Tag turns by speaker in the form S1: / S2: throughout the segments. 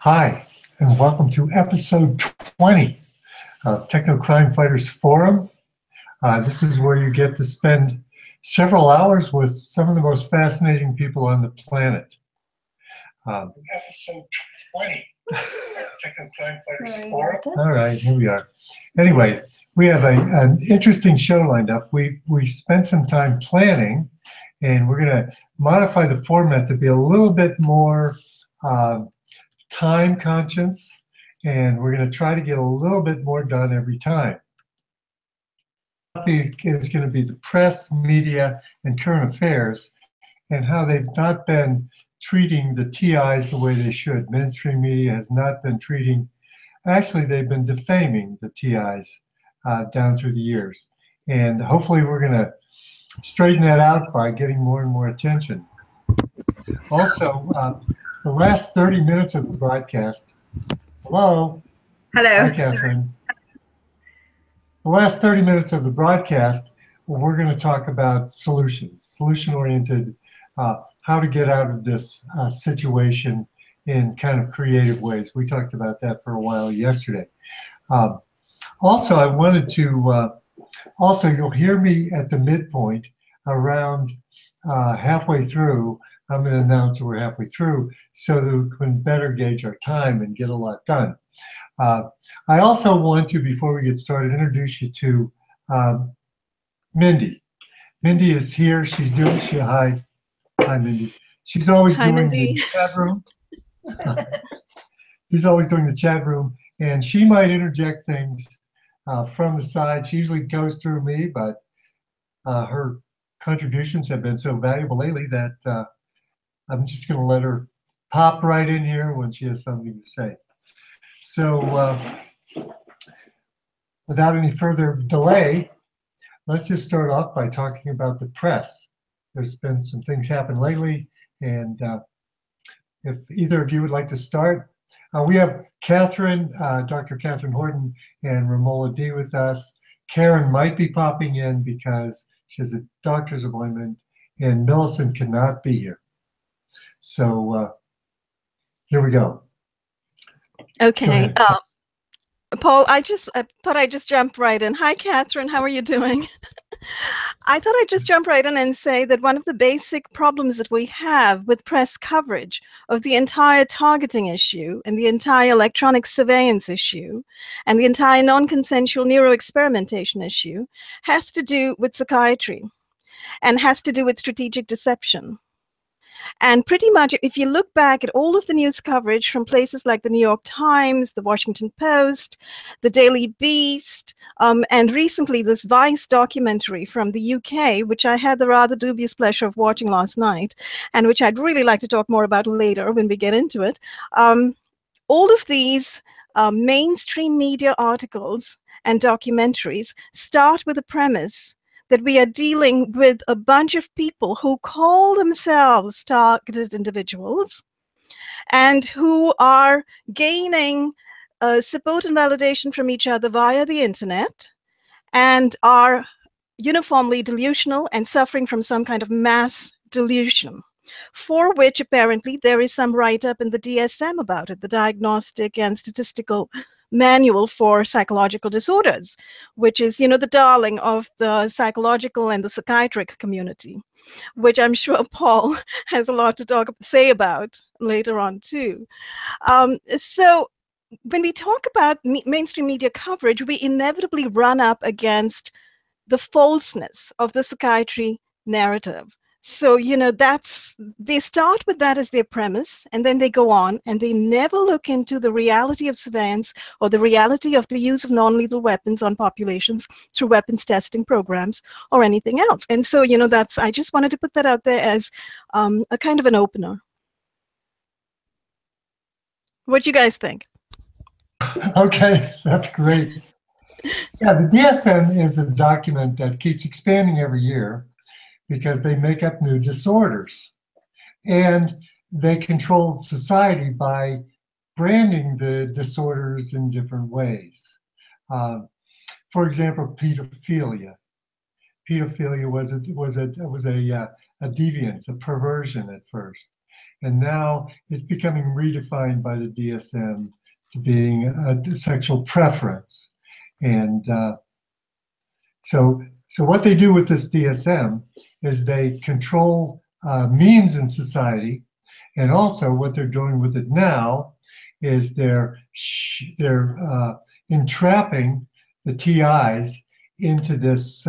S1: Hi, and welcome to episode 20 of Techno Crime Fighters Forum. This is where you get to spend several hours with some of the most fascinating people on the planet. Episode 20 of Techno Crime Fighters Forum. All right, here we are. Anyway, we have an interesting show lined up. We spent some time planning, and we're going to modify the format to be a little bit more time conscious, and we're going to try to get a little bit more done every time. The topic is going to be the press, media, and current affairs, and how they've not been treating the TIs the way they should. Mainstream media has not been treating, actually they've been defaming the TIs down through the years. And hopefully we're going to straighten that out by getting more and more attention. Also, the last 30 minutes of the broadcast. Hello.
S2: Hello.
S1: Hi, Catherine. The last 30 minutes of the broadcast, we're going to talk about solutions, solution-oriented, how to get out of this situation in kind of creative ways. We talked about that for a while yesterday. Also, I wanted to, you'll hear me at the midpoint around halfway through. I'm going to announce that we're halfway through so that we can better gauge our time and get a lot done. I also want to, before we get started, introduce you to Mindy. Mindy is here. She's doing, hi Mindy. She's always doing
S3: Mindy.
S1: the chat room. She's always doing the chat room, and she might interject things from the side. She usually goes through me, but her contributions have been so valuable lately that I'm just going to let her pop right in here when she has something to say. So without any further delay, let's just start off by talking about the press. There's been some things happen lately, and if either of you would like to start, we have Katherine, Dr. Katherine Horton and Ramola D with us. Karen might be popping in because she has a doctor's appointment, and Millicent cannot be here. So here we go.
S3: Okay. Paul, I thought I'd just jump right in. Hi, Catherine. How are you doing? I thought I'd just jump right in and say that one of the basic problems that we have with press coverage of the entire targeting issue and the entire electronic surveillance issue and the entire non-consensual neuroexperimentation issue has to do with psychiatry and has to do with strategic deception. And pretty much, if you look back at all of the news coverage from places like the New York Times, the Washington Post, the Daily Beast, and recently this Vice documentary from the UK, which I had the rather dubious pleasure of watching last night, and which I'd really like to talk more about later when we get into it, all of these mainstream media articles and documentaries start with a premise that we are dealing with a bunch of people who call themselves targeted individuals and who are gaining support and validation from each other via the internet and are uniformly delusional and suffering from some kind of mass delusion, for which apparently there is some write-up in the DSM about it, the Diagnostic and Statistical Manual for Psychological Disorders, which is, you know, the darling of the psychological and the psychiatric community, which I'm sure Paul has a lot to say about later on too. So when we talk about mainstream media coverage, we inevitably run up against the falseness of the psychiatry narrative. So, you know, they start with that as their premise, and then they go on, and they never look into the reality of surveillance or the reality of the use of non-lethal weapons on populations through weapons testing programs or anything else. And so, you know, I just wanted to put that out there as a kind of an opener. What do you guys think?
S1: Okay, that's great. Yeah, the DSM is a document that keeps expanding every year, because they make up new disorders. And they control society by branding the disorders in different ways. For example, pedophilia. Pedophilia was a deviance, a perversion at first. And now it's becoming redefined by the DSM to being a sexual preference. And so what they do with this DSM is they control memes in society, and also what they're doing with it now is they're entrapping the TIs into this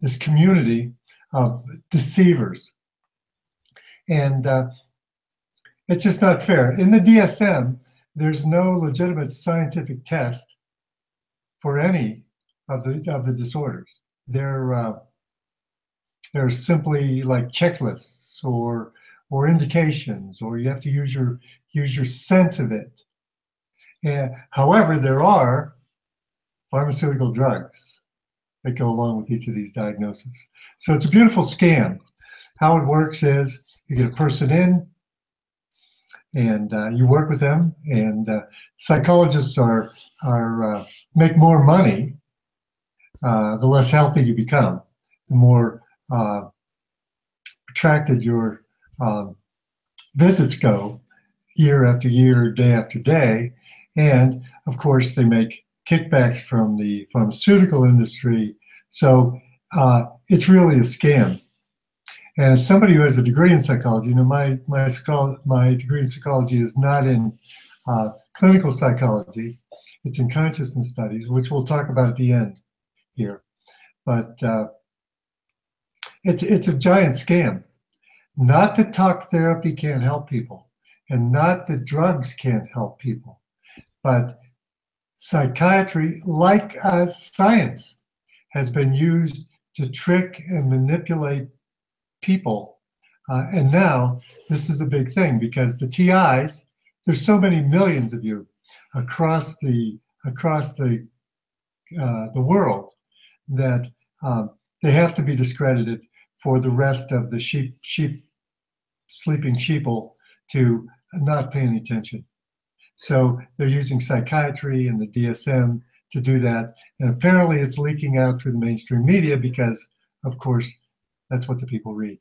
S1: this community of deceivers, and it's just not fair. In the DSM, there's no legitimate scientific test for any of the disorders. They're simply like checklists or indications, or you have to use your sense of it. And however, there are pharmaceutical drugs that go along with each of these diagnoses. So it's a beautiful scam. How it works is you get a person in, and you work with them, and psychologists make more money the less healthy you become, the more protracted your visits go, year after year, day after day. And of course, they make kickbacks from the pharmaceutical industry. So it's really a scam. And as somebody who has a degree in psychology, you know, my degree in psychology is not in clinical psychology. It's in consciousness studies, which we'll talk about at the end here. But it's a giant scam. Not that talk therapy can't help people, and not that drugs can't help people, but psychiatry, like science, has been used to trick and manipulate people. And now this is a big thing, because the TIs, there's so many millions of you across the world that they have to be discredited for the rest of the sleeping sheeple to not pay any attention. So they're using psychiatry and the DSM to do that. And apparently it's leaking out through the mainstream media because, of course, that's what the people read.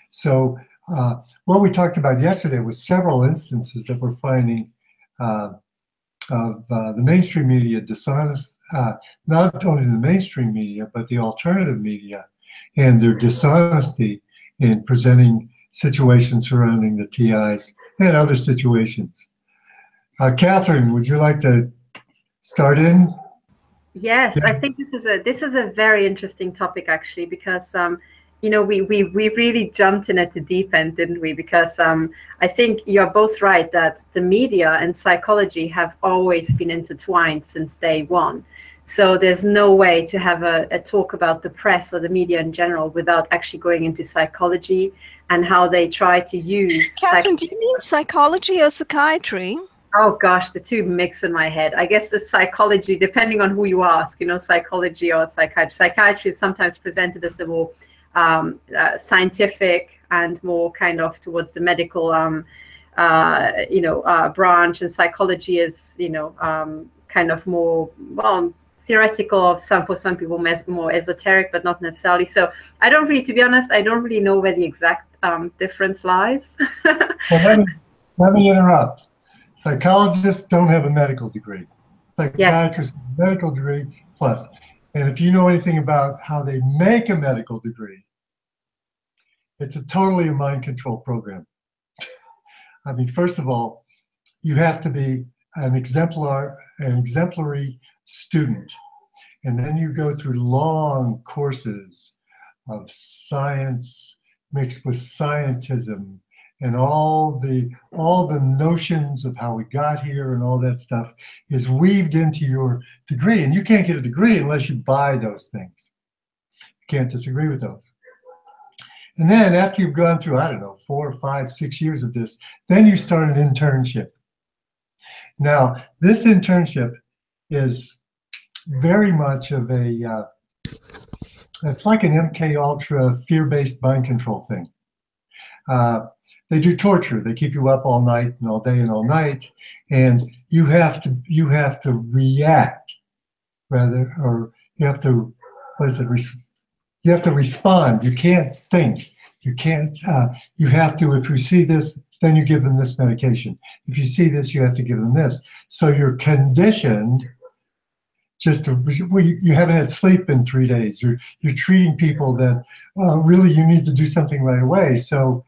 S1: So what we talked about yesterday was several instances that we're finding of the mainstream media dishonest, not only the mainstream media, but the alternative media, and their dishonesty in presenting situations surrounding the TIs and other situations. Katherine, would you like to start in?
S2: Yes, yeah. I think this is a very interesting topic, actually, because you know, we really jumped in at the deep end, didn't we? Because I think you're both right that the media and psychology have always been intertwined since day one. So there's no way to have a talk about the press or the media in general without actually going into psychology and how they try to use.
S3: Katherine, do you mean psychology or psychiatry?
S2: Oh gosh, the two mix in my head. I guess the psychology, depending on who you ask, you know, psychology or psychiatry. Psychiatry is sometimes presented as the more scientific and more kind of towards the medical, branch, and psychology is, kind of more, well, theoretical, for some people more esoteric, but not necessarily. So I don't really, to be honest, I don't really know where the exact difference lies.
S1: Well, let me interrupt. Psychologists don't have a medical degree. Psychiatrists have a medical degree plus. And if you know anything about how they make a medical degree, it's totally a mind control program. I mean, first of all, you have to be an exemplary student. And then you go through long courses of science mixed with scientism and all the notions of how we got here and all that stuff is weaved into your degree. And you can't get a degree unless you buy those things. You can't disagree with those. And then after you've gone through, I don't know, 4, 5, 6 years of this, then you start an internship. Now, this internship is very much of a, it's like an MK Ultra fear-based mind control thing. They do torture. They keep you up all night and all day and all night, and you have to react, rather, or you have to, what is it? You have to respond. You can't think. You can't, you have to, if you see this, then you give them this medication. If you see this, you have to give them this. So you're conditioned just to, you haven't had sleep in 3 days. You're treating people that really you need to do something right away. So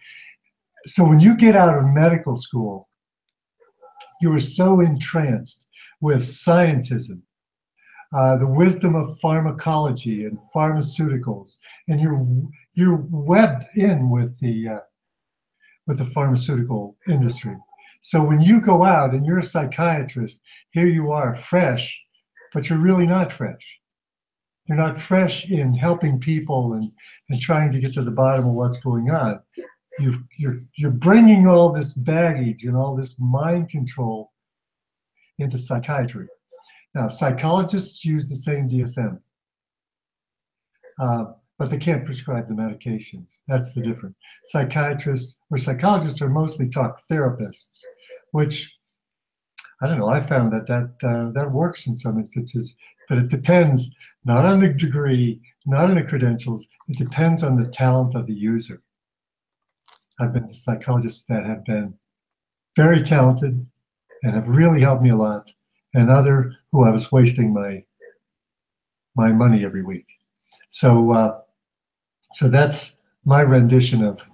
S1: when you get out of medical school, you are so entranced with scientism, the wisdom of pharmacology and pharmaceuticals, and you're webbed in with the pharmaceutical industry. So when you go out and you're a psychiatrist, here you are fresh, but you're really not fresh. You're not fresh in helping people and trying to get to the bottom of what's going on. You're bringing all this baggage and all this mind control into psychiatry. Now, psychologists use the same DSM, but they can't prescribe the medications. That's the difference. Psychiatrists or psychologists are mostly talk therapists, which, I don't know, I found that works in some instances, but it depends not on the degree, not on the credentials, it depends on the talent of the user. I've been to psychologists that have been very talented and have really helped me a lot, and other who I was wasting my money every week. So that's my rendition of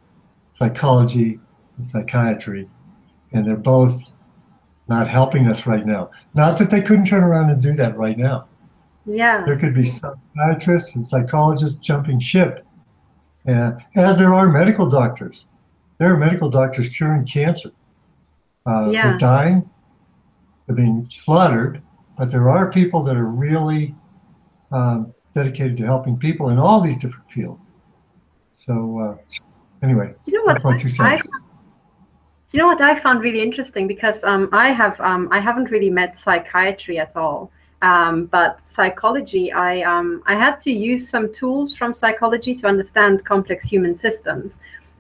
S1: psychology and psychiatry, and they're both not helping us right now. Not that they couldn't turn around and do that right now.
S2: Yeah.
S1: There could be psychiatrists and psychologists jumping ship, as there are medical doctors. There are medical doctors curing cancer. They're dying, they're being slaughtered, but there are people that are really dedicated to helping people in all these different fields. So anyway, that's my 2 cents.
S2: You know what I found really interesting, because I haven't really met psychiatry at all, but psychology, I had to use some tools from psychology to understand complex human systems,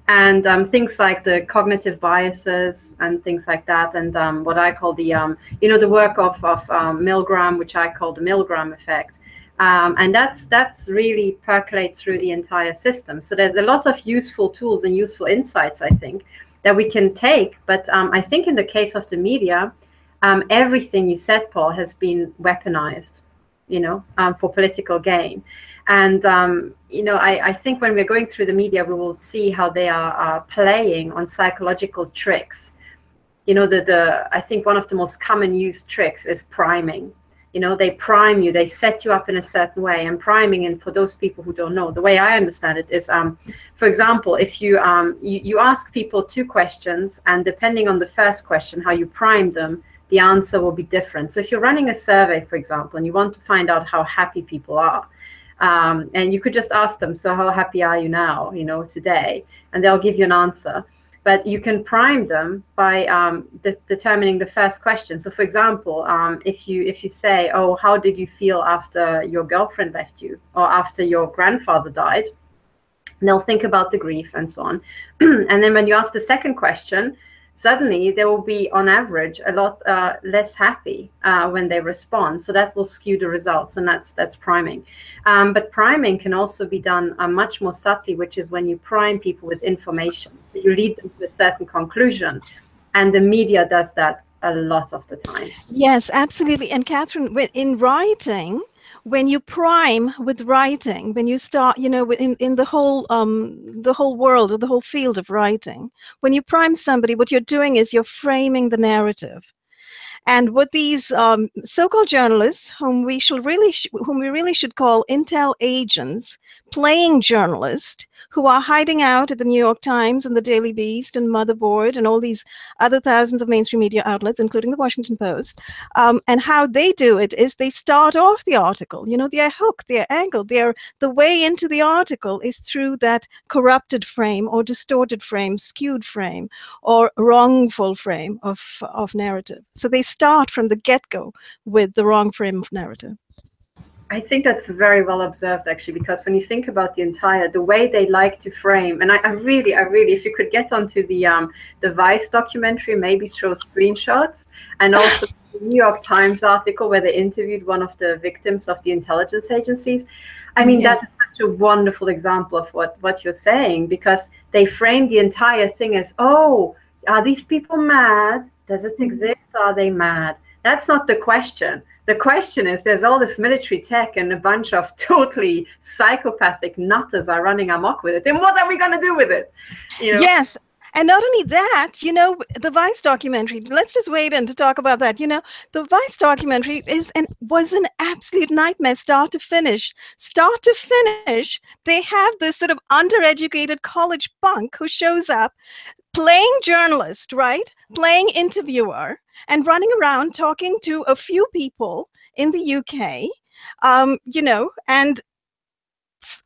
S2: and things like the cognitive biases and things like that, and what I call the the work of Milgram, which I call the Milgram effect. And that's really percolates through the entire system. So there's a lot of useful tools and useful insights, I think, that we can take. But I think in the case of the media, everything you said, Paul, has been weaponized, for political gain. And, I think when we're going through the media, we will see how they are playing on psychological tricks. I think one of the most common used tricks is priming. They prime you, they set you up in a certain way. And priming, and for those people who don't know, the way I understand it is, for example, if you ask people 2 questions, and depending on the first question, how you prime them, the answer will be different. So if you're running a survey, for example, and you want to find out how happy people are, and you could just ask them, so how happy are you now, today? And they'll give you an answer. But you can prime them by determining the first question. So, for example, if you say, "Oh, how did you feel after your girlfriend left you, or after your grandfather died?" And they'll think about the grief and so on. And then when you ask the second question, suddenly they will be, on average, a lot less happy when they respond. So that will skew the results, and that's priming. But priming can also be done much more subtly, which is when you prime people with information. So you lead them to a certain conclusion, and the media does that a lot of the time.
S3: Yes, absolutely. And Katherine, in writing, when you prime with writing, when you start, in the whole world, or the whole field of writing, when you prime somebody, what you're doing is you're framing the narrative. And what these so-called journalists, whom we really should call intel agents, playing journalists, who are hiding out at the New York Times and the Daily Beast and Motherboard and all these other thousands of mainstream media outlets, including the Washington Post, and how they do it is they start off the article. Their hook, their angle, the way into the article is through that corrupted frame or distorted frame, skewed frame, or wrongful frame of narrative. So they start from the get-go with the wrong frame of narrative.
S2: I think that's very well observed, actually, because when you think about the way they like to frame, and I really, if you could get onto the Vice documentary, maybe show screenshots, and also the New York Times article where they interviewed one of the victims of the intelligence agencies. I mean, that is such such a wonderful example of what you're saying, because they frame the entire thing as, oh, are these people mad? Does it exist? Are they mad? That's not the question. The question is, there's all this military tech and a bunch of totally psychopathic nutters are running amok with it. Then what are we going to do with it? You know?
S3: Yes. And not only that, you know, the Vice documentary, let's just wait in to talk about that. You know, the Vice documentary was an absolute nightmare, start to finish. Start to finish, they have this sort of undereducated college punk who shows up playing journalist, right? Playing interviewer and running around talking to a few people in the UK, you know, and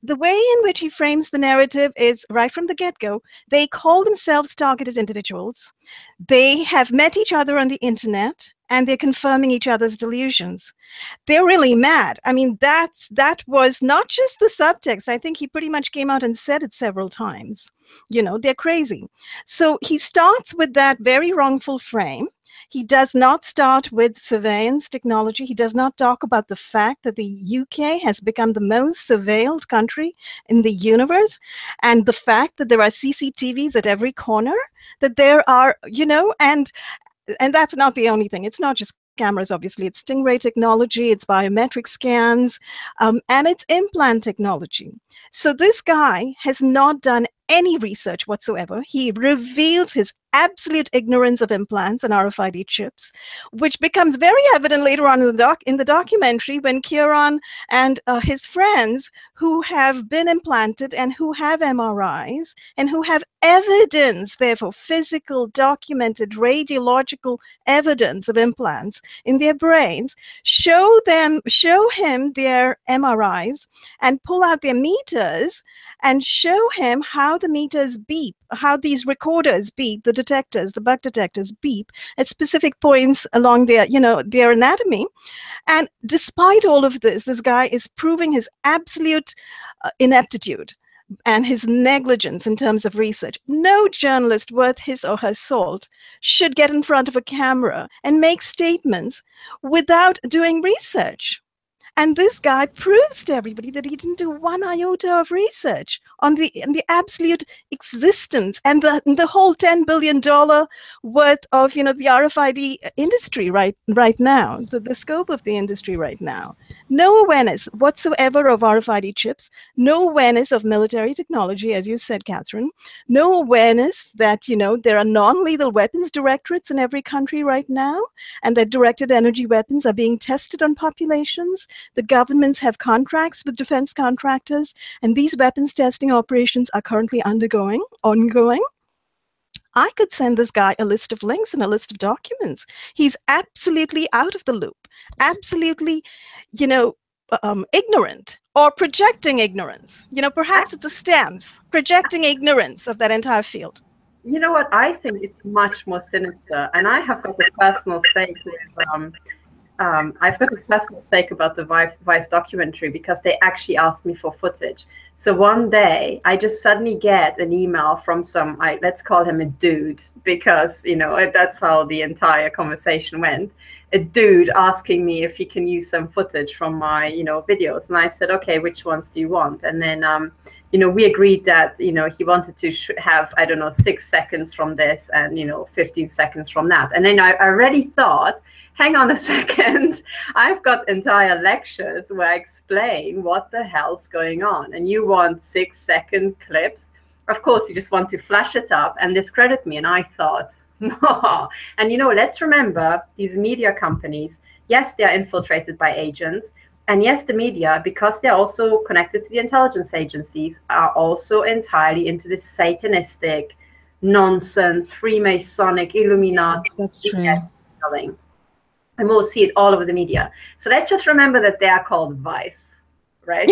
S3: the way in which he frames the narrative is right from the get-go. They call themselves targeted individuals. They have met each other on the internet, and they're confirming each other's delusions. They're really mad. I mean, that was not just the subtext. I think he pretty much came out and said it several times. You know, they're crazy. So he starts with that very wrongful frame. He does not start with surveillance technology. He does not talk about the fact that the UK has become the most surveilled country in the universe, and the fact that there are CCTVs at every corner, that there are, you know, and that's not the only thing. It's not just cameras, obviously. It's stingray technology, it's biometric scans, and it's implant technology. So this guy has not done any research whatsoever. He reveals his absolute ignorance of implants and RFID chips, which becomes very evident later on in the documentary when Kieran and his friends who have been implanted and who have MRIs and who have evidence, therefore physical, documented, radiological evidence of implants in their brains, show him their MRIs and pull out their meters and show him how the meters beep, how these recorders beep, the detectors, the bug detectors beep at specific points along their, you know, their anatomy. And despite all of this, this guy is proving his absolute ineptitude and his negligence in terms of research. No journalist worth his or her salt should get in front of a camera and make statements without doing research. And this guy proves to everybody that he didn't do one iota of research on the absolute existence and the whole $10 billion worth of, you know, the RFID industry right now, the scope of the industry right now. No awareness whatsoever of RFID chips, no awareness of military technology, as you said, Katherine, no awareness that, you know, there are non-lethal weapons directorates in every country right now, and that directed energy weapons are being tested on populations. The governments have contracts with defense contractors, and these weapons testing operations are currently ongoing. I could send this guy a list of links and a list of documents. He's absolutely out of the loop, absolutely, you know, ignorant or projecting ignorance. You know, perhaps it's a stance, projecting ignorance of that entire field.
S2: You know what? I think it's much more sinister, and I have got a personal stake with I've got a personal stake about the Vice documentary because they actually asked me for footage. So one day I just suddenly get an email from some, let's call him a dude, because, you know, that's how the entire conversation went. A dude asking me if he can use some footage from my, you know, videos. And I said, okay, which ones do you want? And then, you know, we agreed that, you know, he wanted to have, I don't know, 6 seconds from this and, you know, 15 seconds from that. And then I already thought, hang on a second, I've got entire lectures where I explain what the hell's going on. And you want 6-second clips? Of course, you just want to flash it up and discredit me. And I thought, and you know, let's remember these media companies, yes, they are infiltrated by agents. And yes, the media, because they're also connected to the intelligence agencies, are also entirely into this satanistic nonsense, Freemasonic, Illuminati.
S3: That's true.
S2: And we'll see it all over the media. So let's just remember that they are called Vice, right?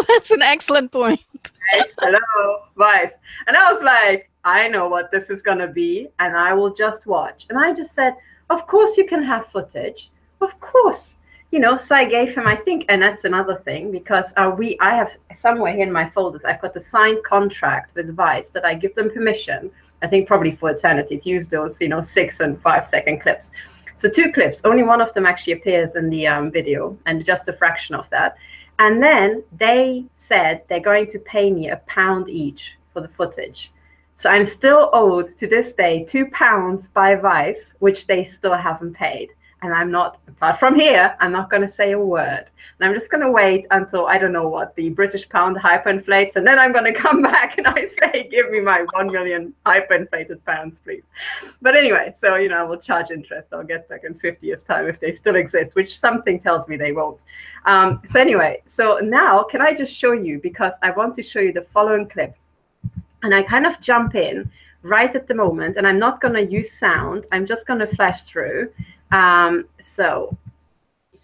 S3: That's an excellent point.
S2: Right? Hello, Vice. And I was like, I know what this is going to be, and I will just watch. And I just said, of course you can have footage. Of course. You know, so I gave him, I think, and that's another thing, because I have somewhere here in my folders, I've got the signed contract with Vice that I give them permission, I think probably for eternity, to use those, you know, 6 and 5 second clips. So 2 clips, only one of them actually appears in the video, and just a fraction of that. And then they said they're going to pay me £1 each for the footage. So I'm still owed to this day £2 by Vice, which they still haven't paid. And I'm not, apart from here, I'm not going to say a word. And I'm just going to wait until, I don't know what, the British pound hyperinflates. And then I'm going to come back and I say, give me my 1 million hyperinflated pounds, please. But anyway, so, you know, I will charge interest. I'll get back in 50 years' time if they still exist, which something tells me they won't. So anyway, so now can I just show you, because I want to show you the following clip. And I kind of jump in right at the moment, and I'm not going to use sound. I'm just going to flash through. So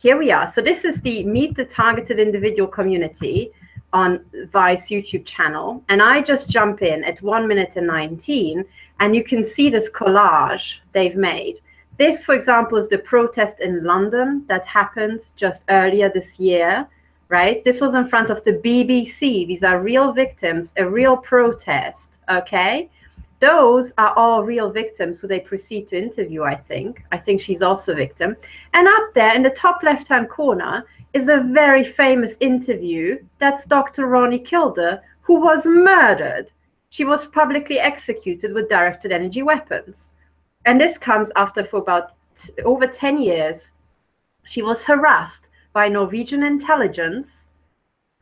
S2: here we are. So this is the Meet the Targeted Individual community on Vice YouTube channel. And I just jump in at 1 minute and 19, and you can see this collage they've made. This, for example, is the protest in London that happened just earlier this year, right? This was in front of the BBC. These are real victims, a real protest, okay? Those are all real victims who they proceed to interview, I think. I think she's also a victim. And up there in the top left-hand corner is a very famous interview. That's Dr. Ronnie Kilder, who was murdered. She was publicly executed with directed energy weapons. And this comes after, for about over 10 years, she was harassed by Norwegian intelligence,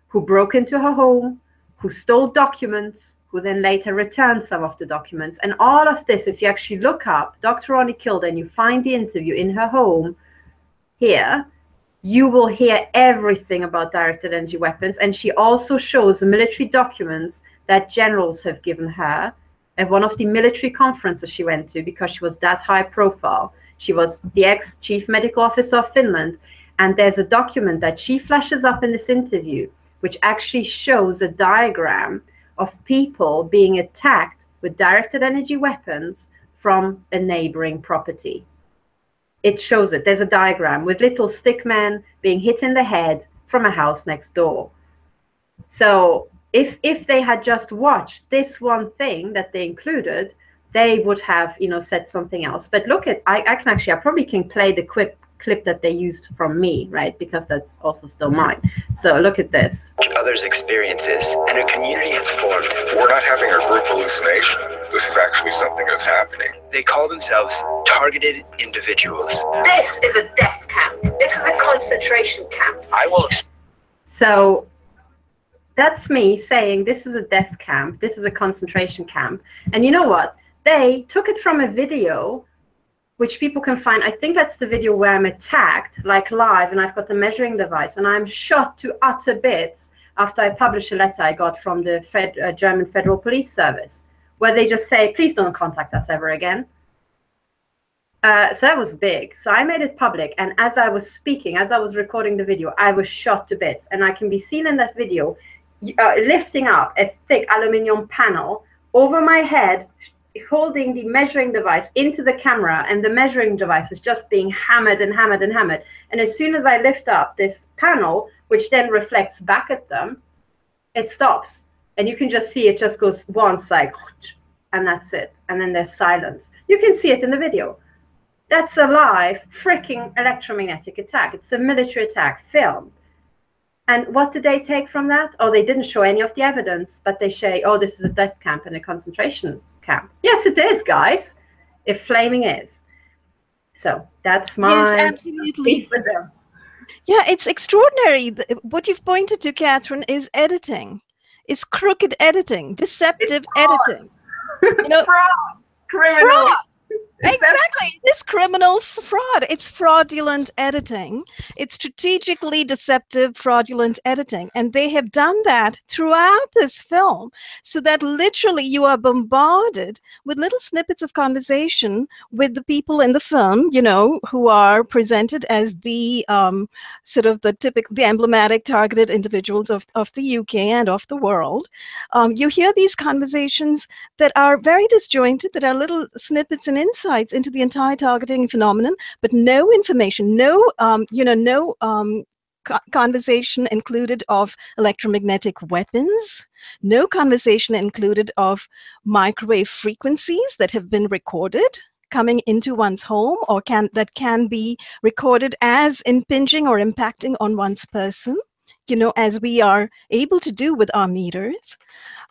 S2: who broke into her home, who stole documents, who then later returned some of the documents. And all of this, if you actually look up Dr. Ronnie Kilder and you find the interview in her home here, you will hear everything about directed energy weapons. And she also shows the military documents that generals have given her at one of the military conferences she went to, because she was that high profile. She was the ex-chief medical officer of Finland. And there's a document that she flashes up in this interview, which actually shows a diagram of people being attacked with directed energy weapons from a neighboring property. It shows it. There's a diagram with little stick men being hit in the head from a house next door. So if they had just watched this one thing that they included, they would have, you know, said something else. But look at, I probably can play the clip that they used from me, right? Because that's also still mine. So look at this.
S4: Others' experiences, and a community has formed.
S5: We're not having a group hallucination. This is actually something that's happening.
S4: They call themselves targeted individuals.
S2: This is a death camp. This is a concentration camp.
S4: I will.
S2: So that's me saying this is a death camp. This is a concentration camp. And you know what? They took it from a video which people can find. I think that's the video where I'm attacked, like live, and I've got the measuring device, and I'm shot to utter bits after I published a letter I got from the German Federal Police Service, where they just say, please don't contact us ever again. So that was big. So I made it public, and as I was speaking, as I was recording the video, I was shot to bits, and I can be seen in that video lifting up a thick aluminum panel over my head, holding the measuring device into the camera, and the measuring device is just being hammered and hammered and hammered. And as soon as I lift up this panel, which then reflects back at them, it stops. And you can just see it just goes once, like, and that's it. And then there's silence. You can see it in the video. That's a live freaking electromagnetic attack. It's a military attack filmed. And what did they take from that? Oh, they didn't show any of the evidence, but they say, oh, this is a death camp and a concentration camp. Yes, it is, guys. It flaming is. So that's my...
S3: Yes, absolutely. Yeah, it's extraordinary. What you've pointed to, Katherine, is editing. It's crooked editing, deceptive editing. You know,
S2: fraud. Criminal.
S3: Fraud. Exactly. It's criminal fraud. It's fraudulent editing. It's strategically deceptive, fraudulent editing. And they have done that throughout this film, so that literally you are bombarded with little snippets of conversation with the people in the film, you know, who are presented as the sort of the emblematic targeted individuals of the UK and of the world. You hear these conversations that are very disjointed, that are little snippets and insights into the entire targeting phenomenon, but no information, no conversation included of electromagnetic weapons, no conversation included of microwave frequencies that have been recorded coming into one's home, or that can be recorded as impinging or impacting on one's person. as we are able to do with our meters.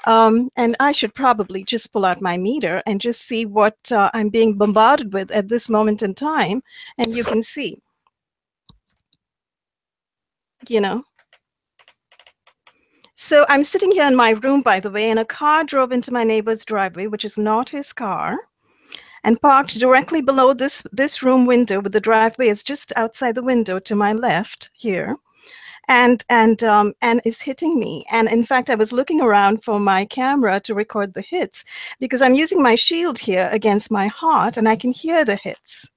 S3: And I should probably just pull out my meter and just see what I'm being bombarded with at this moment in time. And you can see, So I'm sitting here in my room, by the way, and a car drove into my neighbor's driveway, which is not his car, and parked directly below this room window, with the driveway is just outside the window to my left here. And is hitting me. And in fact, I was looking around for my camera to record the hits, because I'm using my shield here against my heart, and I can hear the hits.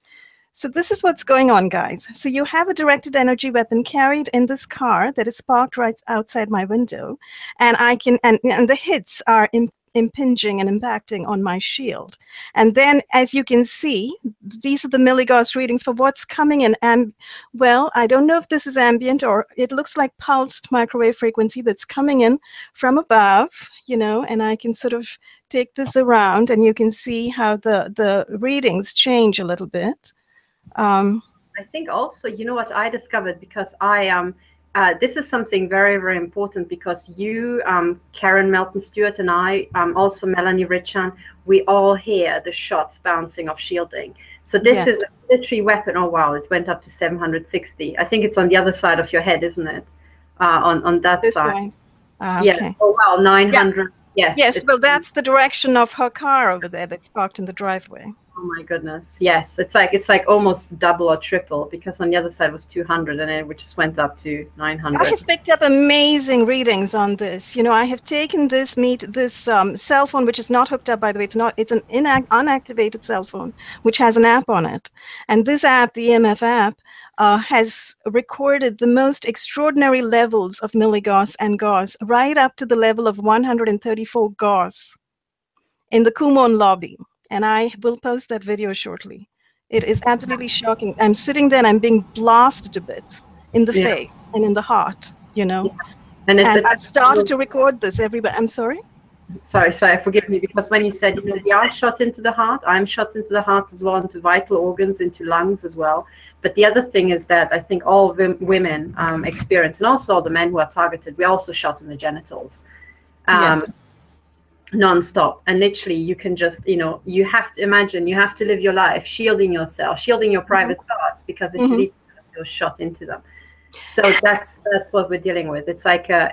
S3: So this is what's going on, guys. So you have a directed energy weapon carried in this car that is parked right outside my window, and and the hits are impinging and impacting on my shield. And then, as you can see, these are the milligauss readings for what's coming in. And well, I don't know if this is ambient, or it looks like pulsed microwave frequency that's coming in from above, and I can sort of take this around, and you can see how the readings change a little bit.
S2: I think also, what I discovered, because this is something very, very important, because you, Karen Melton Stewart, and I, also Melanie Richan, we all hear the shots bouncing off shielding. So this is a military weapon. Oh, wow, it went up to 760. I think it's on the other side of your head, isn't it? On that
S3: this
S2: side.
S3: Okay.
S2: Yeah. Oh, wow, 900. Yeah.
S3: Yes, well, that's the direction of her car over there that's parked in the driveway.
S2: Oh my goodness! Yes, it's like almost double or triple, because on the other side was 200, and it just went up to 900.
S3: I have picked up amazing readings on this. I have taken this cell phone, which is not hooked up, by the way. It's an unactivated cell phone, which has an app on it, and this app, the EMF app, has recorded the most extraordinary levels of milligauss and gauss, right up to the level of 134 gauss in the Kumon lobby. And I will post that video shortly. It is absolutely shocking. I'm sitting there and I'm being blasted to bits in the face and in the heart, Yeah. And I've started to record this, everybody. I'm sorry?
S2: Sorry, forgive me, because when you said, we are shot into the heart, I'm shot into the heart as well, into vital organs, into lungs as well. But the other thing is that I think all women experience, and also all the men who are targeted, we're also shot in the genitals.
S3: Yes.
S2: Non-stop, and literally you can just you have to imagine, you have to live your life shielding yourself, shielding your private thoughts, because if you leave, you're shot into them. So that's what we're dealing with. It's like an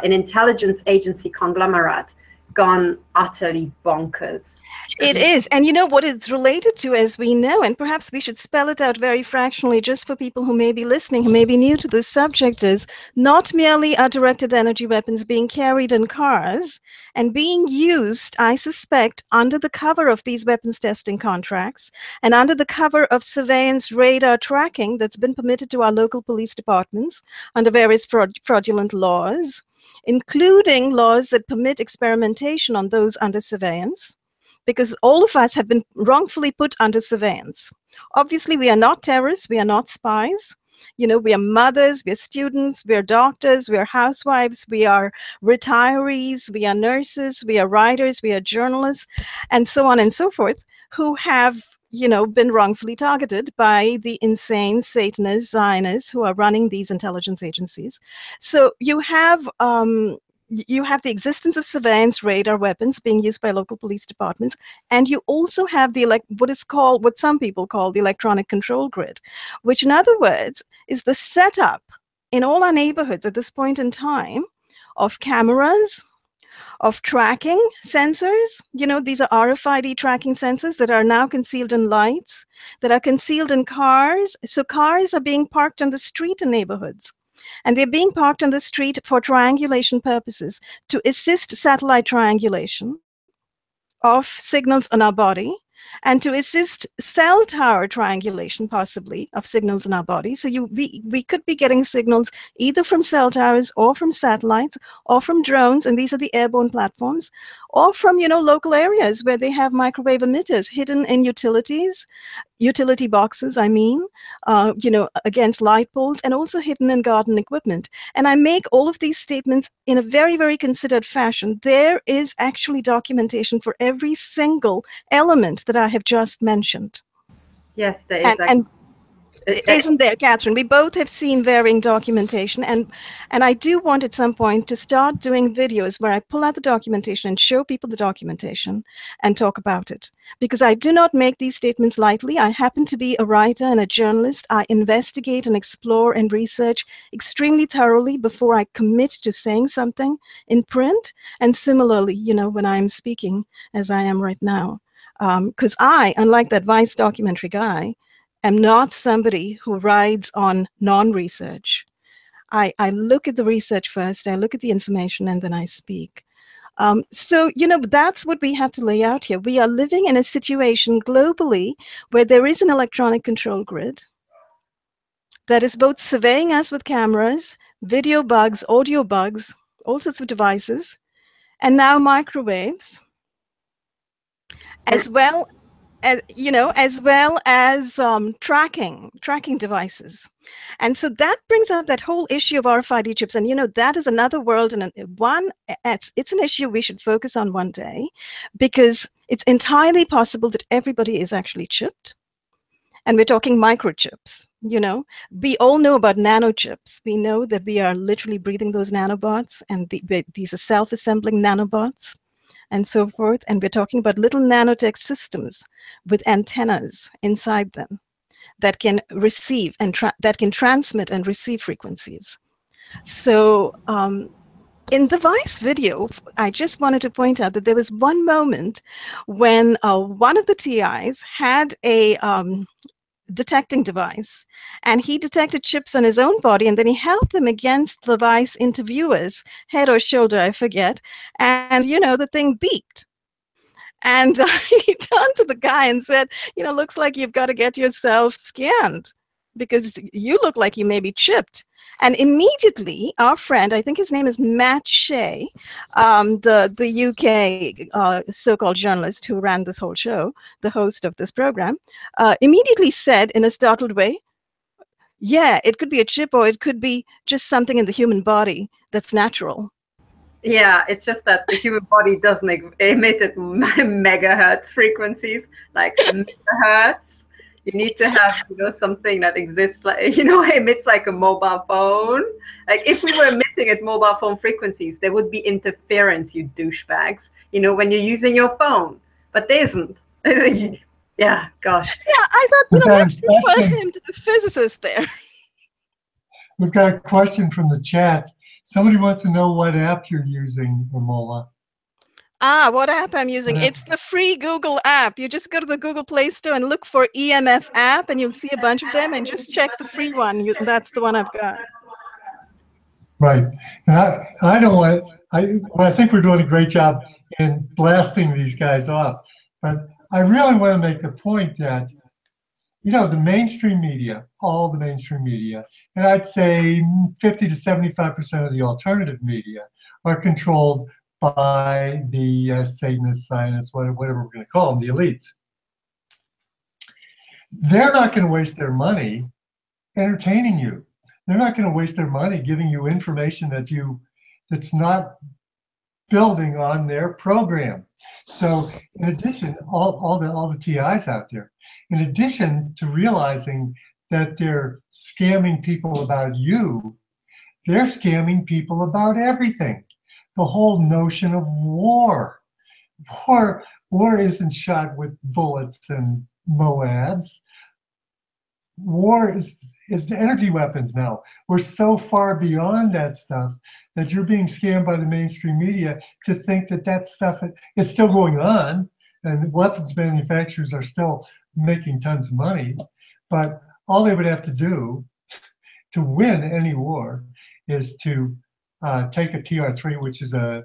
S2: intelligence agency conglomerate gone utterly bonkers.
S3: It is. And what it's related to, as we know, and perhaps we should spell it out very fractionally just for people who may be listening, who may be new to this subject, is not merely are directed energy weapons being carried in cars and being used, I suspect, under the cover of these weapons testing contracts and under the cover of surveillance radar tracking that's been permitted to our local police departments under various fraudulent laws, including laws that permit experimentation on those under surveillance, because all of us have been wrongfully put under surveillance. Obviously, we are not terrorists, we are not spies. We are mothers, we are students, we are doctors, we are housewives, we are retirees, we are nurses, we are writers, we are journalists, and so on and so forth, who have been wrongfully targeted by the insane Satanists, Zionists who are running these intelligence agencies. So you have the existence of surveillance radar weapons being used by local police departments, and you also have what some people call the electronic control grid, which in other words is the setup in all our neighborhoods at this point in time of cameras, of tracking sensors. These are RFID tracking sensors that are now concealed in lights, that are concealed in cars. So cars are being parked on the street in neighborhoods. And they're being parked on the street for triangulation purposes, to assist satellite triangulation of signals on our body, and to assist cell tower triangulation, possibly, of signals in our body. So we could be getting signals either from cell towers or from satellites or from drones, and these are the airborne platforms, or from local areas where they have microwave emitters hidden in utility boxes, against light poles, and also hidden in garden equipment. And I make all of these statements in a very, very considered fashion. There is actually documentation for every single element that I have just mentioned.
S2: Yes, there is.
S3: Isn't there, Katherine? We both have seen varying documentation, and I do want at some point to start doing videos where I pull out the documentation and show people the documentation and talk about it. Because I do not make these statements lightly. I happen to be a writer and a journalist. I investigate and explore and research extremely thoroughly before I commit to saying something in print. And similarly, you know, when I'm speaking, as I am right now. Because I, unlike that Vice documentary guy, am not somebody who rides on non-research. I look at the research first, I look at the information, and then I speak. So, you know, that's what we have to lay out here. We are living in a situation globally where there is an electronic control grid that is both surveying us with cameras, video bugs, audio bugs, all sorts of devices, and now microwaves, as well as tracking devices. And so that brings up that whole issue of RFID chips. And, you know, that is another world, and it's an issue we should focus on one day, because it's entirely possible that everybody is actually chipped. And we're talking microchips, you know. We all know about nanochips. We know that we are literally breathing those nanobots, and these are self-assembling nanobots, and so forth. And we're talking about little nanotech systems with antennas inside them that can receive and that can transmit and receive frequencies. So in the Vice video, I just wanted to point out that there was one moment when one of the TIs had a detecting device, and he detected chips on his own body, and then he held them against the Vice interviewer's head or shoulder, I forget, and, you know, the thing beeped. And he turned to the guy and said, you know, looks like you've got to get yourself scanned because you look like you may be chipped. And immediately, our friend, I think his name is Matt Shea, the UK so-called journalist who ran this whole show, the host of this program, immediately said in a startled way, yeah, it could be a chip, or it could be just something in the human body that's natural.
S2: Yeah, it's just that the human body doesn't emit at megahertz frequencies, like megahertz. You need to have, you know, something that exists, like, you know, emits like a mobile phone. Like, if we were emitting at mobile phone frequencies, there would be interference, you douchebags, you know, when you're using your phone. But there isn't. Yeah, gosh.
S3: Yeah, I thought, you know, let's refer him to this physicist there.
S1: We've got a question from the chat. Somebody wants to know what app you're using, Ramola.
S3: What app I'm using? It's the free Google app. You just go to the Google Play Store and look for EMF app, and you'll see a bunch of them, and just check the free one. That's the one I've got.
S1: Right. And I think we're doing a great job in blasting these guys off. But I really want to make the point that, you know, the mainstream media, all the mainstream media, and I'd say 50 to 75% of the alternative media are controlled by the Satanists, Zionists, whatever we're going to call them, the elites. They're not going to waste their money entertaining you. They're not going to waste their money giving you information that's not building on their program. So in addition, all the TIs out there, in addition to realizing that they're scamming people about you, they're scamming people about everything. The whole notion of war. War isn't shot with bullets and Moabs. War is energy weapons now. We're so far beyond that stuff that you're being scammed by the mainstream media to think that stuff, it's still going on, and weapons manufacturers are still making tons of money. But all they would have to do to win any war is to take a TR-3, which is a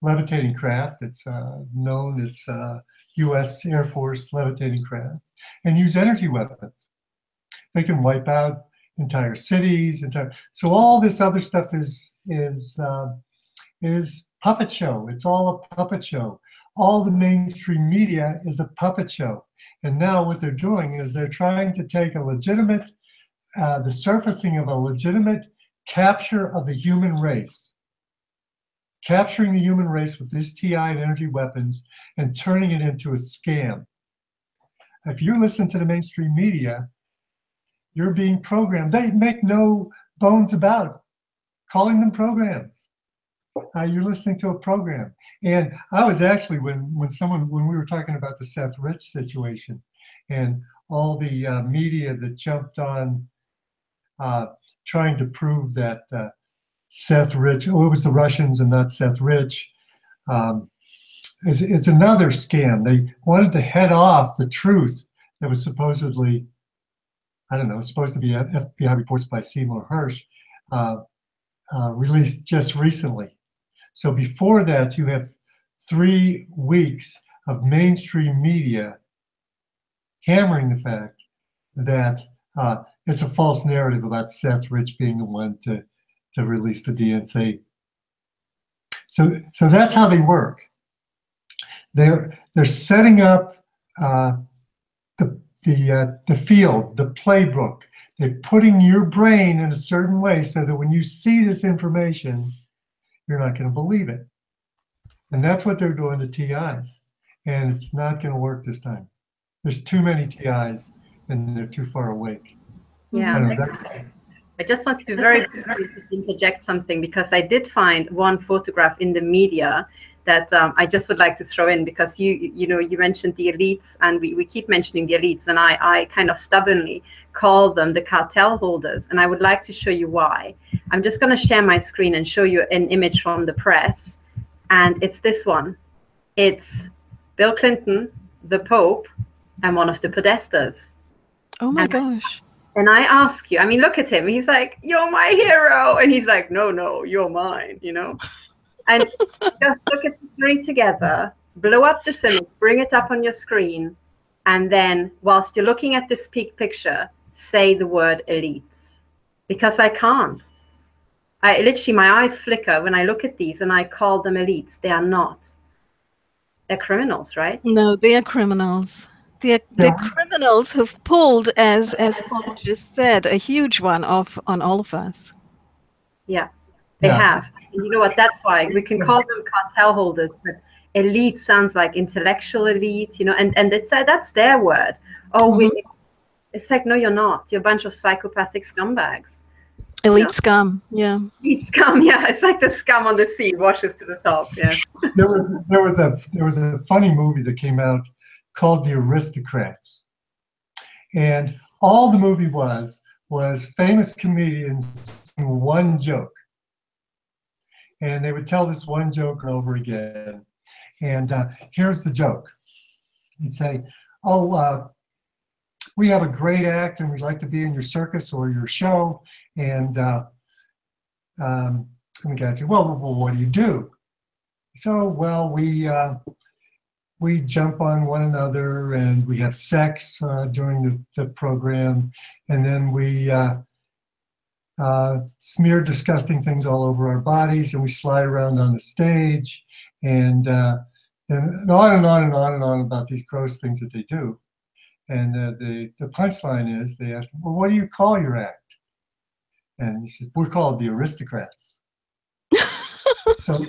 S1: levitating craft. It's known, it's U.S. Air Force levitating craft, and use energy weapons. They can wipe out entire cities. So all this other stuff is puppet show. It's all a puppet show. All the mainstream media is a puppet show. And now what they're doing is they're trying to take a legitimate, the surfacing of a legitimate capture of the human race, capturing the human race with these TI and energy weapons and turning it into a scam. If you listen to the mainstream media, You're being programmed. They make no bones about calling them programs. You're listening to a program. And I was actually, when we were talking about the Seth Rich situation and all the media that jumped on trying to prove that Seth Rich, it was the Russians and not Seth Rich, is another scam. They wanted to head off the truth that was supposedly, I don't know, supposed to be FBI reports by Seymour Hersh, released just recently. So before that, you have 3 weeks of mainstream media hammering the fact that it's a false narrative about Seth Rich being the one to release the DNC. So that's how they work. They're setting up the field, the playbook. They're putting your brain in a certain way so that when you see this information, you're not going to believe it. And that's what they're doing to TIs. And it's not going to work this time. There's too many TIs and they're too far awake.
S2: Yeah. I just want to very quickly interject something, because I did find one photograph in the media that I just would like to throw in, because you mentioned the elites, and we keep mentioning the elites, and I kind of stubbornly call them the cartel holders, and I would like to show you why. I'm just going to share my screen and show you an image from the press, and it's this one. It's Bill Clinton, the Pope, and one of the Podestas.
S3: Oh my gosh.
S2: And I ask you, I mean, look at him. He's like, "You're my hero." And he's like, "No, you're mine," And just look at the 3 together, blow up this image, bring it up on your screen, and then whilst you're looking at this peak picture, say the word elites. Because I can't. I literally, my eyes flicker when I look at these and I call them elites. They are not. They're criminals, right?
S3: No, they are criminals. They're criminals who've pulled, as Paul just said, a huge one on all of us.
S2: Yeah, they have. And you know what? That's why we can call them cartel holders, but elite sounds like intellectual elite, and it's that's their word. It's like, no, you're not. You're a bunch of psychopathic scumbags.
S3: Elite scum, yeah.
S2: Elite scum, yeah. It's like the scum on the sea washes to the top. Yeah.
S1: There was a funny movie that came out called The Aristocrats, and all the movie was famous comedians doing one joke, and they would tell this one joke over again. And here's the joke. You'd say, "Oh, we have a great act, and we'd like to be in your circus or your show." And the guy would say, well, what do you do? So, well, we jump on one another, and we have sex during the program, and then we smear disgusting things all over our bodies, and we slide around on the stage, and on and on and on and on about these gross things that they do. And the punchline is, they ask him, well, what do you call your act? And he says, we're called the Aristocrats. So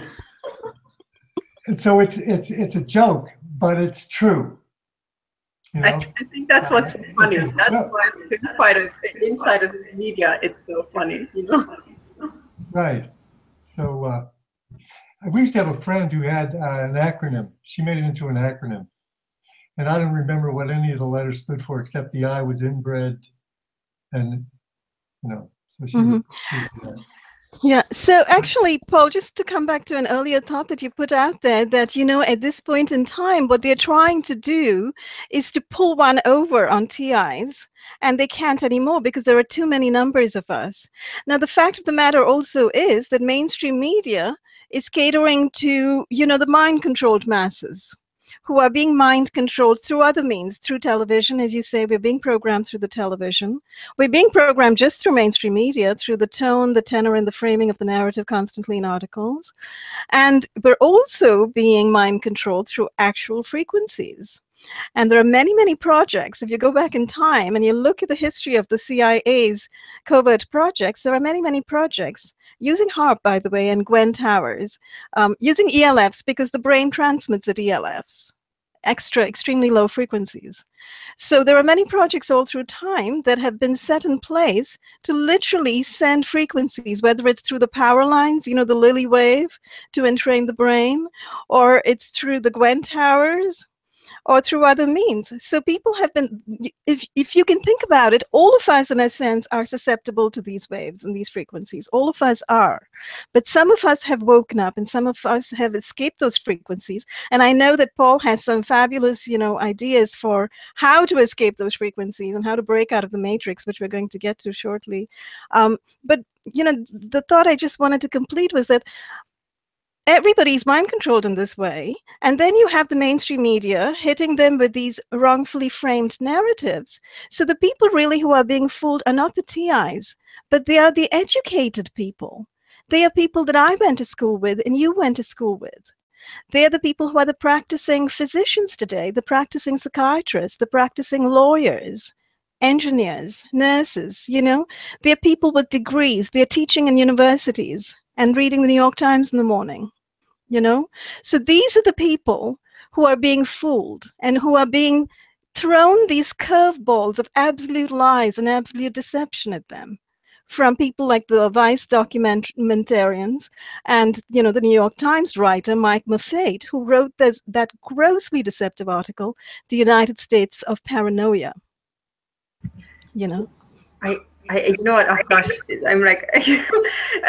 S1: it's a joke, but it's true.
S2: I think that's what's so funny. That's why inside of the media, it's so funny,
S1: Right. So we used to have a friend who had an acronym. She made it into an acronym. And I don't remember what any of the letters stood for, except the I was inbred, and so she would do that.
S3: Yeah. So actually, Paul, just to come back to an earlier thought that you put out there, that at this point in time, what they're trying to do is to pull one over on TIs, and they can't anymore because there are too many numbers of us. Now, the fact of the matter also is that mainstream media is catering to the mind-controlled masses, who are being mind-controlled through other means, through television. As you say, we're being programmed through the television. We're being programmed just through mainstream media, through the tone, the tenor, and the framing of the narrative constantly in articles. And we're also being mind-controlled through actual frequencies. And there are many, many projects. If you go back in time and you look at the history of the CIA's covert projects, there are many, many projects using HAARP, by the way, and Gwen Towers, using ELFs, because the brain transmits at ELFs. extremely low frequencies. So there are many projects all through time that have been set in place to literally send frequencies, whether it's through the power lines, you know, the Lily wave to entrain the brain, or it's through the Gwen towers, or through other means. So people have been, if you can think about it, all of us in a sense are susceptible to these waves and these frequencies. All of us are. But some of us have woken up and some of us have escaped those frequencies. And I know that Paul has some fabulous, you know, ideas for how to escape those frequencies and how to break out of the matrix, which we're going to get to shortly. But, you know, the thought I just wanted to complete was that everybody's mind controlled in this way. And then you have the mainstream media hitting them with these wrongfully framed narratives. So the people really who are being fooled are not the TIs, but they are the educated people. They are people that I went to school with and you went to school with. They are the people who are the practicing physicians today, the practicing psychiatrists, the practicing lawyers, engineers, nurses, you know. They're people with degrees. They're teaching in universities and reading the New York Times in the morning, you know? So these are the people who are being fooled and who are being thrown these curveballs of absolute lies and absolute deception at them from people like the Vice documentarians and, you know, the New York Times writer, Mike Maffeit, who wrote that grossly deceptive article, The United States of Paranoia, you know?
S2: You know what, oh gosh, I'm like,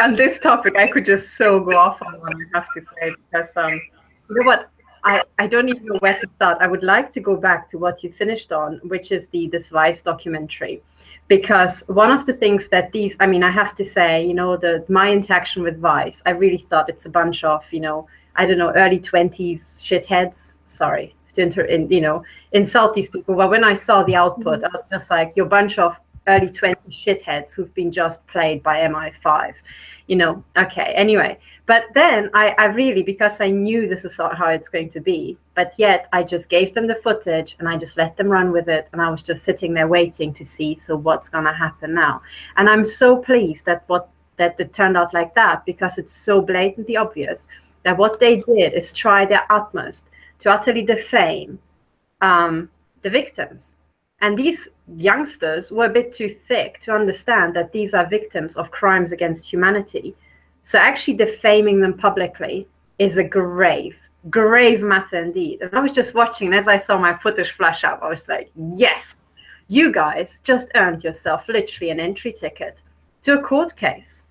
S2: on this topic, I could just so go off on one, I have to say, because, you know what, I don't even know where to start. I would like to go back to what you finished on, which is this Vice documentary, because one of the things that these, I mean, I have to say, you know, my interaction with Vice, I really thought it's a bunch of, you know, I don't know, early 20s shitheads, sorry, you know, insult these people. But when I saw the output, I was just like, you're a bunch of early 20 shitheads who've been just played by MI5, you know. Okay, anyway, but then I really, because I knew this is how it's going to be, but yet I just gave them the footage and I just let them run with it, and I was just sitting there waiting to see, so what's gonna happen now? And I'm so pleased that it turned out like that, because it's so blatantly obvious that what they did is try their utmost to utterly defame the victims. And these youngsters were a bit too thick to understand that these are victims of crimes against humanity. So actually defaming them publicly is a grave matter indeed. And I was just watching, and as I saw my footage flash up, I was like, yes, you guys just earned yourself literally an entry ticket to a court case.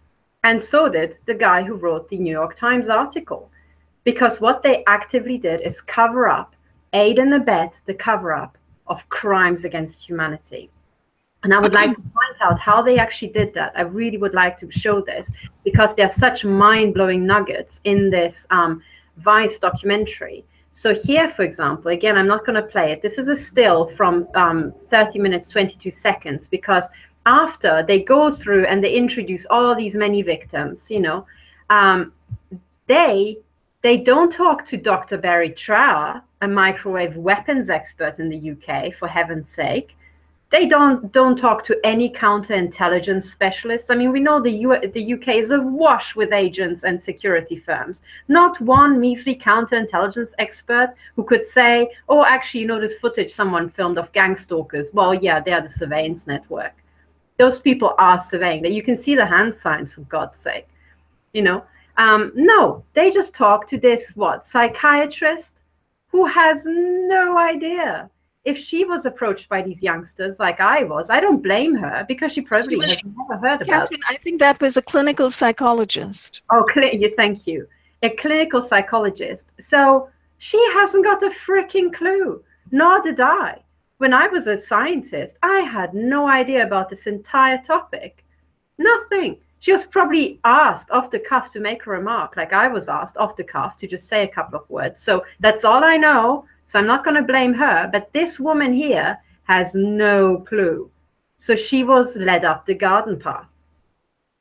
S2: And so did the guy who wrote the New York Times article. Because what they actively did is cover up, aid and abet the cover-up of crimes against humanity. And I would like to point out how they actually did that. I really would like to show this, because there are such mind-blowing nuggets in this Vice documentary. So here, for example, again, I'm not going to play it. This is a still from 30 minutes, 22 seconds, because after they go through and they introduce all these many victims, you know, they don't talk to Dr. Barry Trower, a microwave weapons expert in the UK, for heaven's sake. They don't talk to any counterintelligence specialists. I mean, we know the UK is awash with agents and security firms. Not one measly counterintelligence expert who could say, oh, actually, you know, this footage someone filmed of gang stalkers. Well, yeah, they are the surveillance network. Those people are surveying. That you can see the hand signs, for God's sake, you know. No, they just talk to this, psychiatrist who has no idea. If she was approached by these youngsters like I was, I don't blame her, because she probably has never heard about
S3: Katherine, I think that was a clinical psychologist.
S2: Oh, yes, thank you. A clinical psychologist. So she hasn't got a freaking clue, nor did I. When I was a scientist, I had no idea about this entire topic. Nothing. She was probably asked off the cuff to make a remark, like I was asked off the cuff to just say a couple of words. So that's all I know. So I'm not going to blame her. But this woman here has no clue. So she was led up the garden path.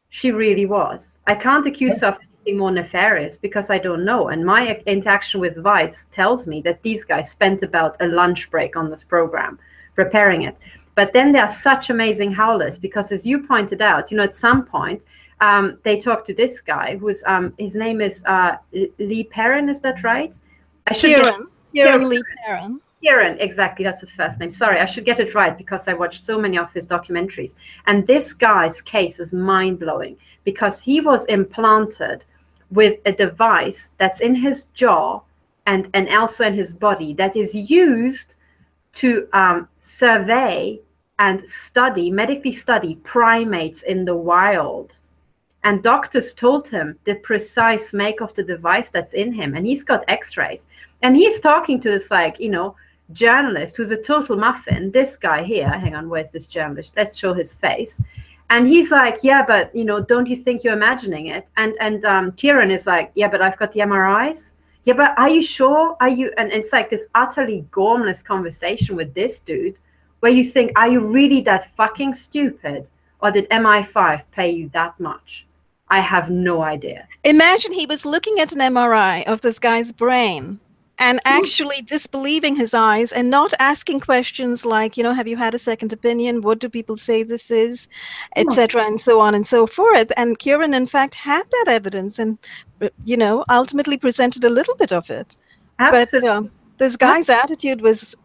S2: She really was. I can't accuse her of anything more nefarious, because I don't know. And my interaction with Vice tells me that these guys spent about a lunch break on this program preparing it. But then there are such amazing howlers, because as you pointed out, you know, at some point, they talked to this guy who's, his name is Lee Perrin, is that right?
S3: Kieran Lee Perrin.
S2: Kieran, exactly, that's his first name. Sorry, I should get it right because I watched so many of his documentaries. And this guy's case is mind-blowing because he was implanted with a device that's in his jaw and also in his body that is used to survey and medically study primates in the wild. And doctors told him the precise make of the device that's in him. And he's got x-rays. And he's talking to this, like, you know, journalist who's a total muffin. This guy here, hang on, where's this journalist? Let's show his face. And he's like, yeah, but, you know, don't you think you're imagining it? And Kieran is like, yeah, but I've got the MRIs. Yeah, but are you sure? Are you? And it's like this utterly gormless conversation with this dude where you think, are you really that fucking stupid? Or did MI5 pay you that much? I have no idea.
S3: Imagine he was looking at an MRI of this guy's brain and actually disbelieving his eyes and not asking questions like, you know, have you had a second opinion? What do people say this is? Etc. and so on and so forth. And Kieran, in fact, had that evidence and, you know, ultimately presented a little bit of it.
S2: Absolutely.
S3: But this guy's attitude was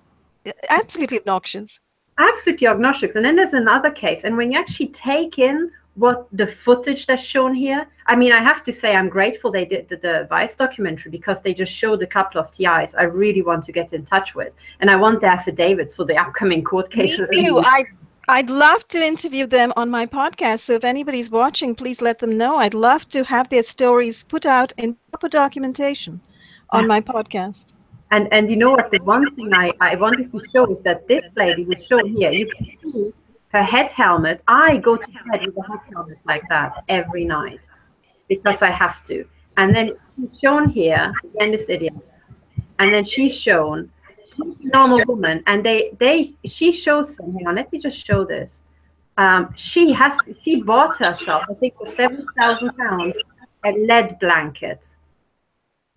S3: absolutely obnoxious.
S2: Absolutely obnoxious. And then there's another case. And when you actually take in what the footage that's shown here, I mean, I have to say I'm grateful they did the Vice documentary because they just showed a couple of TIs I really want to get in touch with. And I want the affidavits for the upcoming court cases.
S3: Me too. I'd love to interview them on my podcast. So if anybody's watching, please let them know. I'd love to have their stories put out in proper documentation on my podcast.
S2: And you know what? The one thing I wanted to show is that this lady was shown here. You can see her head helmet. I go to bed with a head helmet like that every night because I have to. And then she's shown here, again, this idiot. And then she's shown normal woman. And she shows them. Hang on, let me just show this. She bought herself, I think for £7,000, a lead blanket.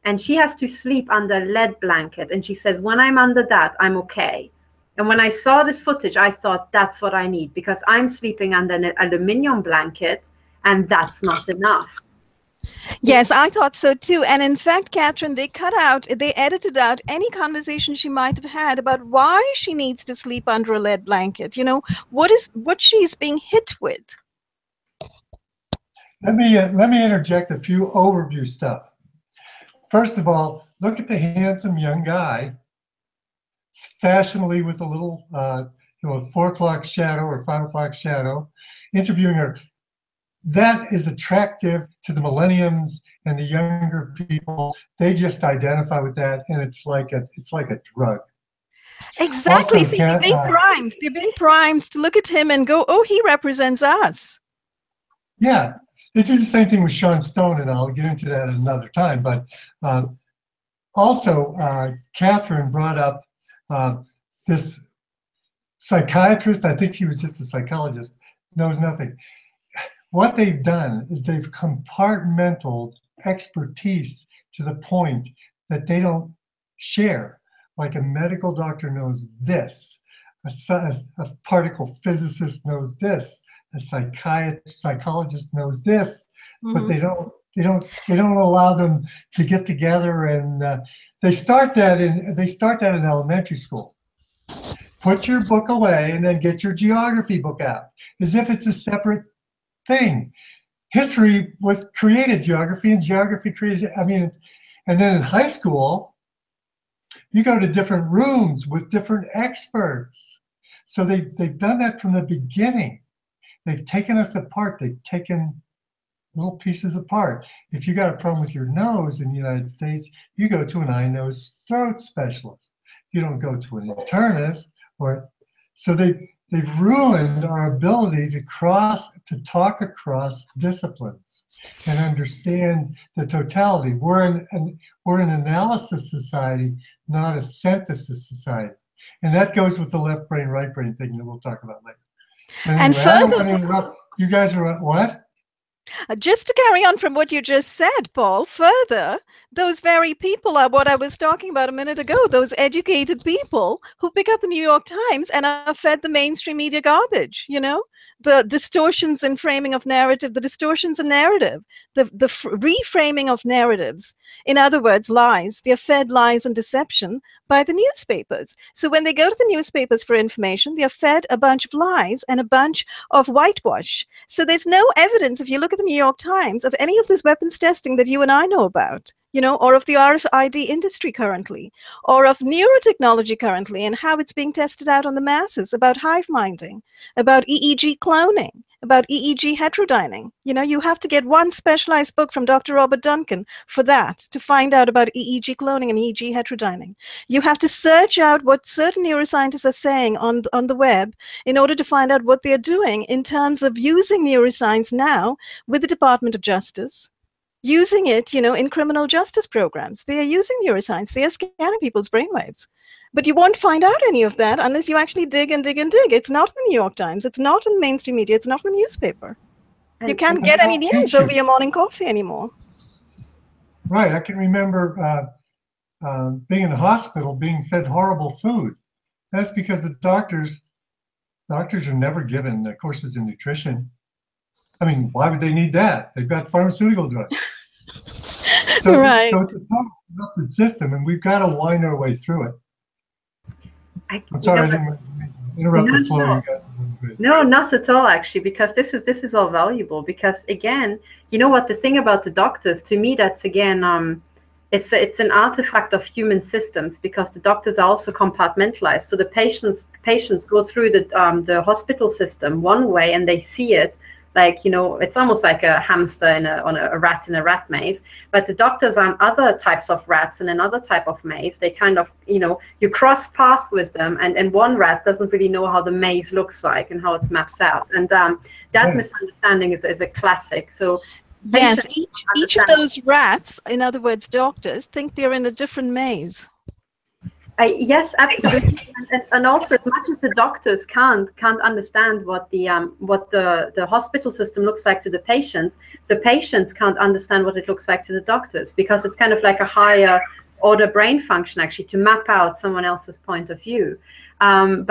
S2: And she has to sleep under a lead blanket. And she says, when I'm under that, I'm okay. And when I saw this footage, I thought that's what I need because I'm sleeping under an aluminium blanket and that's not enough.
S3: Yes, I thought so too. And in fact, Katherine, they edited out any conversation she might have had about why she needs to sleep under a lead blanket. You know, what she's being hit with.
S1: Let me interject a few overview stuff. First of all, look at the handsome young guy, fashionably with a little, 4 o'clock shadow or 5 o'clock shadow, interviewing her. That is attractive to the millenniums and the younger people. They just identify with that, and it's like a drug.
S3: Exactly.
S1: Also,
S3: See, they've been primed to look at him and go, oh, he represents us.
S1: Yeah. They do the same thing with Sean Stone, and I'll get into that at another time. But also, Katherine brought up this psychiatrist. I think she was just a psychologist, knows nothing. What they've done is they've compartmentalized expertise to the point that they don't share. Like a medical doctor knows this, a particle physicist knows this, a psychologist knows this, but they don't allow them to get together, and they start that in elementary school. Put your book away and then get your geography book out, as if it's a separate thing. History was created geography, and geography created. And then in high school, you go to different rooms with different experts. So they've done that from the beginning. They've taken us apart. They've taken little pieces apart. If you got a problem with your nose in the United States, you go to an eye, nose, throat specialist. You don't go to an internist. So they've ruined our ability to talk across disciplines and understand the totality. We're an analysis society, not a synthesis society. And that goes with the left brain, right brain thing that we'll talk about later.
S3: And
S1: I don't want to interrupt. You guys are what?
S3: Just to carry on from what you just said, Paul, further, those very people are what I was talking about a minute ago, those educated people who pick up the New York Times and are fed the mainstream media garbage, you know? the distortions in framing of narrative, the distortions in narrative, the reframing of narratives. In other words, lies. They are fed lies and deception by the newspapers. So when they go to the newspapers for information, they are fed a bunch of lies and a bunch of whitewash. So there's no evidence, if you look at the New York Times, of any of this weapons testing that you and I know about, you know, or of the RFID industry currently, or of neurotechnology currently and how it's being tested out on the masses, about hive minding, about EEG cloning, about EEG heterodyning. You know, you have to get one specialized book from Dr. Robert Duncan for that, to find out about EEG cloning and EEG heterodyning. You have to search out what certain neuroscientists are saying on the web in order to find out what they're doing in terms of using neuroscience now with the Department of Justice, using it, you know, in criminal justice programs. They are using neuroscience. They are scanning people's brainwaves. But you won't find out any of that unless you actually dig and dig and dig. It's not in the New York Times. It's not in mainstream media. It's not in the newspaper. You can't get any news over your morning coffee anymore.
S1: Right. I can remember being in the hospital, being fed horrible food. That's because the doctors are never given courses in nutrition. I mean, why would they need that? They've got pharmaceutical drugs. So,
S3: right.
S1: So it's a corrupted system, and we've got to wind our way through it. I'm sorry, I didn't interrupt the flow.
S2: No, not at all, actually, because this is all valuable. Because again, you know what, the thing about the doctors, to me, that's again, it's an artifact of human systems, because the doctors are also compartmentalized. So the patients go through the hospital system one way, and they see it like, you know, it's almost like a hamster on a rat in a rat maze. But the doctors are on other types of rats in another type of maze. They kind of, you know, you cross paths with them, and one rat doesn't really know how the maze looks like and how it maps out. And that misunderstanding is a classic. So
S3: yes, each of those rats, in other words, doctors, think they're in a different maze.
S2: Yes, absolutely, and also, as much as the doctors can't understand what the hospital system looks like to the patients can't understand what it looks like to the doctors, because it's kind of like a higher order brain function, actually, to map out someone else's point of view. You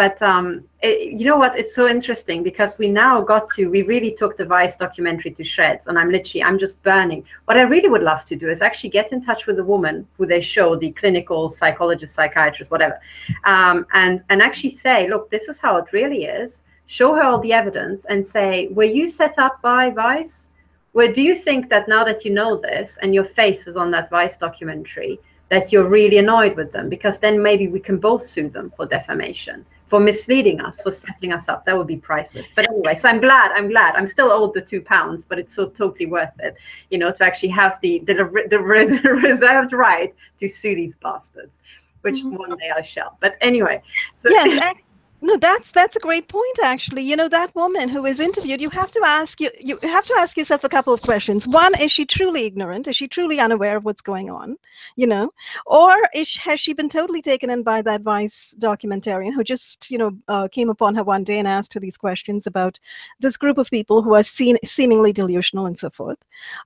S2: know what? It's so interesting, because we really took the Vice documentary to shreds, and I'm just burning. What I really would love to do is actually get in touch with a woman who they show, the clinical psychologist, psychiatrist, whatever, and actually say, look, this is how it really is. Show her all the evidence and say, were you set up by Vice? Where do you think that now that you know this and your face is on that Vice documentary, that you're really annoyed with them? Because then maybe we can both sue them for defamation, for misleading us, for setting us up. That would be priceless. But anyway, so I'm glad. I'm still owed the £2, but it's so totally worth it, you know, to actually have the reserved right to sue these bastards, which one day I shall. But anyway, so
S3: yes. No, that's a great point, actually. You know, that woman who was interviewed, you have to ask yourself a couple of questions. One, is she truly ignorant? Is she truly unaware of what's going on? You know, or has she been totally taken in by that Vice documentarian who just, you know, came upon her one day and asked her these questions about this group of people who are seemingly delusional and so forth?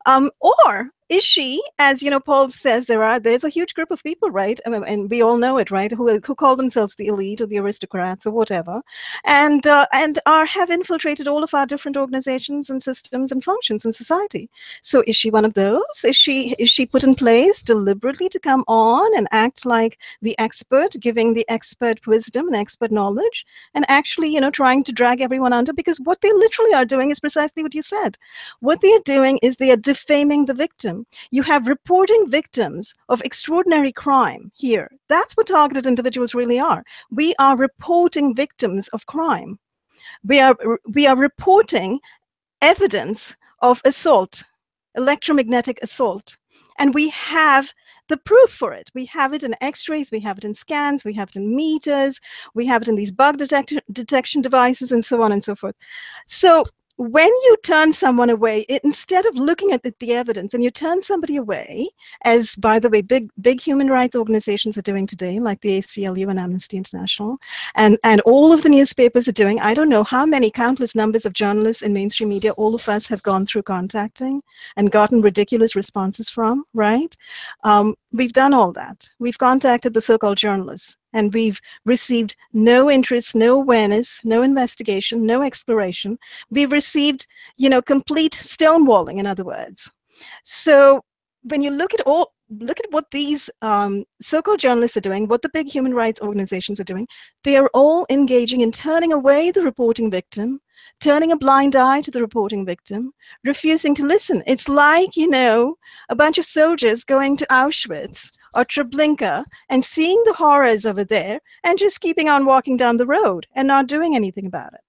S3: Or is she, as you know, Paul says, there's a huge group of people, right? I mean, and we all know it, right? Who call themselves the elite or the aristocrats or whatever, and have infiltrated all of our different organizations and systems and functions in society. So is she one of those? Is she put in place deliberately to come on and act like the expert, giving the expert wisdom and expert knowledge, and actually, you know, trying to drag everyone under? Because what they literally are doing is precisely what you said. What they are doing is they are defaming the victim. You have reporting victims of extraordinary crime here. That's what targeted individuals really are. We are reporting victims of crime. We are reporting evidence of assault, electromagnetic assault, and we have the proof for it. We have it in x-rays, we have it in scans, we have it in meters, we have it in these bug detection devices, and so on and so forth. So when you turn someone away, instead of looking at the evidence, and you turn somebody away, as, by the way, big human rights organizations are doing today, like the ACLU and Amnesty International, and all of the newspapers are doing, I don't know how many countless numbers of journalists in mainstream media all of us have gone through contacting and gotten ridiculous responses from, right? We've done all that. We've contacted the so-called journalists and we've received no interest, no awareness, no investigation, no exploration. We've received, complete stonewalling, in other words. So when you look at what these so-called journalists are doing, what the big human rights organizations are doing, they are all engaging in turning away the reporting victim, turning a blind eye to the reporting victim, refusing to listen. It's like, a bunch of soldiers going to Auschwitz or Treblinka and seeing the horrors over there and just keeping on walking down the road and not doing anything about it.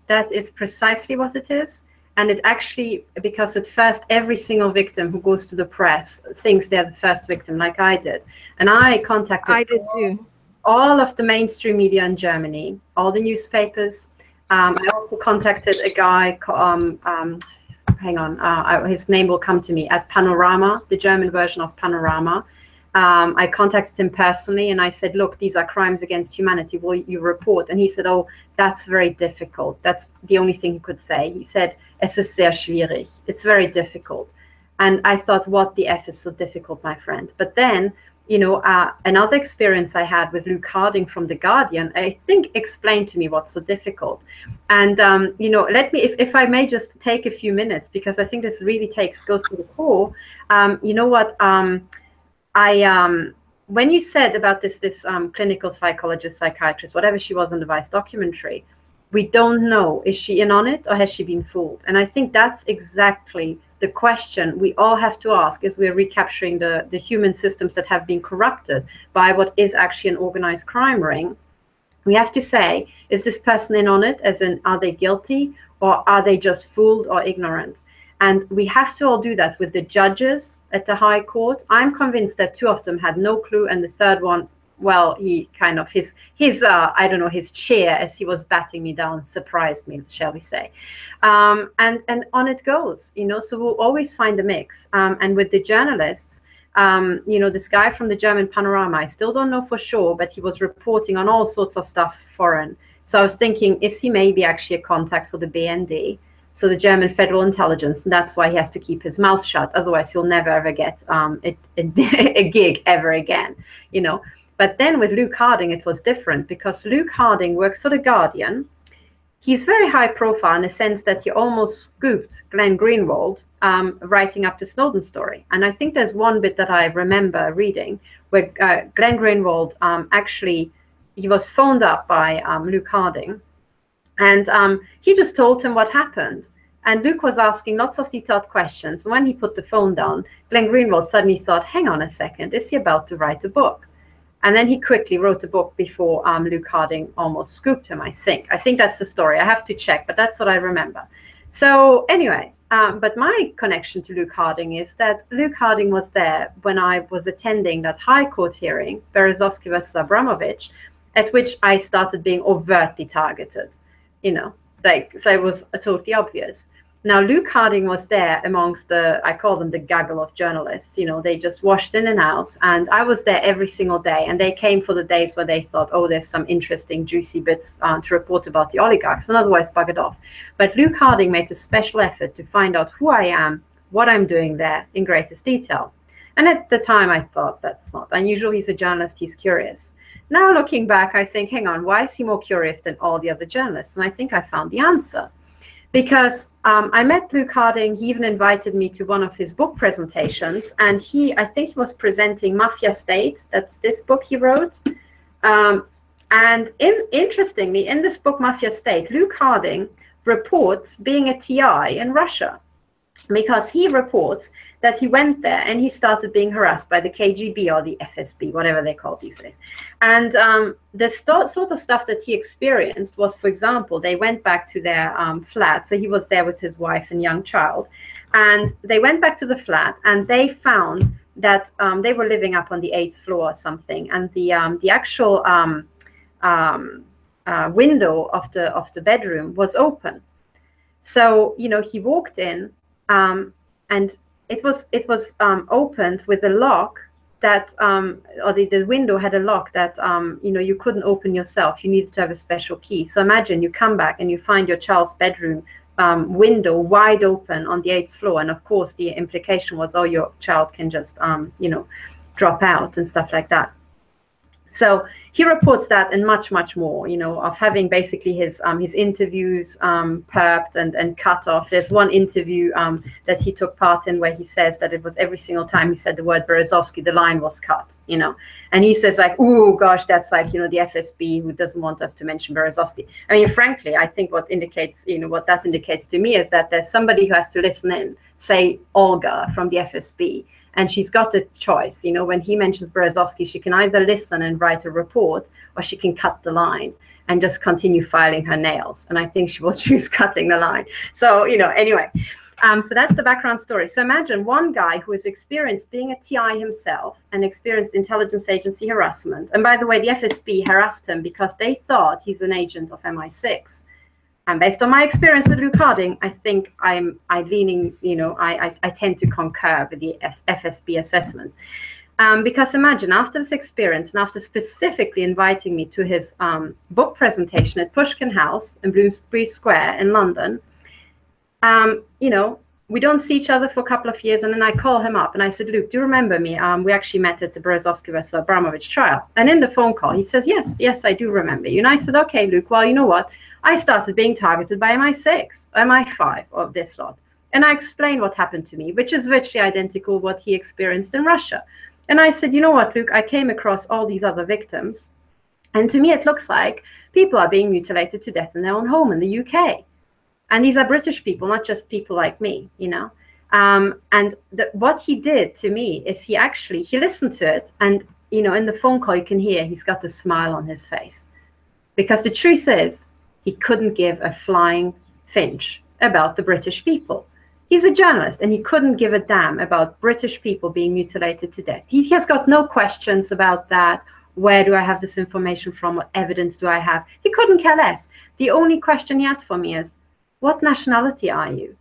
S2: That is precisely what it is. And it actually, because at first every single victim who goes to the press thinks they're the first victim, like I did. And I contacted all of the mainstream media in Germany, all the newspapers. I also contacted a guy, his name will come to me, at Panorama, the German version of Panorama. I contacted him personally and I said, look, these are crimes against humanity. Will you report? And he said, oh, that's very difficult. That's the only thing he could say. He said, es ist sehr schwierig. It's very difficult. And I thought, what the F is so difficult, my friend? But then, another experience I had with Luke Harding from The Guardian, I think explained to me what's so difficult. And, let me, if I may just take a few minutes, because I think this really goes to the core. When you said about this clinical psychologist, psychiatrist, whatever she was in the Vice documentary, we don't know, is she in on it or has she been fooled? And I think that's exactly the question we all have to ask as we're recapturing the human systems that have been corrupted by what is actually an organized crime ring. We have to say, is this person in on it, as in, are they guilty or are they just fooled or ignorant? And we have to all do that with the judges at the High Court. I'm convinced that two of them had no clue, and the third one, well, he kind of, his chair as he was batting me down surprised me, shall we say. And on it goes, so we'll always find a mix. And with the journalists, this guy from the German Panorama, I still don't know for sure, but he was reporting on all sorts of stuff foreign. So I was thinking, is he maybe actually a contact for the BND? So the German Federal Intelligence, and that's why he has to keep his mouth shut. Otherwise, he'll never ever get a gig ever again, But then with Luke Harding, it was different because Luke Harding works for The Guardian. He's very high profile in the sense that he almost scooped Glenn Greenwald writing up the Snowden story. And I think there's one bit that I remember reading where Glenn Greenwald he was phoned up by Luke Harding. And he just told him what happened. And Luke was asking lots of detailed questions. And when he put the phone down, Glenn Greenwald suddenly thought, hang on a second, is he about to write a book? And then he quickly wrote the book before Luke Harding almost scooped him, I think. I think that's the story. I have to check, but that's what I remember. So anyway, but my connection to Luke Harding is that Luke Harding was there when I was attending that High Court hearing, Berezovsky versus Abramovich, at which I started being overtly targeted. So it was totally obvious. Now, Luke Harding was there amongst I call them the gaggle of journalists. They just washed in and out. And I was there every single day. And they came for the days where they thought, oh, there's some interesting, juicy bits to report about the oligarchs, and otherwise buggered off. But Luke Harding made a special effort to find out who I am, what I'm doing there in greatest detail. And at the time, I thought, that's not unusual. He's a journalist. He's curious. Now, looking back, I think, hang on, why is he more curious than all the other journalists? And I think I found the answer. Because I met Luke Harding. He even invited me to one of his book presentations. And I think he was presenting Mafia State. That's this book he wrote. And interestingly, in this book, Mafia State, Luke Harding reports being a TI in Russia. Because he reports that he went there and he started being harassed by the KGB or the FSB, whatever they call these days. And the sort of stuff that he experienced was, for example, they went back to their flat. So he was there with his wife and young child. And they went back to the flat and they found that they were living up on the 8th floor or something. And the actual window of the bedroom was open. So, he walked in. And it was opened with a lock that, or the window had a lock that, you couldn't open yourself. You needed to have a special key. So imagine you come back and you find your child's bedroom window wide open on the 8th floor. And of course, the implication was, oh, your child can just, drop out and stuff like that. So he reports that and much, much more, you know, of having basically his interviews perped and cut off. There's one interview that he took part in where he says that it was every single time he said the word Berezovsky, the line was cut, you know. And he says like, oh gosh, that's like, you know, the FSB who doesn't want us to mention Berezovsky. I mean, frankly, I think what indicates, you know, what that indicates to me is that there's somebody who has to listen in, say Olga from the FSB. And she's got a choice, you know, when he mentions Berezovsky, she can either listen and write a report, or she can cut the line and just continue filing her nails. And I think she will choose cutting the line. So, you know, anyway, so that's the background story. So imagine one guy who has experienced being a TI himself and experienced intelligence agency harassment. And by the way, the FSB harassed him because they thought he's an agent of MI6. And based on my experience with Luke Harding, I think I'm leaning, you know, I tend to concur with the FSB assessment. Because imagine, after this experience and after specifically inviting me to his book presentation at Pushkin House in Bloomsbury Square in London, you know, we don't see each other for a couple of years. And then I call him up and I said, Luke, do you remember me? We actually met at the Berezovsky vs. Abramovich trial. And in the phone call, he says, yes, I do remember you. And I said, okay, Luke, well, you know what? I started being targeted by MI6, MI5 of this lot. And I explained what happened to me, which is virtually identical to what he experienced in Russia. And I said, you know what, Luke, I came across all these other victims. And to me, it looks like people are being mutilated to death in their own home in the UK. And these are British people, not just people like me, you know. And what he did to me is he listened to it. And, you know, in the phone call, you can hear he's got a smile on his face. Because the truth is, he couldn't give a flying finch about the British people. He's a journalist, and he couldn't give a damn about British people being mutilated to death. He has got no questions about that. Where do I have this information from? What evidence do I have? He couldn't care less. The only question he had for me is, what nationality are you?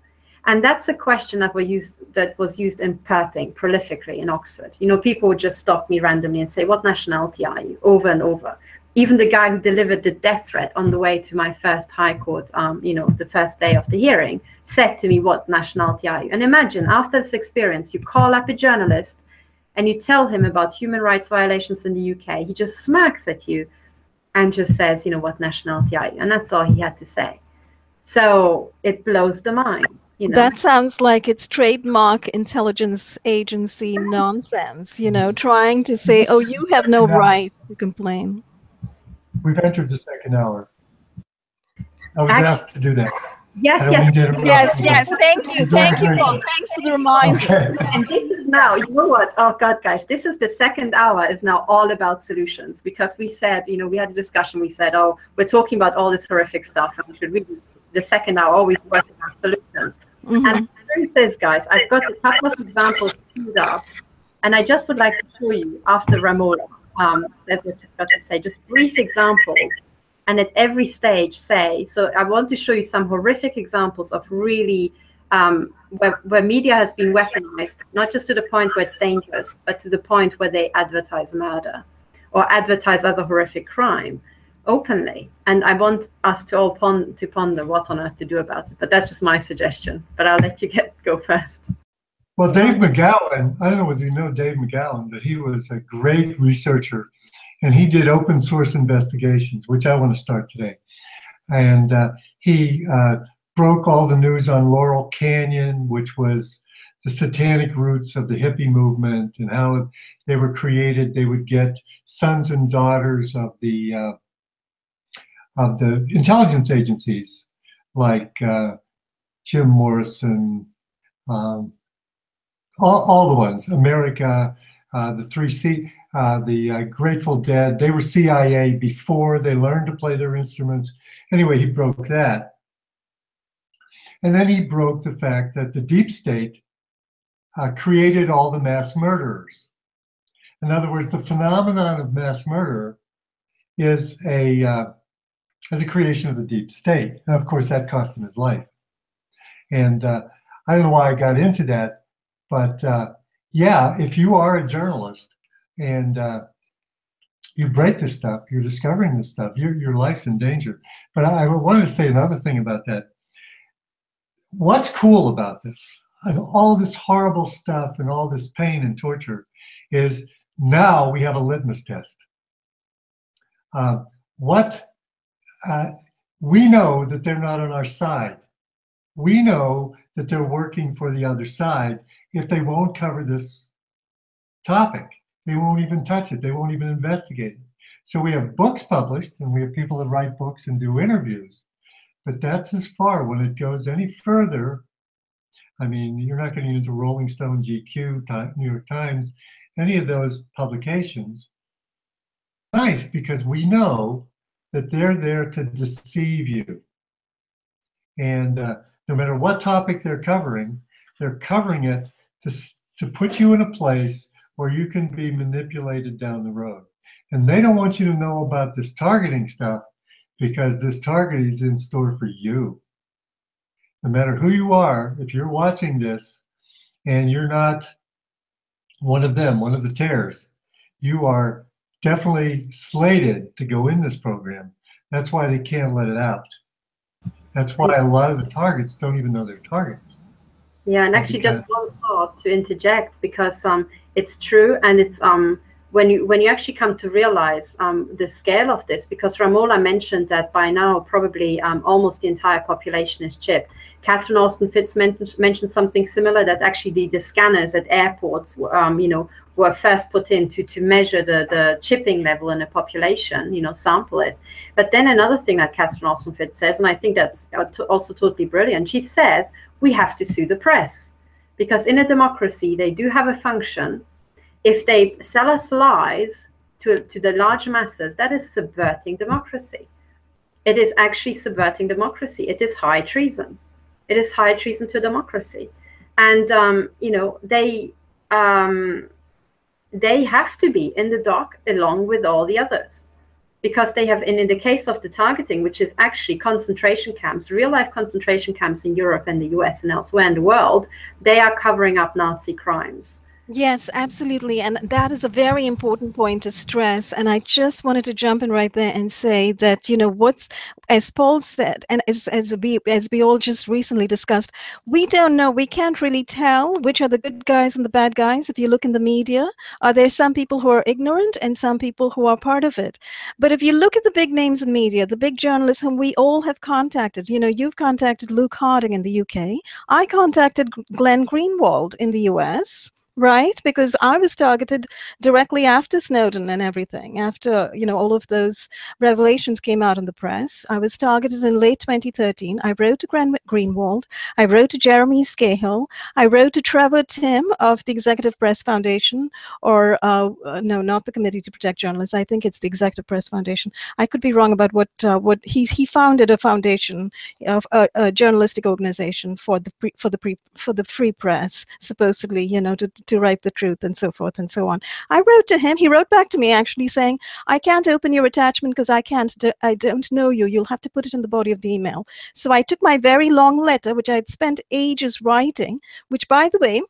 S2: And that's a question that was used in perping prolifically in Oxford. You know, people would just stop me randomly and say, what nationality are you? Over and over. Even the guy who delivered the death threat on the way to my first high court, you know, the first day of the hearing, said to me, what nationality are you? And imagine, after this experience, you call up a journalist and you tell him about human rights violations in the UK. He just smirks at you and just says, you know, what nationality are you? And that's all he had to say. So it blows the mind. You know?
S3: That sounds like it's trademark intelligence agency nonsense, you know, trying to say, oh, you have no right to complain.
S1: We've entered the second hour. I was asked to do that.
S3: Yes. Thank you, Paul. Thanks for the reminder.
S1: Okay.
S2: And this is now, you know what? Oh God, guys, this is the second hour is now all about solutions, because we said, you know, we had a discussion. We said, oh, we're talking about all this horrific stuff, and we should really, the second hour always work about solutions. Mm-hmm. And the truth is, guys, I've got a couple of examples queued up, and I just would like to show you after Ramola. Says what I've got to say, just brief examples, and at every stage say, so I want to show you some horrific examples of really where media has been weaponized, not just to the point where it's dangerous, but to the point where they advertise murder or advertise other horrific crime openly. And I want us to all ponder what on earth to do about it. But that's just my suggestion. But I'll let you go first.
S1: Well, Dave McGowan, I don't know whether you know Dave McGowan, but he was a great researcher, and he did open source investigations, which I want to start today. And he broke all the news on Laurel Canyon, which was the satanic roots of the hippie movement and how they were created. They would get sons and daughters of the intelligence agencies, like Jim Morrison, all the ones, America, the 3C, the Grateful Dead. They were CIA before they learned to play their instruments. Anyway, he broke that. And then he broke the fact that the deep state created all the mass murderers. In other words, the phenomenon of mass murder is a creation of the deep state. And of course, that cost him his life. And I don't know why I got into that. But yeah, if you are a journalist and you break this stuff, you're discovering this stuff, your life's in danger. But I wanted to say another thing about that. What's cool about this, and all this horrible stuff and all this pain and torture, is now we have a litmus test. We know that they're not on our side. We know that they're working for the other side if they won't cover this topic. They won't even touch it. They won't even investigate it. So we have books published, and we have people that write books and do interviews. But that's as far. When it goes any further, I mean, you're not getting into Rolling Stone, GQ, New York Times, any of those publications. Nice, because we know that they're there to deceive you. And no matter what topic they're covering it to put you in a place where you can be manipulated down the road. And they don't want you to know about this targeting stuff, because this target is in store for you. No matter who you are, if you're watching this and you're not one of them, one of the tares, you are definitely slated to go in this program. That's why they can't let it out. That's why a lot of the targets don't even know they're targets.
S2: Yeah, and actually just one thought to interject, because it's true, and it's when you actually come to realize the scale of this, because Ramola mentioned that by now probably almost the entire population is chipped. Katherine Horton mentioned something similar, that actually the scanners at airports were first put in to measure the chipping level in the population, sample it. But then another thing that Katherine Horton says, and I think that's also totally brilliant, she says we have to sue the press, because in a democracy they do have a function. If they sell us lies to the large masses, that is subverting democracy. It is actually subverting democracy. It is high treason. It is high treason to democracy. And, they have to be in the dock along with all the others, because they have, in the case of the targeting, which is actually concentration camps, real life concentration camps in Europe and the US and elsewhere in the world, they are covering up Nazi crimes.
S3: Yes, absolutely. And that is a very important point to stress. And I just wanted to jump in right there and say that, as Paul said, and as we all just recently discussed, we don't know, we can't really tell which are the good guys and the bad guys. If you look in the media, there some people who are ignorant and some people who are part of it. But if you look at the big names in media, the big journalists whom we all have contacted, you've contacted Luke Harding in the UK. I contacted Glenn Greenwald in the US. Right, because I was targeted directly after Snowden and everything, after all of those revelations came out in the press. I was targeted in late 2013. I wrote to Greenwald. I wrote to Jeremy Scahill. I wrote to Trevor Tim of the Executive Press Foundation, or no, not the Committee to Protect Journalists. I think it's the Executive Press Foundation. I could be wrong about what he founded a foundation of a journalistic organization for the free press, supposedly, to write the truth and so forth and so on. I wrote to him. He wrote back to me actually saying, I can't open your attachment because I don't know you. You'll have to put it in the body of the email. So I took my very long letter, which I had spent ages writing, which, by the way,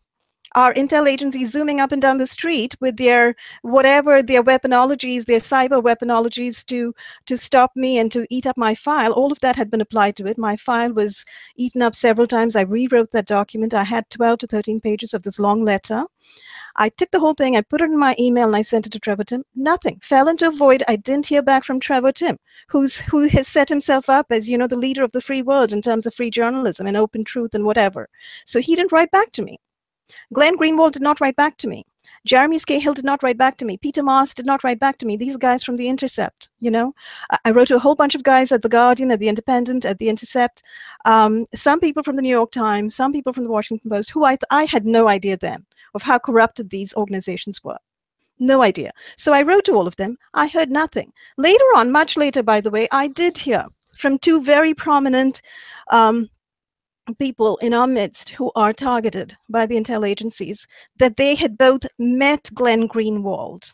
S3: our intel agencies zooming up and down the street with their weaponologies, their cyber weaponologies to stop me and to eat up my file, all of that had been applied to it. My file was eaten up several times. I rewrote that document. I had 12 to 13 pages of this long letter. I took the whole thing, I put it in my email, and I sent it to Trevor Tim. Nothing. Fell into a void. I didn't hear back from Trevor Tim, who has set himself up as, the leader of the free world in terms of free journalism and open truth and whatever. So he didn't write back to me. Glenn Greenwald did not write back to me. Jeremy Scahill did not write back to me. Peter Maas did not write back to me. These guys from The Intercept, I wrote to a whole bunch of guys at The Guardian, at The Independent, at The Intercept, some people from the New York Times, some people from the Washington Post, who I had no idea then of how corrupted these organizations were. No idea. So I wrote to all of them. I heard nothing. Later on, much later, by the way, I did hear from two very prominent people in our midst who are targeted by the intel agencies, that they had both met Glenn Greenwald.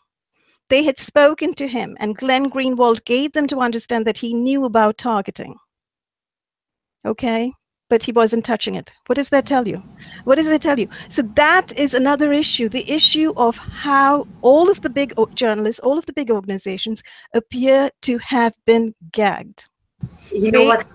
S3: They had spoken to him, and Glenn Greenwald gave them to understand that he knew about targeting. Okay? But he wasn't touching it. What does that tell you? What does it tell you? So that is another issue, the issue of how all of the big journalists, all of the big organizations appear to have been gagged.
S2: You know what?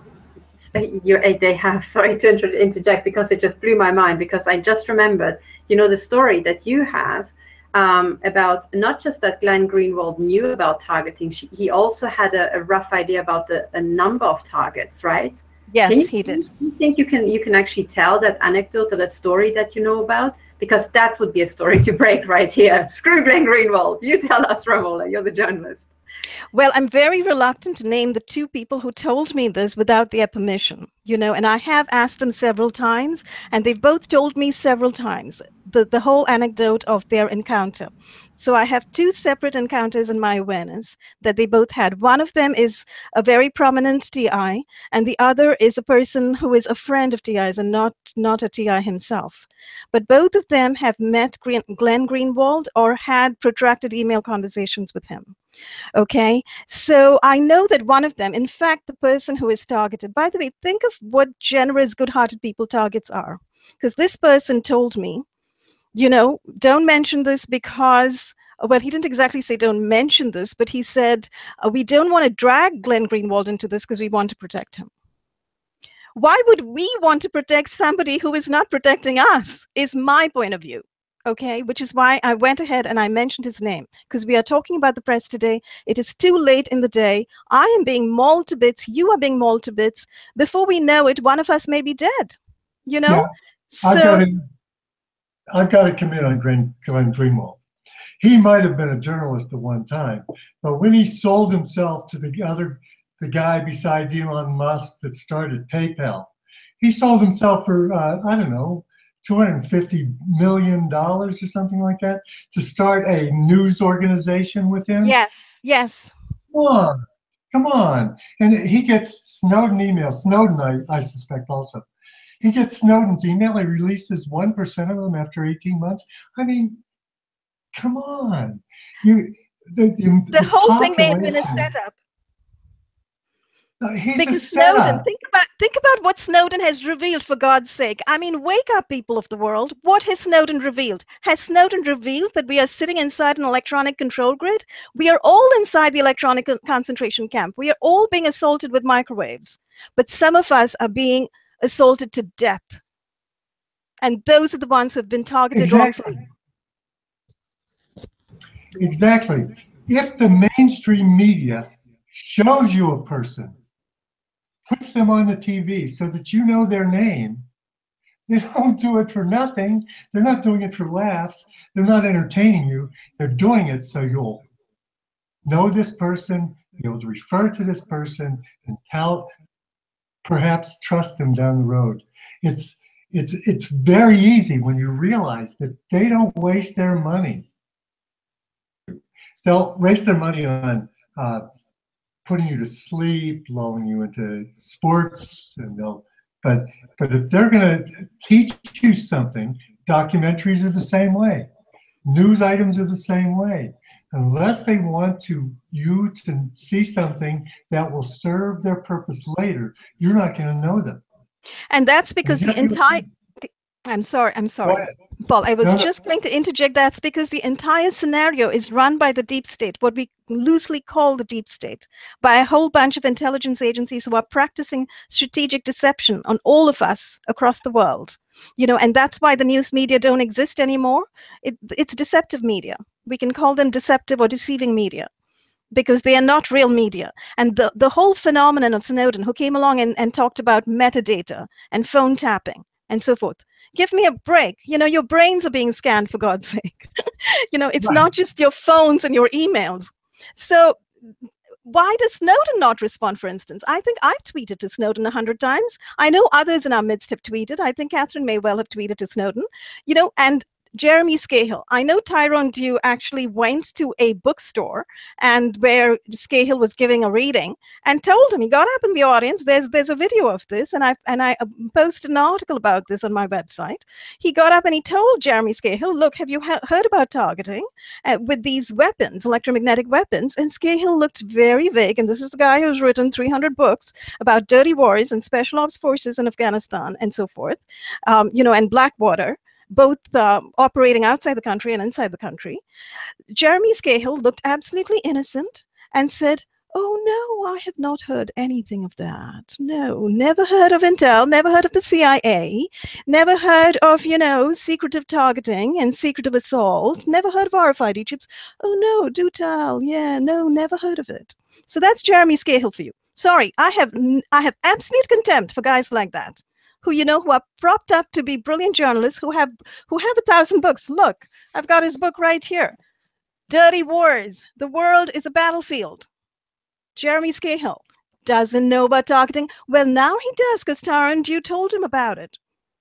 S2: They have, sorry to interject, because it just blew my mind, because I just remembered, the story that you have about not just that Glenn Greenwald knew about targeting, he also had a rough idea about a number of targets, right?
S3: Yes, he did.
S2: Do you think you can actually tell that anecdote or that story that you know about? Because that would be a story to break right here. Screw Glenn Greenwald. You tell us, Ramola. You're the journalist.
S3: Well, I'm very reluctant to name the two people who told me this without their permission, and I have asked them several times, and they've both told me several times the whole anecdote of their encounter. So I have two separate encounters in my awareness that they both had. One of them is a very prominent TI, and the other is a person who is a friend of TI's and not a TI himself. But both of them have met Glenn Greenwald or had protracted email conversations with him. Okay, so I know that one of them, in fact, the person who is targeted, by the way, think of what generous, good-hearted people targets are. Because this person told me, don't mention this because, well, he didn't exactly say don't mention this, but he said, we don't want to drag Glenn Greenwald into this because we want to protect him. Why would we want to protect somebody who is not protecting us, is my point of view. Okay, which is why I went ahead and I mentioned his name, because we are talking about the press today. It is too late in the day. I am being mauled to bits. You are being mauled to bits. Before we know it, one of us may be dead.
S1: Yeah,
S3: So
S1: I've got to commit on Glenn Greenwald. He might have been a journalist at one time, but when he sold himself to the guy besides Elon Musk that started PayPal, he sold himself for I don't know, $250 million or something like that to start a news organization with him.
S3: Yes, yes.
S1: Come on. And he gets Snowden emails. Snowden, I suspect also. He gets Snowden's email. He releases 1% of them after 18 months. I mean, come on.
S3: The whole thing may have been a setup. Because Snowden, think about what Snowden has revealed, for God's sake. I mean, wake up, people of the world. What has Snowden revealed? Has Snowden revealed that we are sitting inside an electronic control grid? We are all inside the electronic concentration camp. We are all being assaulted with microwaves. But some of us are being assaulted to death. And those are the ones who have been targeted wrongfully.
S1: Exactly. If the mainstream media shows you a person, puts them on the TV so that you know their name, they don't do it for nothing. They're not doing it for laughs. They're not entertaining you. They're doing it so you'll know this person, be able to refer to this person, and perhaps trust them down the road. It's very easy when you realize that they don't waste their money. They'll waste their money on putting you to sleep, lulling you into sports, and but if they're going to teach you something, documentaries are the same way, news items are the same way. Unless they want you to see something that will serve their purpose later, you're not going to know them.
S3: And that's because the entire... I'm sorry. Paul, I was just going to interject. That's because the entire scenario is run by the deep state, what we loosely call the deep state, by a whole bunch of intelligence agencies who are practicing strategic deception on all of us across the world. And that's why the news media don't exist anymore. It's deceptive media. We can call them deceptive or deceiving media, because they are not real media. And the whole phenomenon of Snowden, who came along and talked about metadata and phone tapping and so forth. Give me a break. Your brains are being scanned, for God's sake. It's not just your phones and your emails. So why does Snowden not respond, for instance? I think I've tweeted to Snowden 100 times. I know others in our midst have tweeted. I think Katherine may well have tweeted to Snowden, and Jeremy Scahill. I know Tyrone Dew actually went to a bookstore and where Scahill was giving a reading and told him, he got up in the audience, there's a video of this, and I posted an article about this on my website. He got up and he told Jeremy Scahill, look, have you heard about targeting with these weapons, electromagnetic weapons? And Scahill looked very vague, and this is the guy who's written 300 books about dirty wars and special ops forces in Afghanistan and so forth, and Blackwater, both operating outside the country and inside the country. Jeremy Scahill looked absolutely innocent and said, Oh, no, I have not heard anything of that. No, never heard of Intel, never heard of the CIA, never heard of, secretive targeting and secretive assault, never heard of RFID chips. Oh, no, do tell. Yeah, no, never heard of it. So that's Jeremy Scahill for you. Sorry, I have absolute contempt for guys like that, who are propped up to be brilliant journalists, who have 1,000 books. Look, I've got his book right here. Dirty Wars. The world is a battlefield. Jeremy Scahill doesn't know about targeting. Well, now he does, because Tara and you told him about it.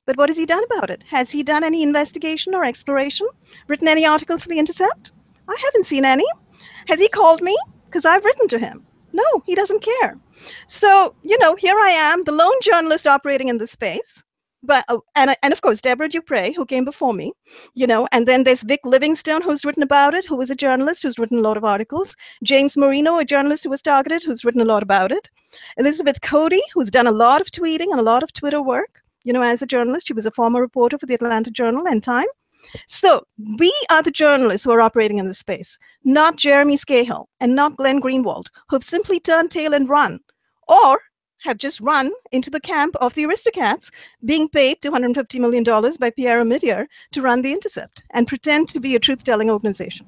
S3: But what has he done about it? Has he done any investigation or exploration? Written any articles for The Intercept? I haven't seen any. Has he called me? Because I've written to him. No, he doesn't care. So, here I am, the lone journalist operating in this space. But and of course, Deborah Dupre, who came before me, and then there's Vic Livingstone, who's written about it, who was a journalist, who's written a lot of articles. James Marino, a journalist who was targeted, who's written a lot about it. Elizabeth Cody, who's done a lot of tweeting and a lot of Twitter work, as a journalist. She was a former reporter for the Atlanta Journal and Time. So we are the journalists who are operating in this space, not Jeremy Scahill and not Glenn Greenwald, who've simply turned tail and run, or have just run into the camp of the aristocrats being paid $250 million by Pierre Omidyar to run The Intercept and pretend to be a truth-telling organization.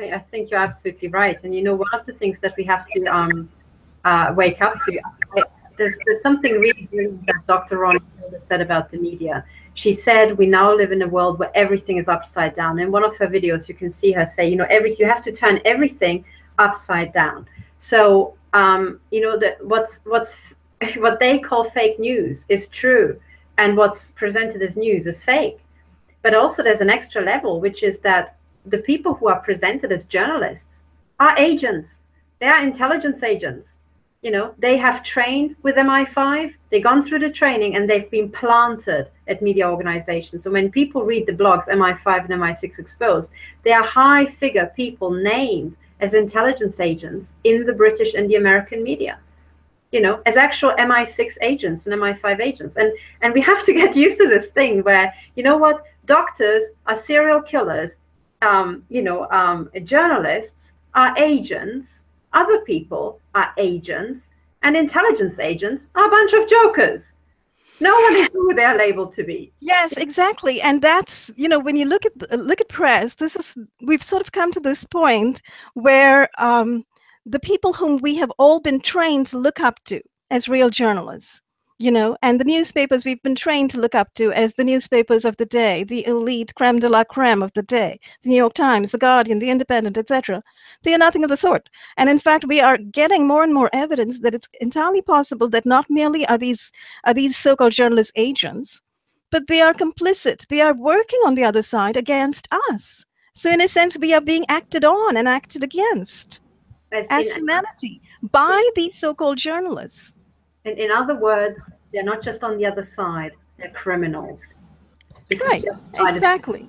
S2: I think you're absolutely right. And one of the things that we have to wake up to, there's something really good that Dr. Ron said about the media. She said we now live in a world where everything is upside down. In one of her videos, you can see her say, you have to turn everything upside down. So what they call fake news is true, and what's presented as news is fake. But also there's an extra level, which is that the people who are presented as journalists are agents. They are intelligence agents. They have trained with MI5, they've gone through the training, and they've been planted at media organizations. So when people read the blogs MI5 and MI6 Exposed, they are high figure people named as intelligence agents in the British and the American media, as actual MI6 agents and MI5 agents. And we have to get used to this thing where, doctors are serial killers, journalists are agents, other people are agents, and intelligence agents are a bunch of jokers. No one is who they're labeled to be.
S3: Yes, exactly. And that's, when you look at press, we've sort of come to this point where the people whom we have all been trained to look up to as real journalists, and the newspapers we've been trained to look up to as the newspapers of the day, the elite creme de la creme of the day, the New York Times, the Guardian, the Independent, etc. They are nothing of the sort. And in fact, we are getting more and more evidence that it's entirely possible that not merely are these so-called journalist agents, but they are complicit. They are working on the other side against us. So in a sense, we are being acted on and acted against as humanity by these so-called journalists.
S2: And in other words, they're not just on the other side, they're criminals.
S3: Right, exactly,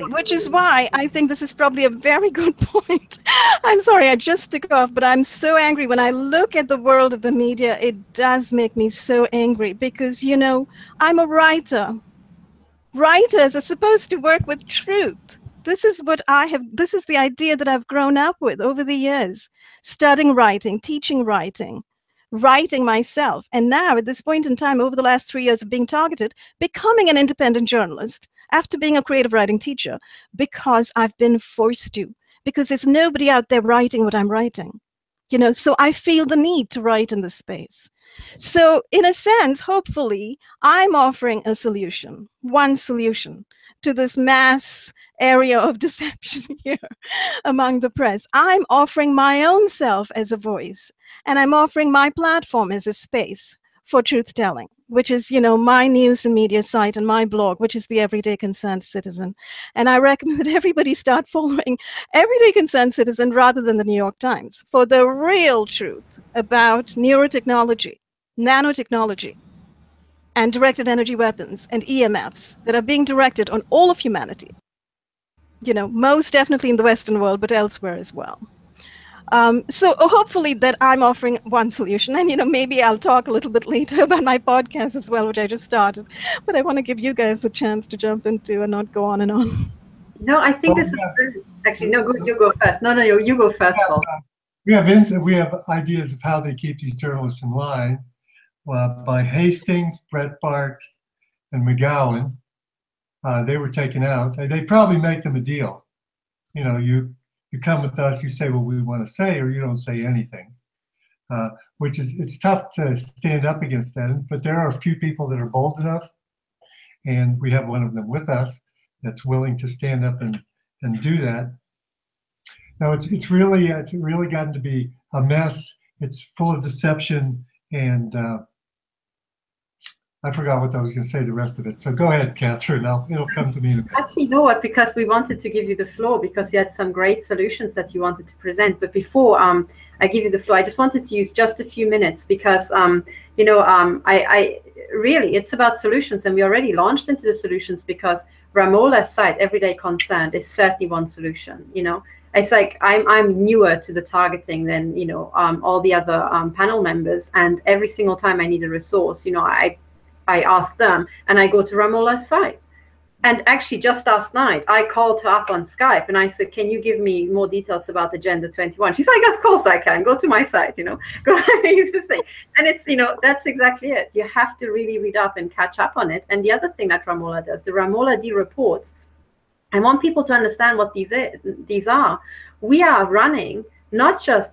S3: which is why I think this is probably a very good point. I'm sorry, I just took off, but I'm so angry. When I look at the world of the media, it does make me so angry because, I'm a writer. Writers are supposed to work with truth. This is the idea that I've grown up with over the years, studying writing, teaching writing myself. And now at this point in time, over the last 3 years of being targeted, becoming an independent journalist after being a creative writing teacher, because I've been forced to, because there's nobody out there writing what I'm writing, so I feel the need to write in this space. So in a sense, hopefully, I'm offering a solution, one solution to this mass area of deception here among the press. I'm offering my own self as a voice, and I'm offering my platform as a space for truth-telling, which is, my news and media site and my blog, which is the Everyday Concerned Citizen. And I recommend that everybody start following Everyday Concerned Citizen rather than the New York Times for the real truth about neurotechnology, nanotechnology, and directed energy weapons and EMFs that are being directed on all of humanity. Most definitely in the Western world, but elsewhere as well. So hopefully that I'm offering one solution. And, maybe I'll talk a little bit later about my podcast as well, which I just started. But I want to give you guys the chance to jump into and not go on and on.
S2: No, I think this is actually, no, you go first. No, you go first, Paul.
S1: we have ideas of how they keep these journalists in line. By Hastings, Breitbart, and McGowan, they were taken out. They probably make them a deal. You know, you come with us, you say what we want to say, or you don't say anything. Which is, it's tough to stand up against that. But there are a few people that are bold enough, and we have one of them with us that's willing to stand up and do that. Now it's really gotten to be a mess. It's full of deception, and I forgot what I was going to say, the rest of it. So go ahead, Katherine. It'll come to me in a minute.
S2: Actually, you know what? Because we wanted to give you the floor because you had some great solutions that you wanted to present. But before I give you the floor, I just wanted to use just a few minutes because, you know, I really, it's about solutions. And we already launched into the solutions because Ramola's site, Everyday Concerned, is certainly one solution, you know. It's like I'm newer to the targeting than, you know, all the other panel members. And every single time I need a resource, you know, I ask them and I go to Ramola's site. And actually just last night, I called her up on Skype and I said, can you give me more details about Agenda 21? She's like, of course I can. Go to my site, you know. Go use this thing. And it's, you know, that's exactly it. You have to really read up and catch up on it. And the other thing that Ramola does, the Ramola D reports, I want people to understand what these are. We are running,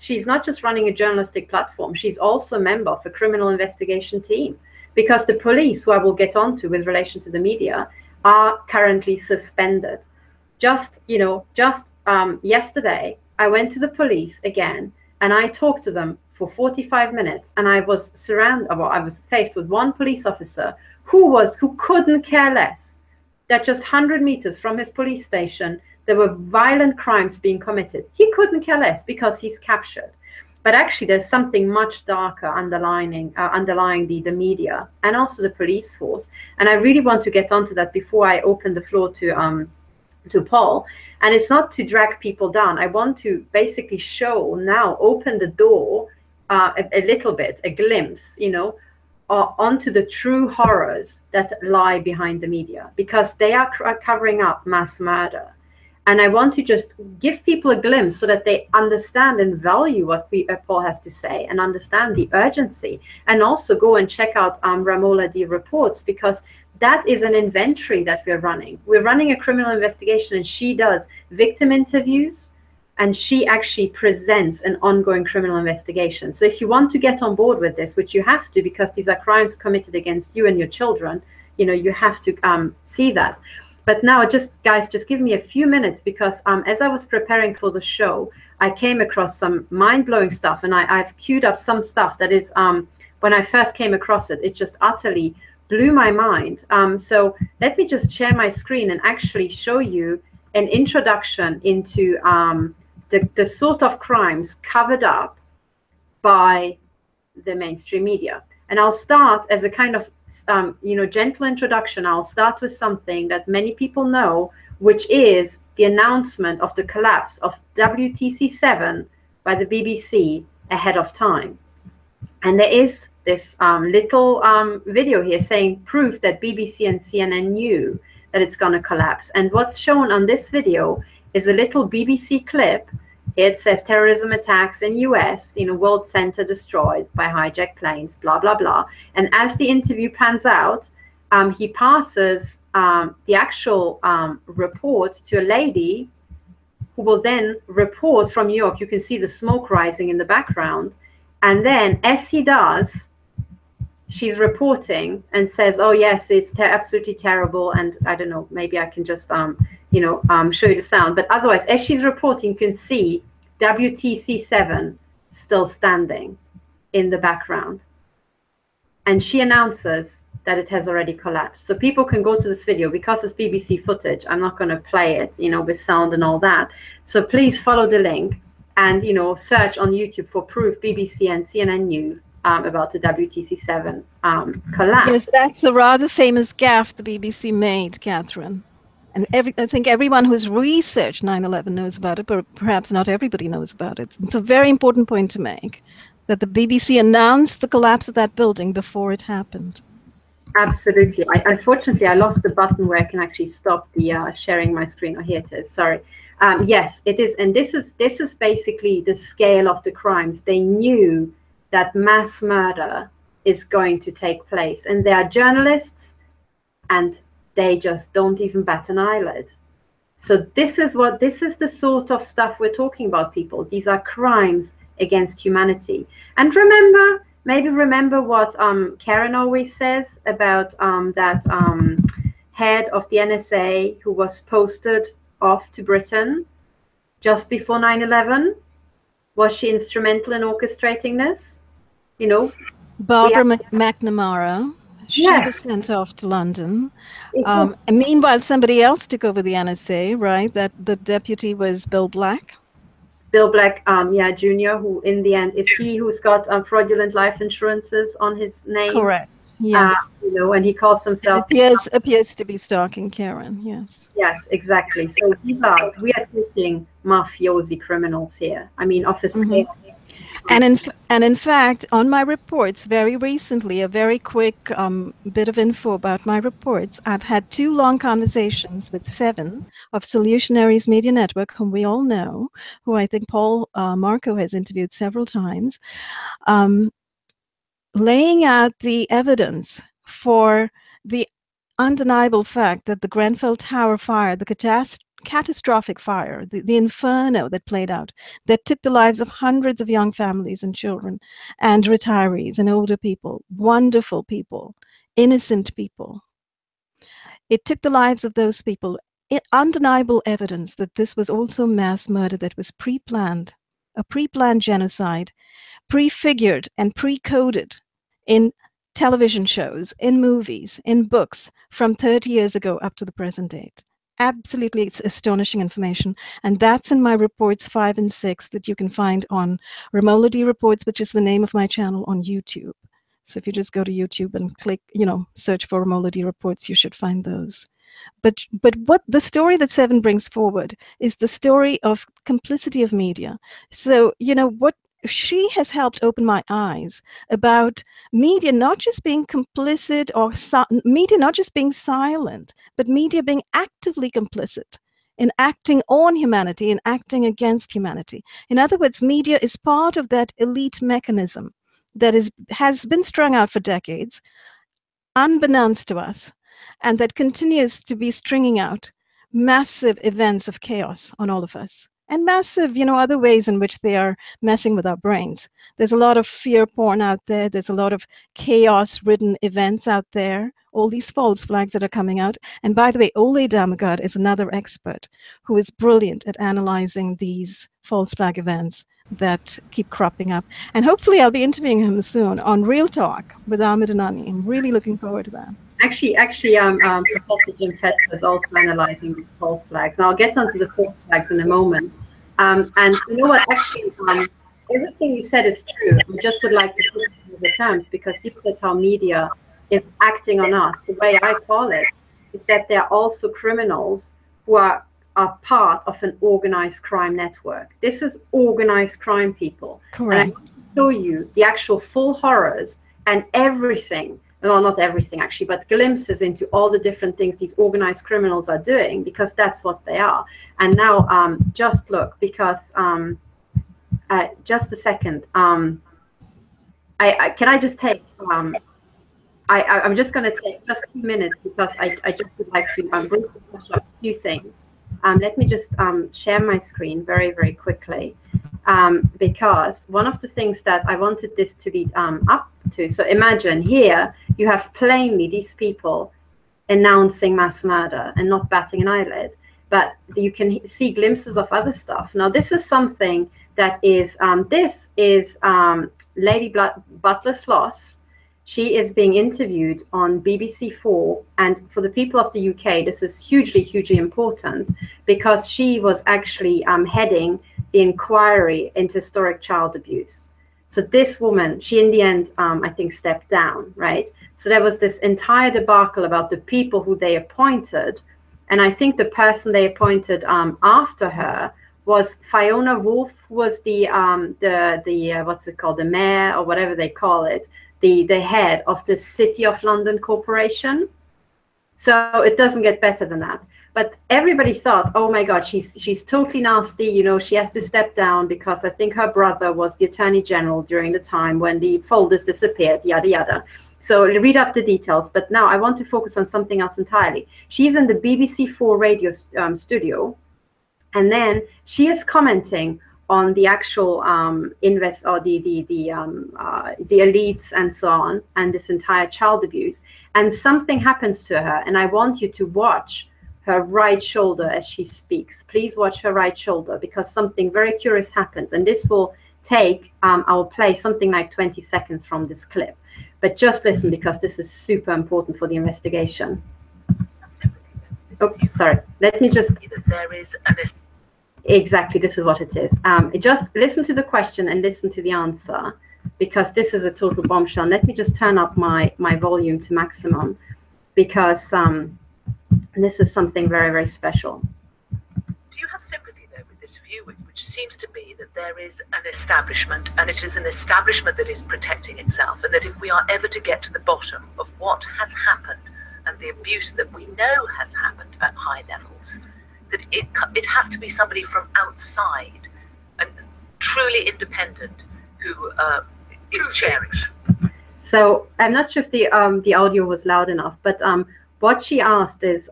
S2: she's not just running a journalistic platform, she's also a member of a criminal investigation team. Because the police, who I will get onto with relation to the media, are currently suspended. Just yesterday, I went to the police again, and I talked to them for 45 minutes, and I was faced with one police officer who couldn't care less that just 100 meters from his police station, there were violent crimes being committed. He couldn't care less because he's captured. But actually, there's something much darker underlying the media and also the police force. And I really want to get onto that before I open the floor to Paul. And it's not to drag people down. I want to basically open the door a little bit, a glimpse, you know, onto the true horrors that lie behind the media, because they are covering up mass murder. And I want to just give people a glimpse so that they understand and value what Paul has to say and understand the urgency. And also go and check out Ramola D reports, because that is an inventory that we're running. We're running a criminal investigation, and she does victim interviews, and she actually presents an ongoing criminal investigation. So if you want to get on board with this, which you have to, because these are crimes committed against you and your children, you know, you have to see that. But now, guys, just give me a few minutes, because as I was preparing for the show, I came across some mind-blowing stuff, and I've queued up some stuff that is, when I first came across it, it just utterly blew my mind. So let me just share my screen and actually show you an introduction into the sort of crimes covered up by the mainstream media. And I'll start as a kind of gentle introduction. I'll start with something that many people know, which is the announcement of the collapse of WTC7 by the BBC ahead of time. And there is this little video here saying proof that BBC and CNN knew that it's going to collapse. And what's shown on this video is a little BBC clip. It says terrorism attacks in US, World Center destroyed by hijacked planes, blah, blah, blah. And as the interview pans out, he passes the actual report to a lady who will then report from New York. You can see the smoke rising in the background. And then as he does, she's reporting and says, oh, yes, it's absolutely terrible. And I don't know, maybe I can just, show you the sound. But otherwise, as she's reporting, you can see WTC7 still standing in the background. And she announces that it has already collapsed. So people can go to this video. Because it's BBC footage, I'm not going to play it, with sound and all that. So please follow the link and, search on YouTube for proof BBC and CNN knew about the WTC7 collapse.
S3: Yes, that's the rather famous gaffe the BBC made, Katherine. And I think everyone who's researched 9/11 knows about it, but perhaps not everybody knows about it. It's a very important point to make, that the BBC announced the collapse of that building before it happened.
S2: Absolutely. Unfortunately, I lost the button where I can actually stop the sharing my screen. Oh, here it is. Sorry. Yes, it is. And this is basically the scale of the crimes. They knew that mass murder is going to take place. And they are journalists, and they just don't even bat an eyelid. So this is the sort of stuff we're talking about, people. These are crimes against humanity. And maybe remember what Karen always says about that head of the NSA who was posted off to Britain just before 9/11. Was she instrumental in orchestrating this? You know,
S3: Barbara McNamara. She was sent off to London. And meanwhile, somebody else took over the NSA, right? That the deputy was Bill Black.
S2: Bill Black, Jr., who in the end is he who's got fraudulent life insurances on his name.
S3: Correct. Yes.
S2: And he calls himself.
S3: Appears to be stalking Karen. Yes.
S2: Yes, exactly. So we are talking mafiosi criminals here. I mean, of a scale.
S3: And in fact, on my reports, very recently, a very quick bit of info about my reports. I've had 2 long conversations with 7 of Solutionaries Media Network, whom we all know, who I think Paul Marko has interviewed several times, laying out the evidence for the undeniable fact that the Grenfell Tower fire, the catastrophic fire, the inferno that played out, that took the lives of hundreds of young families and children and retirees and older people, wonderful people, innocent people. It took the lives of those people. Undeniable evidence that this was also mass murder that was pre-planned, a pre-planned genocide, prefigured and pre-coded in television shows, in movies, in books from 30 years ago up to the present date. Absolutely, it's astonishing information. And that's in my reports 5 and 6 that you can find on Ramola D Reports, which is the name of my channel on YouTube. So if you just go to YouTube and click, search for Ramola D Reports, you should find those. But what the story that 7 brings forward is the story of complicity of media. So, what she has helped open my eyes about media not just being complicit or media not just being silent, but media being actively complicit in acting on humanity and acting against humanity. In other words, media is part of that elite mechanism that has been strung out for decades, unbeknownst to us, and that continues to be stringing out massive events of chaos on all of us. And massive, other ways in which they are messing with our brains. There's a lot of fear porn out there. There's a lot of chaos-ridden events out there. All these false flags that are coming out. And by the way, Ole Damagard is another expert who is brilliant at analyzing these false flag events that keep cropping up. And hopefully I'll be interviewing him soon on Real Talk with Ahmad and Enani. I'm really looking forward to that.
S2: Actually, Professor Jim Fetzer is also analyzing the false flags. And I'll get onto the false flags in a moment. And you know what? Actually, everything you said is true. I just would like to put it in the terms, because you said how media is acting on us. The way I call it is that they're also criminals who are part of an organized crime network. This is organized crime, people.
S3: Correct.
S2: And I want to show you the actual full horrors and everything. Well, not everything actually, but glimpses into all the different things these organized criminals are doing, because that's what they are. And now, just look, because just a second. Can I just take? I'm just going to take just 2 minutes, because I just would like to briefly touch up a few things. Let me just share my screen very, very quickly. Because one of the things that I wanted this to lead up to, so imagine here you have plainly these people announcing mass murder and not batting an eyelid, but you can see glimpses of other stuff. Now, this is something that is, Lady Butler-Sloss. She is being interviewed on BBC4, and for the people of the UK, this is hugely, hugely important, because she was actually heading the inquiry into historic child abuse. So this woman, she in the end, I think, stepped down, right? So there was this entire debacle about the people who they appointed. And I think the person they appointed after her was Fiona Wolf, who was the what's it called, the mayor or whatever they call it, the head of the City of London Corporation. So it doesn't get better than that. But everybody thought, oh my God, she's totally nasty. You know, she has to step down because I think her brother was the Attorney General during the time when the folders disappeared, yada, yada. So read up the details. But now I want to focus on something else entirely. She's in the BBC4 radio studio. And then she is commenting on the actual the elites and so on, and this entire child abuse. And something happens to her. And I want you to watch her right shoulder as she speaks. Please watch her right shoulder, because something very curious happens. And this will take, I'll play something like 20 seconds from this clip. But just listen, because this is super important for the investigation. Oh, sorry. Let me just... Exactly, this is what it is. Just listen to the question and listen to the answer, because this is a total bombshell. Let me just turn up my volume to maximum, because this is something very, very special.
S6: Do you have sympathy, though, with this view, which seems to be that there is an establishment, and it is an establishment that is protecting itself, and that if we are ever to get to the bottom of what has happened and the abuse that we know has happened at high levels, that it has to be somebody from outside and truly independent who is chairing?
S2: So I'm not sure if the audio was loud enough, but what she asked is,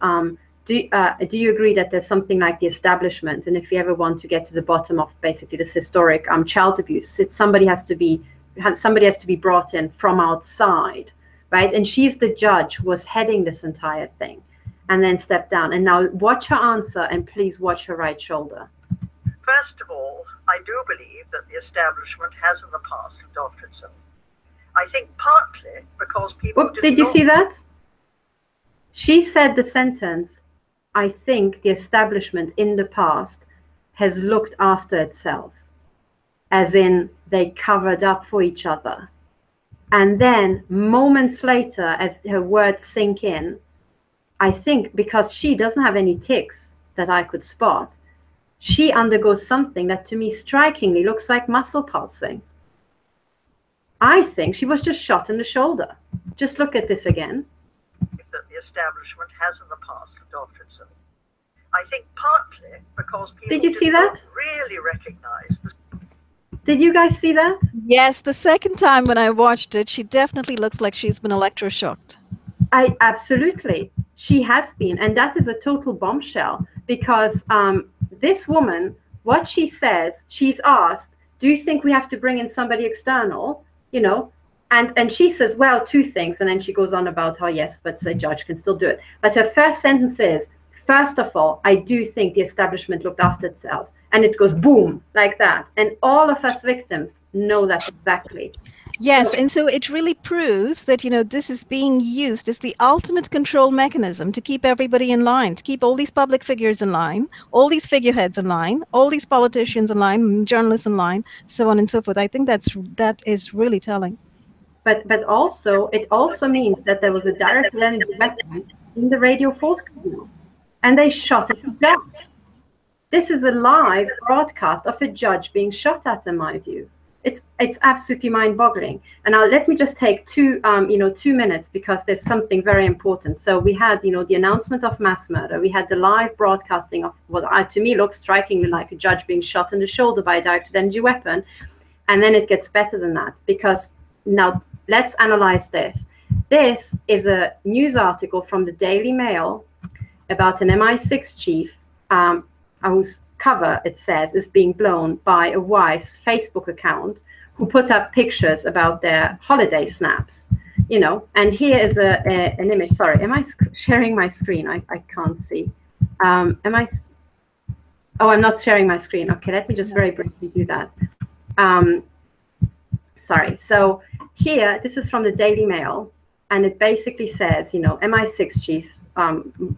S2: do you agree that there's something like the establishment, and if you ever want to get to the bottom of basically this historic child abuse, somebody has to be brought in from outside, right? And she's the judge who was heading this entire thing, and then step down. And now watch her answer, and please watch her right shoulder.
S7: First of all, I do believe that the establishment has in the past looked after itself. I think partly because people
S2: did you see that? She said the sentence, I think the establishment in the past has looked after itself, as in they covered up for each other. And then moments later, as her words sink in, I think because she doesn't have any tics that I could spot, she undergoes something that to me strikingly looks like muscle pulsing. I think she was just shot in the shoulder. Just look at this again.
S7: That the establishment has in the past looked after itself. I think partly because people
S2: did you see that?
S7: Really recognize this.
S2: Did you guys see that?
S3: Yes, the second time when I watched it, she definitely looks like she's been electroshocked.
S2: Absolutely. She has been, and that is a total bombshell, because this woman, what she says, she's asked, do you think we have to bring in somebody external, you know? And she says, well, two things, and then she goes on about how, yes, but the judge can still do it. But her first sentence is, first of all, I do think the establishment looked after itself. And it goes boom, like that. And all of us victims know that exactly.
S3: Yes, and so it really proves that, you know, this is being used as the ultimate control mechanism to keep everybody in line, to keep all these public figures in line, all these figureheads in line, all these politicians in line, journalists in line, so on and so forth. I think that is really telling.
S2: But also, it also means that there was a directed energy weapon in the Radio 4 studio, and they shot it down. This is a live broadcast of a judge being shot at, in my view. It's absolutely mind-boggling. And now let me just take 2 minutes, because there's something very important. So we had, the announcement of mass murder. We had the live broadcasting of what to me looks strikingly like a judge being shot in the shoulder by a directed energy weapon. And then it gets better than that, because now let's analyze this. This is a news article from the Daily Mail about an MI6 chief whose cover, it says, is being blown by a wife's Facebook account who put up pictures about their holiday snaps, and here is an image. Sorry, am I sharing my screen? I can't see. Oh, I'm not sharing my screen. Okay, let me just very briefly do that. Sorry. So here, this is from the Daily Mail, and it basically says, MI6 chief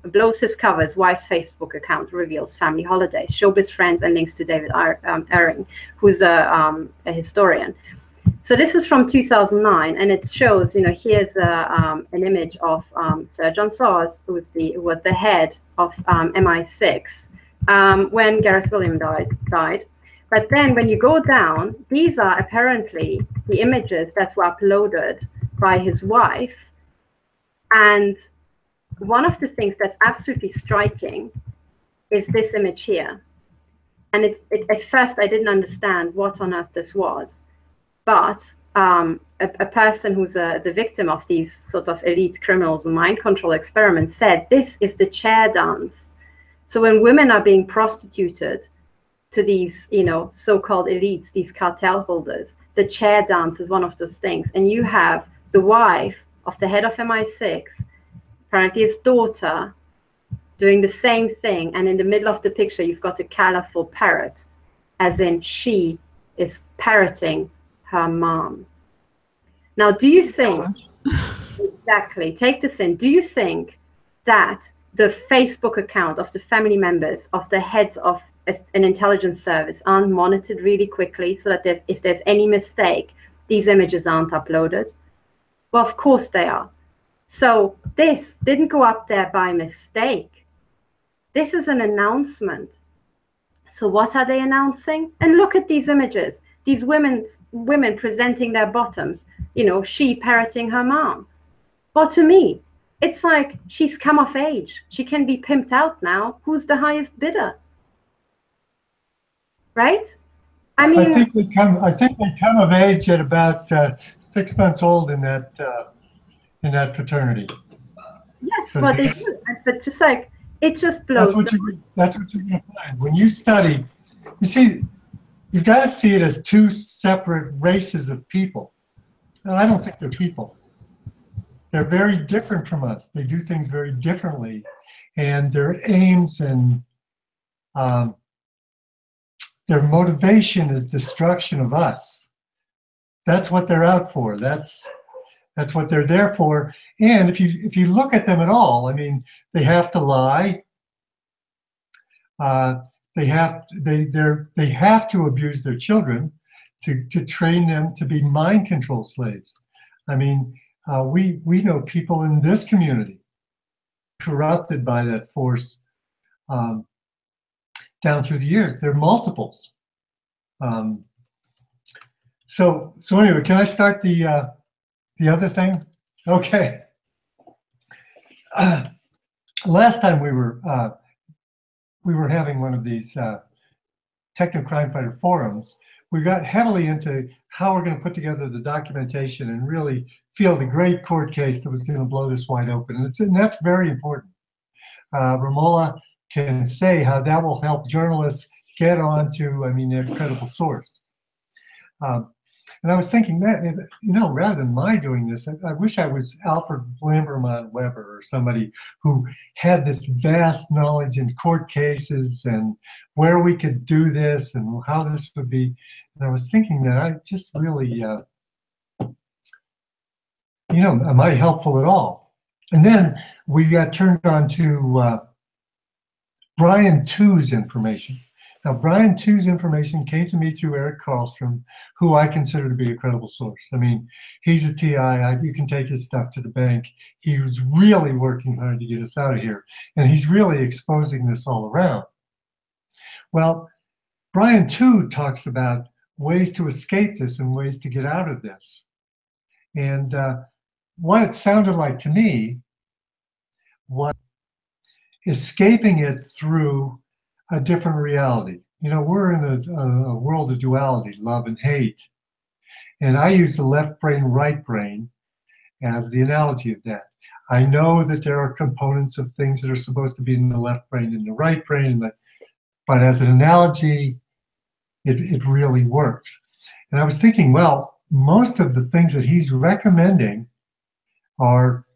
S2: blows his cover, his wife's Facebook account reveals family holidays, showbiz friends, and links to David Ehring, who's a historian. So this is from 2009, and it shows, here's an image of Sir John Swords, who was the head of MI6 when Gareth Williams died. But then when you go down, these are apparently the images that were uploaded by his wife. And one of the things that's absolutely striking is this image here. And at first I didn't understand what on earth this was, but a person who's the victim of these sort of elite criminals and mind control experiments said this is the chair dance. So when women are being prostituted to these, you know, so-called elites, these cartel holders, the chair dance is one of those things. And you have the wife of the head of MI6, apparently his daughter, doing the same thing. And in the middle of the picture, you've got a colorful parrot, as in she is parroting her mom. Now, do you think, exactly, take this in, do you think that the Facebook account of the family members of the heads of an intelligence service aren't monitored really quickly so that if there's any mistake, these images aren't uploaded? Well, of course they are. So this didn't go up there by mistake. This is an announcement. So what are they announcing? And look at these images. These women presenting their bottoms, you know, she parroting her mom. Well, to me, it's like she's come of age. She can be pimped out now. Who's the highest bidder? Right? I mean,
S1: I think they come of age at about 6 months old in that fraternity.
S2: Yes,
S1: So
S2: well, they do. But just like, it just blows.
S1: That's what you're going to find. When you study, you see, you've got to see it as two separate races of people. And I don't think they're people. They're very different from us. They do things very differently. And their aims and their motivation is destruction of us. That's what they're out for. That's what they're there for. And if you look at them at all, I mean, they have to lie. They have to abuse their children to train them to be mind control slaves. I mean, we know people in this community corrupted by that force down through the years. They're multiples. So anyway, can I start the other thing? Okay. Last time we were having one of these Techno Crime Fighter forums, we got heavily into how we're going to put together the documentation and really field a great court case that was going to blow this wide open. And that's very important. Ramola can say how that will help journalists get onto, I mean, a credible source. And I was thinking, man, you know, rather than my doing this, I wish I was Alfred Lambermont Weber or somebody who had this vast knowledge in court cases and where we could do this and how this would be. And I was thinking that I just really, you know, am I helpful at all? And then we got turned on to Brian Two's information. Now, Brian Two's information came to me through Eric Karlstrom, who I consider to be a credible source. I mean, he's a TI. You can take his stuff to the bank. He was really working hard to get us out of here. And he's really exposing this all around. Well, Brian Two talks about ways to escape this and ways to get out of this. And what it sounded like to me was escaping it through a different reality. You know, we're in a world of duality, love and hate. And I use the left brain, right brain as the analogy of that. I know that there are components of things that are supposed to be in the left brain and the right brain, but as an analogy, it really works. And I was thinking, well, most of the things that he's recommending are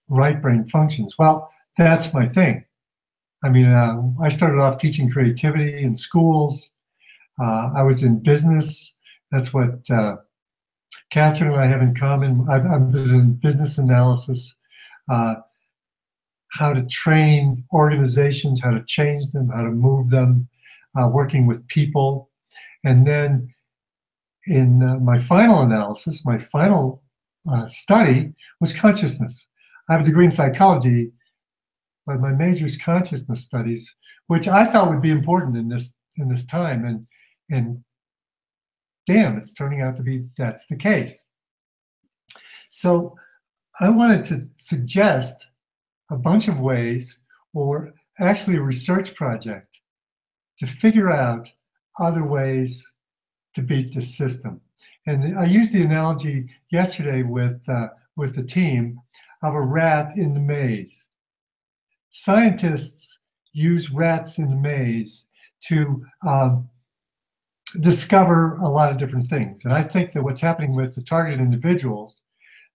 S1: right brain functions. Well, that's my thing. I mean, I started off teaching creativity in schools. I was in business. That's what Katherine and I have in common. I've been in business analysis, how to train organizations, how to change them, how to move them, working with people. And then in my final analysis, my final study was consciousness. I have a degree in psychology, but my major is consciousness studies, which I thought would be important in this time, and damn, it's turning out to be that's the case. So I wanted to suggest a bunch of ways, or actually a research project, to figure out other ways to beat the system. And I used the analogy yesterday with the team of a rat in the maze. Scientists use rats in the maze to discover a lot of different things. And I think that what's happening with the targeted individuals,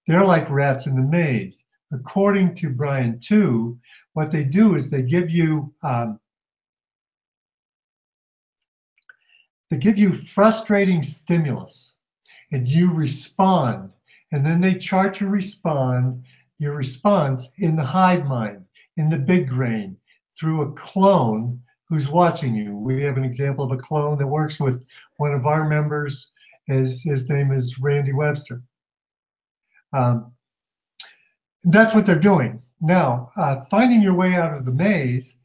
S1: they're like rats in the maze. According to Brian 2, what they do is they give you frustrating stimulus, and you respond, and then they chart your response in the hive mind, in the big brain, through a clone who's watching you. We have an example of a clone that works with one of our members. His name is Randy Webster. That's what they're doing. Now, finding your way out of the maze,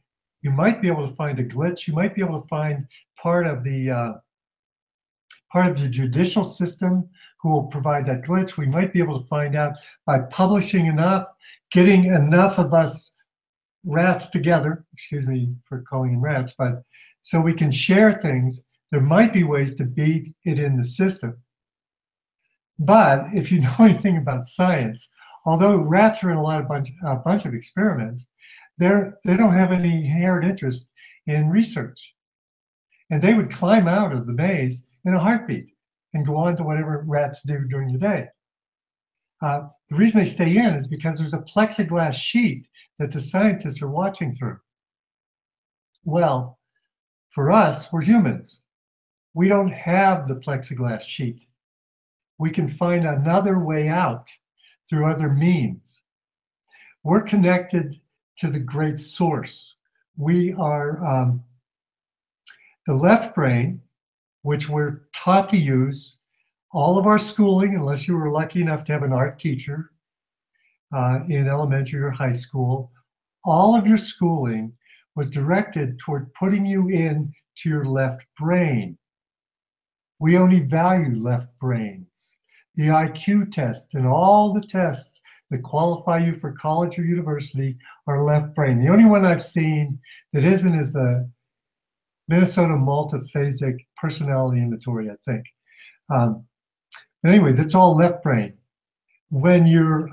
S1: you might be able to find a glitch. You might be able to find part of the judicial system who will provide that glitch. We might be able to find out by publishing enough, getting enough of us rats together, excuse me for calling them rats, but so we can share things. There might be ways to beat it in the system. But if you know anything about science, although rats are in a bunch of experiments, they don't have any inherent interest in research. And they would climb out of the maze in a heartbeat and go on to whatever rats do during the day. The reason they stay in is because there's a plexiglass sheet that the scientists are watching through. Well, for us, we're humans. We don't have the plexiglass sheet. We can find another way out through other means. We're connected to the great source. We are the left brain, which we're taught to use. All of our schooling, unless you were lucky enough to have an art teacher in elementary or high school, all of your schooling was directed toward putting you in to your left brain. We only value left brains. The IQ test and all the tests that qualify you for college or university are left brain. The only one I've seen that isn't is the Minnesota Multiphasic Personality Inventory, I think. But anyway, that's all left brain. When you're,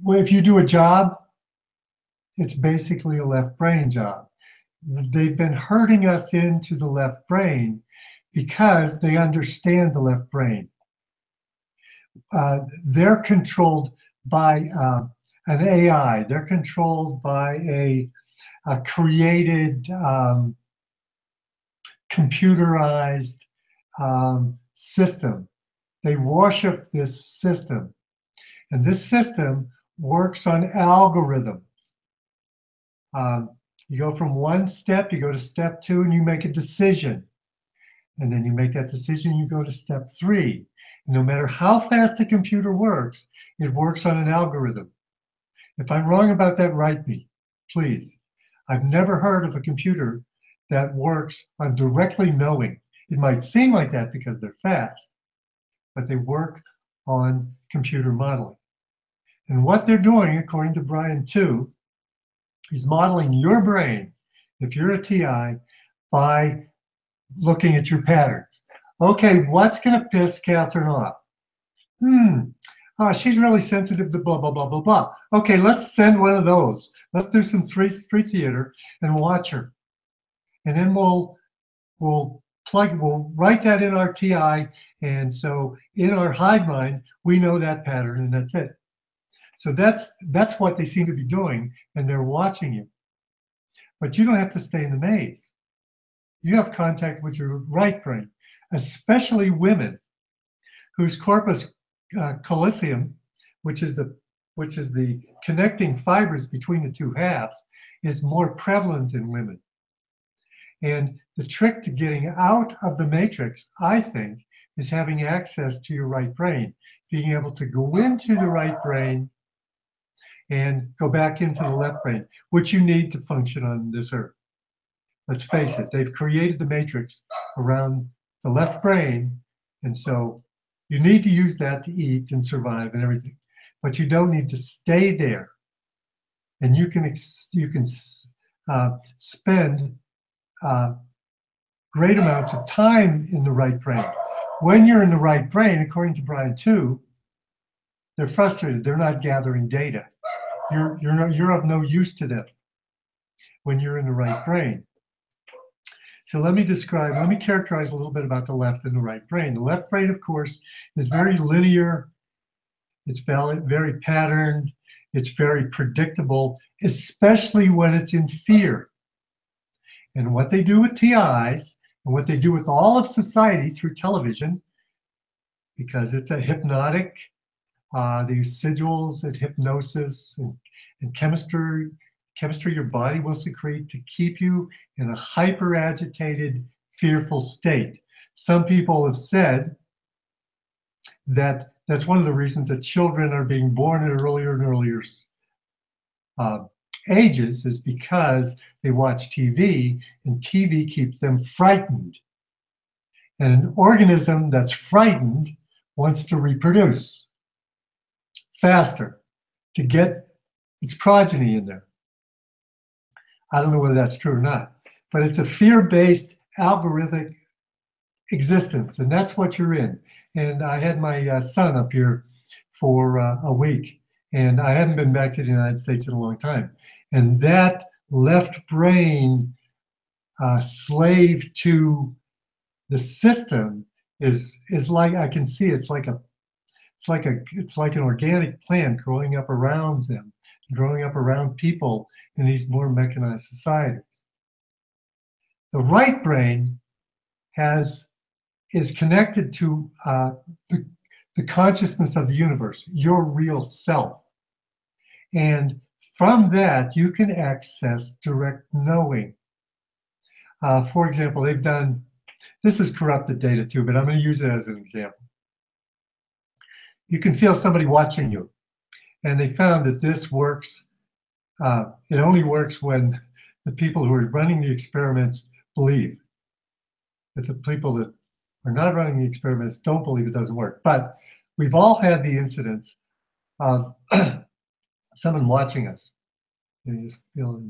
S1: if you do a job, it's basically a left brain job. They've been herding us into the left brain because they understand the left brain. They're controlled by an AI. They're controlled by a created, computerized system. They worship this system. And this system works on algorithms. You go from one step, you go to step 2, and you make a decision. And then you make that decision, you go to step 3. And no matter how fast a computer works, it works on an algorithm. If I'm wrong about that, write me, please. I've never heard of a computer that works on directly knowing. It might seem like that because they're fast, but they work on computer modeling. And what they're doing, according to Brian 2, is modeling your brain, if you're a TI, by looking at your patterns. Okay, what's going to piss Katherine off? Oh, she's really sensitive to blah, blah, blah, blah, blah. Okay, let's send one of those. Let's do some street theater and watch her. And then we'll write that in our TI, and so in our hive mind, we know that pattern, and that's it. So that's what they seem to be doing, and they're watching you. But you don't have to stay in the maze. You have contact with your right brain, especially women whose corpus callosum, which is the connecting fibers between the two halves, is more prevalent in women. And the trick to getting out of the matrix, I think, is having access to your right brain, being able to go into the right brain and go back into the left brain, which you need to function on this earth. Let's face it, they've created the matrix around the left brain, and so you need to use that to eat and survive and everything. But you don't need to stay there. and you can spend great amounts of time in the right brain. When you're in the right brain, according to Brian too, they're frustrated. They're not gathering data. You're of no use to them when you're in the right brain. So let me characterize a little bit about the left and the right brain. The left brain, of course, is very linear. It's very patterned. It's very predictable, especially when it's in fear. And what they do with TIs and what they do with all of society through television, because it's a hypnotic, these sigils and hypnosis and chemistry your body will secrete to keep you in a hyper-agitated, fearful state. Some people have said that that's one of the reasons that children are being born at earlier and earlier ages, is because they watch TV, and TV keeps them frightened. And an organism that's frightened wants to reproduce faster to get its progeny in there. I don't know whether that's true or not, but it's a fear-based algorithmic existence, and that's what you're in. And I had my son up here for a week, and I haven't been back to the United States in a long time. And that left brain slave to the system is like, I can see it's like an organic plant growing up around them, growing up around people in these more mechanized societies. The right brain is connected to the consciousness of the universe, your real self. And from that, you can access direct knowing. For example, they've done, this is corrupted data too, but I'm going to use it as an example. You can feel somebody watching you. And they found that this works, it only works when the people who are running the experiments believe. If the people that are not running the experiments don't believe, it doesn't work. But we've all had the incidents of someone watching us. And you just feel,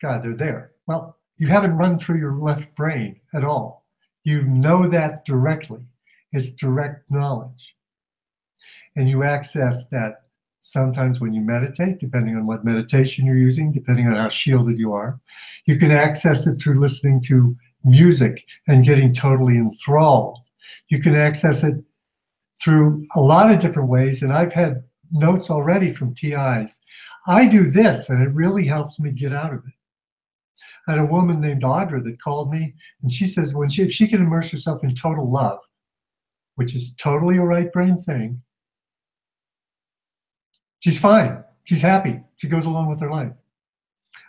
S1: God, they're there. Well, you haven't run through your left brain at all. You know that directly. It's direct knowledge. And you access that sometimes when you meditate, depending on what meditation you're using, depending on how shielded you are. You can access it through listening to music and getting totally enthralled. You can access it through a lot of different ways, and I've had notes already from TIs. I do this, and it really helps me get out of it. I had a woman named Audra that called me, and she says if she can immerse herself in total love, which is totally a right brain thing, she's fine. She's happy. She goes along with her life.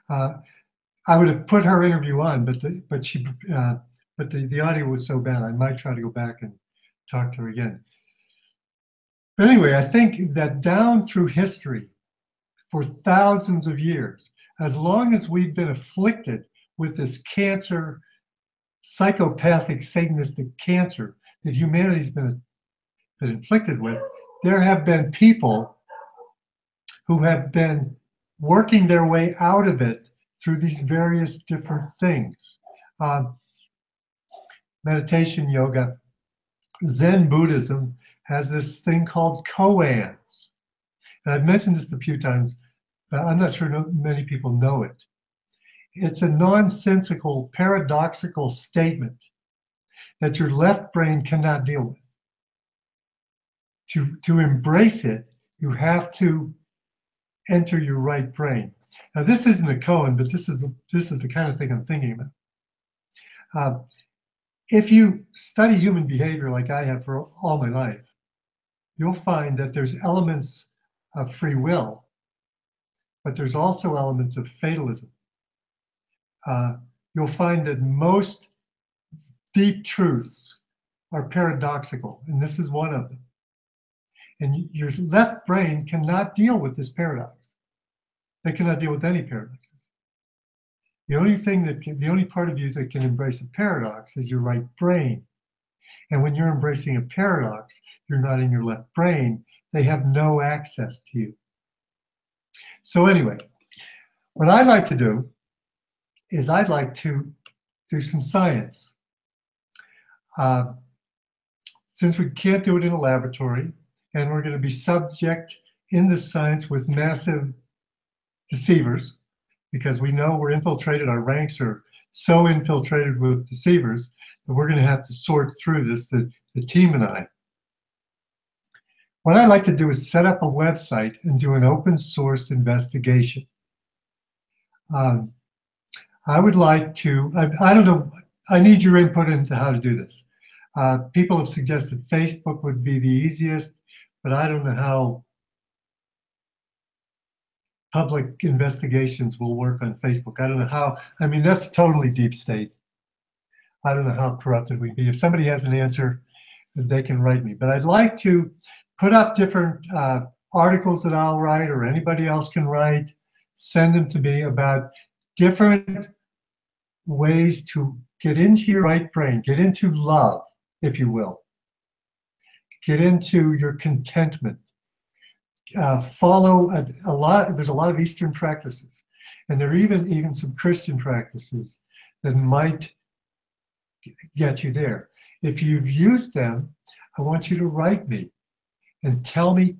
S1: I would have put her interview on, but the audio was so bad. I might try to go back and talk to her again. But anyway, I think that down through history, for thousands of years, as long as we've been afflicted with this cancer, psychopathic, satanistic cancer that humanity's been inflicted with, there have been people who have been working their way out of it through these various different things. Meditation, yoga, Zen Buddhism has this thing called koans. And I've mentioned this a few times, but I'm not sure many people know it. It's a nonsensical, paradoxical statement that your left brain cannot deal with. To embrace it, you have to enter your right brain. Now, this isn't a koan, but this is the kind of thing I'm thinking about. If you study human behavior like I have for all my life, you'll find that there's elements of free will, but there's also elements of fatalism. You'll find that most deep truths are paradoxical, and this is one of them. And your left brain cannot deal with this paradox. They cannot deal with any paradoxes. The only part of you that can embrace a paradox is your right brain. And when you're embracing a paradox, you're not in your left brain. They have no access to you. So anyway, what I'd like to do is I'd like to do some science. Since we can't do it in a laboratory, and we're going to be subject in this science with massive deceivers, because we know we're infiltrated, our ranks are so infiltrated with deceivers that we're going to have to sort through this, the team and I. What I'd like to do is set up a website and do an open source investigation. I would like to, I don't know, I need your input into how to do this. People have suggested Facebook would be the easiest, but I don't know how public investigations will work on Facebook. I don't know how, I mean, that's totally deep state. I don't know how corrupted we'd be. If somebody has an answer, they can write me. But I'd like to put up different articles that I'll write or anybody else can write, send them to me about different ways to get into your right brain, get into love, if you will. Get into your contentment. Follow a lot, there's a lot of Eastern practices, and there are even some Christian practices that might get you there. If you've used them, I want you to write me and tell me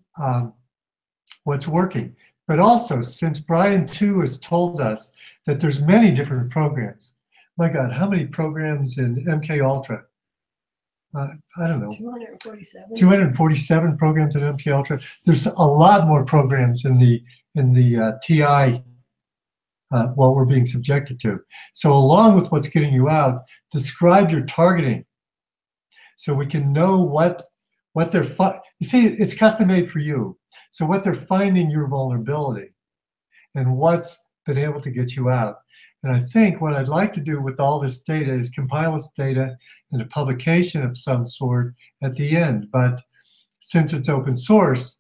S1: what's working. But also, since Brian too has told us that there's many different programs. My God, how many programs in MK Ultra? I don't know. 247. 247 programs in MK Ultra. There's a lot more programs in the TI what we're being subjected to. So along with what's getting you out, describe your targeting so we can know what they're you see, it's custom made for you. So what they're finding your vulnerability and what's been able to get you out. And I think what I'd like to do with all this data is compile this data in a publication of some sort at the end. But since it's open source,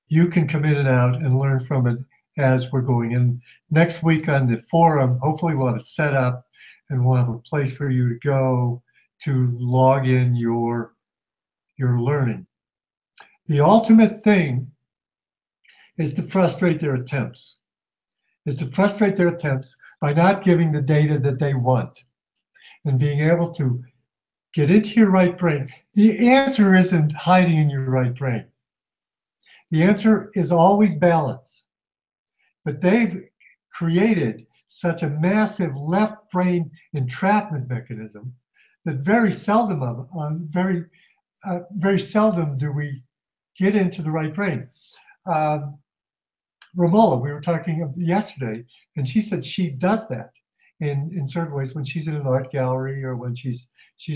S1: you can come in and out and learn from it as we're going. And next week on the forum, hopefully we'll have it set up and we'll have a place for you to go to log in your learning. The ultimate thing is to frustrate their attempts. By not giving the data that they want and being able to get into your right brain. The answer isn't hiding in your right brain. The answer is always balance. But they've created such a massive left brain entrapment mechanism that very seldom do we get into the right brain. Ramola, we were talking yesterday, and she said she does that in certain ways when she's in an art gallery or when she's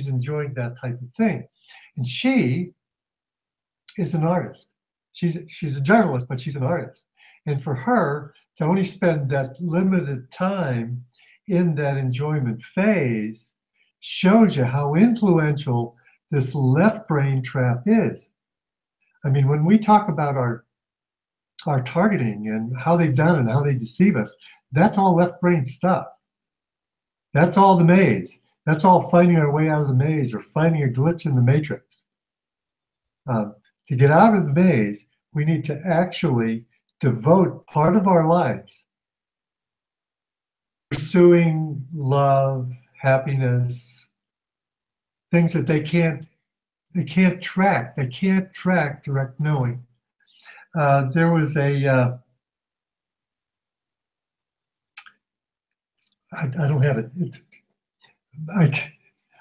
S1: enjoying that type of thing. And she is an artist. She's a journalist, but she's an artist. And for her to only spend that limited time in that enjoyment phase shows you how influential this left brain trap is. I mean, when we talk about our targeting and how they've done and how they deceive us, that's all left brain stuff. That's all the maze. That's all finding our way out of the maze or finding a glitch in the matrix. To get out of the maze, we need to actually devote part of our lives pursuing love, happiness, things that they can't track. They can't track direct knowing. There was a, I don't have it.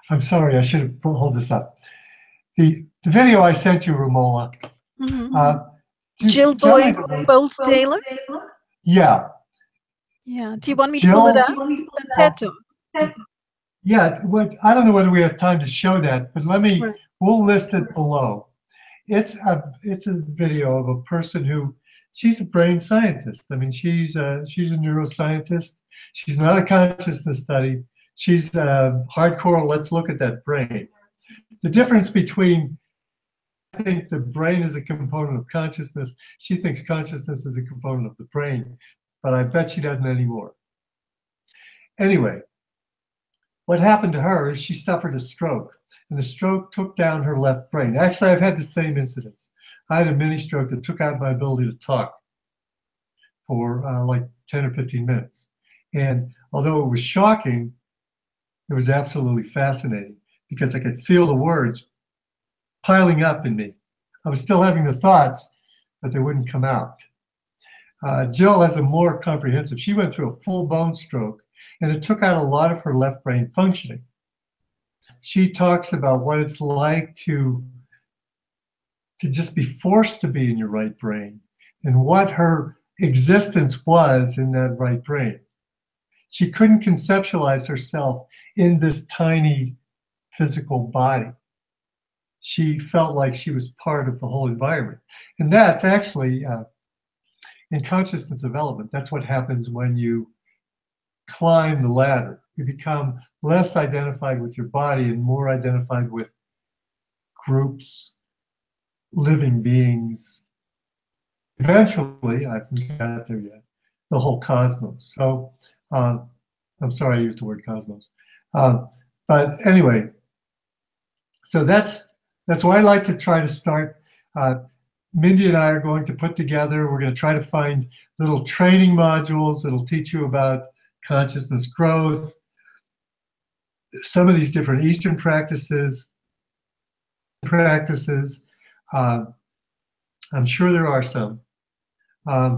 S1: I'm sorry, I should have pulled this up. The video I sent you, Ramola.
S3: Mm-hmm. Jill Bowles Taylor?
S1: Yeah.
S3: Yeah. Do you want me to pull it up? TED Talk.
S1: Yeah. I don't know whether we have time to show that, but we'll list it below. It's a video of a person who, she's a brain scientist. I mean, she's a neuroscientist. She's not a consciousness study. She's hardcore, let's look at that brain. The difference between, I think the brain is a component of consciousness. She thinks consciousness is a component of the brain, but I bet she doesn't anymore. Anyway, what happened to her is she suffered a stroke, and the stroke took down her left brain. Actually, I've had the same incident. I had a mini stroke that took out my ability to talk for like 10 or 15 minutes. And although it was shocking, it was absolutely fascinating because I could feel the words piling up in me. I was still having the thoughts, but they wouldn't come out. Jill has a more comprehensive, she went through a full bone stroke and it took out a lot of her left brain functioning. She talks about what it's like to just be forced to be in your right brain and what her existence was in that right brain. She couldn't conceptualize herself in this tiny physical body. She felt like she was part of the whole environment. And that's actually, in consciousness development, that's what happens when you climb the ladder. You become less identified with your body and more identified with groups, living beings. Eventually, I haven't got there yet, the whole cosmos. So, I'm sorry I used the word cosmos. But anyway, so that's why I like to try to start. Mindy and I are going to put together, we're going to try to find little training modules that'll teach you about consciousness growth, some of these different Eastern practices. I'm sure there are some.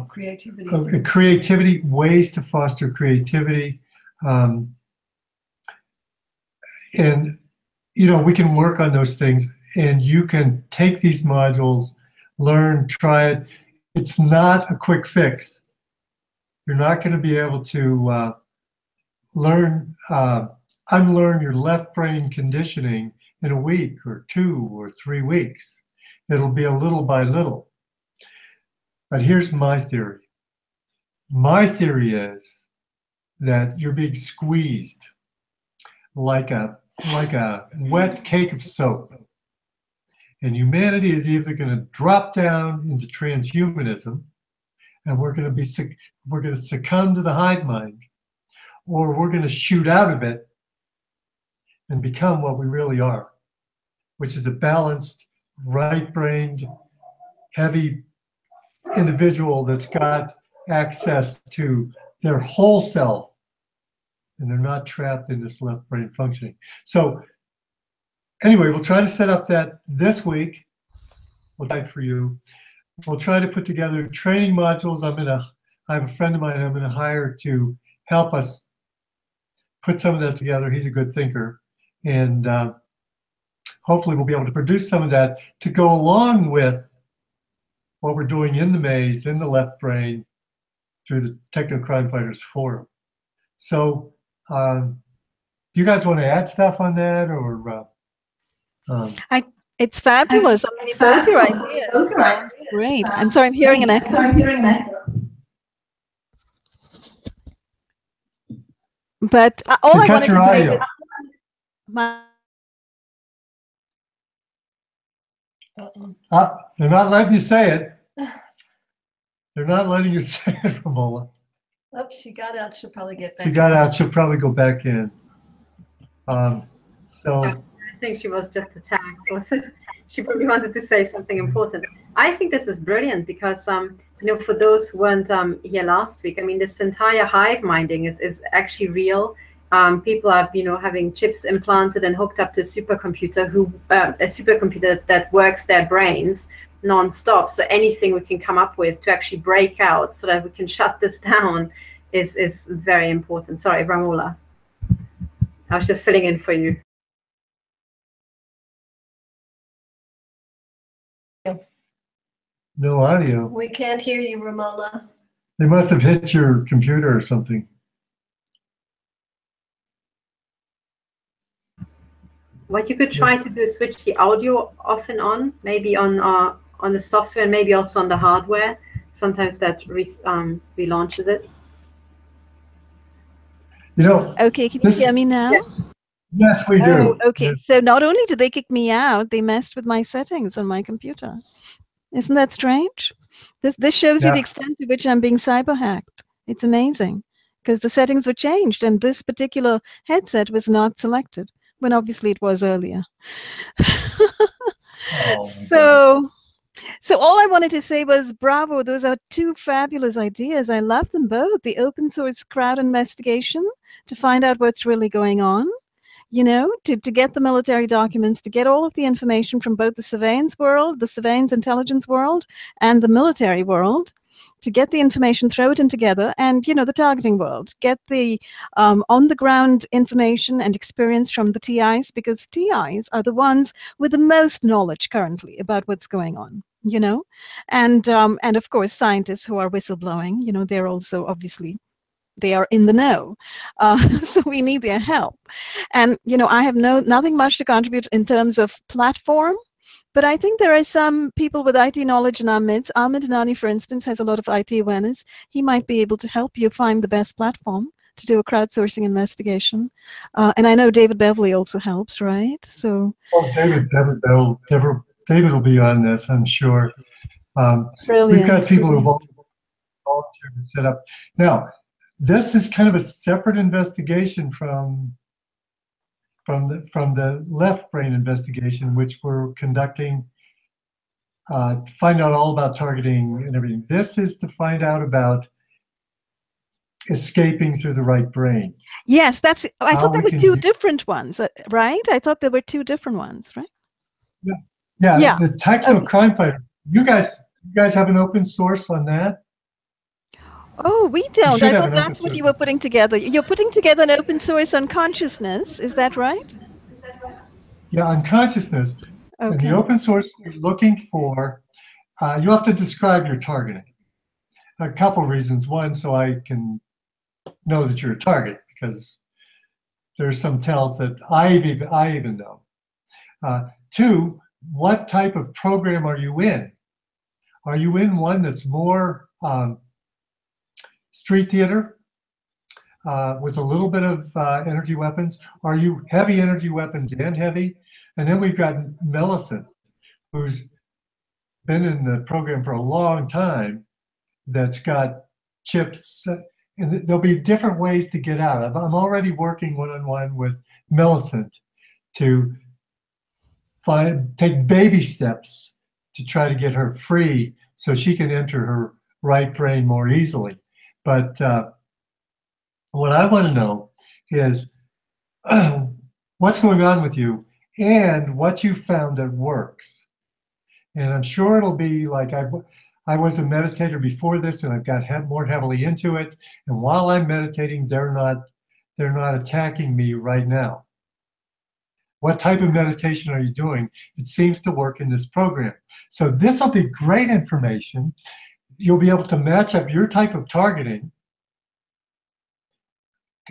S1: Creativity, ways to foster creativity. And, you know, we can work on those things and you can take these modules, learn, try it. It's not a quick fix. You're not going to be able to unlearn your left brain conditioning in a week or 2 or 3 weeks. It'll be a little by little. But here's my theory. My theory is that you're being squeezed like a wet cake of soap. And humanity is either going to drop down into transhumanism, and we're going to succumb to the hive mind, or we're going to shoot out of it and become what we really are, which is a balanced, right-brained, heavy individual that's got access to their whole self, and they're not trapped in this left brain functioning. So anyway, we'll try to set up that this week. We'll try for you. We'll try to put together training modules. I have a friend of mine I'm going to hire to help us put some of that together. He's a good thinker. And hopefully we'll be able to produce some of that to go along with what we're doing in the maze, in the left brain, through the Techno Crime Fighters Forum. So do you guys want to add stuff on that, or?
S3: It's fabulous. I mean, both your ideas sound great. I'm sorry, I'm hearing an echo. But all I wanted to say,
S1: they're not letting you say it. They're not letting you say it, Ramola.
S8: Oh, she got out. She'll probably get back.
S1: She got out. She'll probably go back in. So
S2: I think she was just attacked. She probably wanted to say something important. I think this is brilliant because, you know, for those who weren't here last week, I mean, this entire hive minding is actually real. People are, you know, having chips implanted and hooked up to a supercomputer that works their brains non-stop. So anything we can come up with to actually break out so that we can shut this down is very important. Sorry, Ramola. I was just filling in for you.
S1: No audio.
S8: We can't hear you, Ramola.
S1: They must have hit your computer or something.
S2: What you could try to do is switch the audio off and on, maybe on the software and maybe also on the hardware. Sometimes that relaunches it.
S1: You know.
S3: Okay, can you hear me now?
S2: Yeah.
S1: Yes, we do.
S3: Oh, okay. Yes. So not only did they kick me out, they messed with my settings on my computer. Isn't that strange? This shows you the extent to which I'm being cyber hacked. It's amazing because the settings were changed and this particular headset was not selected when obviously it was earlier.
S1: Oh,
S3: so So all I wanted to say was bravo. Those are two fabulous ideas. I love them both. The open source crowd investigation to find out what's really going on, you know, to get the military documents, to get all of the information from both the surveillance world, the surveillance intelligence world, and the military world, to get the information, throw it in together, and, you know, the targeting world, get the on-the-ground information and experience from the TIs, because TIs are the ones with the most knowledge currently about what's going on, you know, and of course, scientists who are whistleblowing, you know, they're also obviously, they are in the know, so we need their help. And, you know, I have nothing much to contribute in terms of platform, but I think there are some people with IT knowledge in our midst. Ahmad Enani, for instance, has a lot of IT awareness. He might be able to help you find the best platform to do a crowdsourcing investigation. And I know David Beverly also helps, right? So.
S1: Well, David will be on this, I'm sure.
S3: Brilliant.
S1: We've got people who volunteered to set up. Now, this is kind of a separate investigation from the left brain investigation, which we're conducting to find out all about targeting and everything. This is to find out about escaping through the right brain.
S3: Yes, I thought there were two different ones, right? I thought there were two different ones, right?
S1: Yeah. The Techno Crime Fighters. You guys have an open source on that?
S3: Oh, we don't. I thought that's what you were putting together. You're putting together an open source on consciousness. Is that right?
S1: Yeah, on consciousness. Okay. In the open source, you're looking for, you have to describe your targeting. A couple of reasons. One, so I can know that you're a target, because there's some tells that I even know. Two, what type of program are you in? Are you in one that's more street theater with a little bit of energy weapons? Are you heavy energy weapons and heavy? And then we've got Millicent, who's been in the program for a long time, that's got chips, and there'll be different ways to get out. I'm already working one-on-one with Millicent to take baby steps to try to get her free so she can enter her right brain more easily. But what I want to know is what's going on with you and what you found that works. And I'm sure it'll be like I was a meditator before this, and I've got more heavily into it. And while I'm meditating, they're not attacking me right now. What type of meditation are you doing? It seems to work in this program. So this will be great information. You'll be able to match up your type of targeting.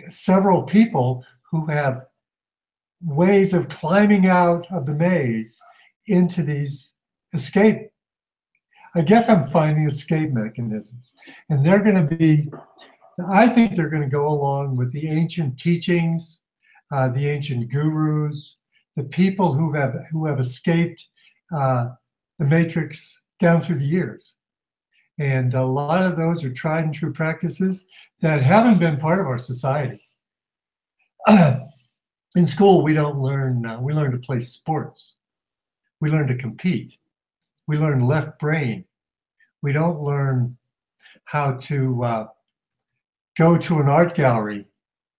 S1: Several people who have ways of climbing out of the maze into these escape. I guess I'm finding escape mechanisms. And they're going to be, I think they're going to go along with the ancient teachings, the ancient gurus, the people who have escaped the matrix down through the years. And a lot of those are tried and true practices that haven't been part of our society. In school, we don't learn, we learn to play sports. We learn to compete. We learn left brain. We don't learn how to go to an art gallery,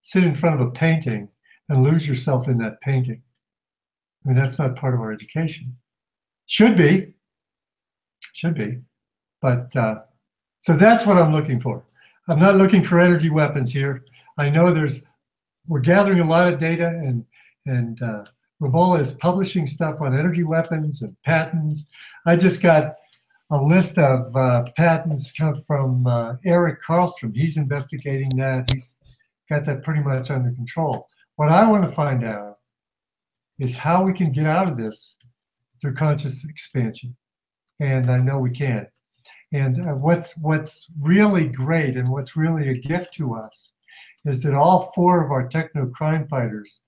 S1: sit in front of a painting, and lose yourself in that painting. I mean, that's not part of our education. Should be. But so that's what I'm looking for. I'm not looking for energy weapons here. I know we're gathering a lot of data, and Ramola is publishing stuff on energy weapons and patents. I just got a list of patents come from Eric Karlstrom. He's investigating that. He's got that pretty much under control. What I want to find out is how we can get out of this through conscious expansion. And I know we can. And what's really great and what's really a gift to us is that all four of our Techno Crime Fighters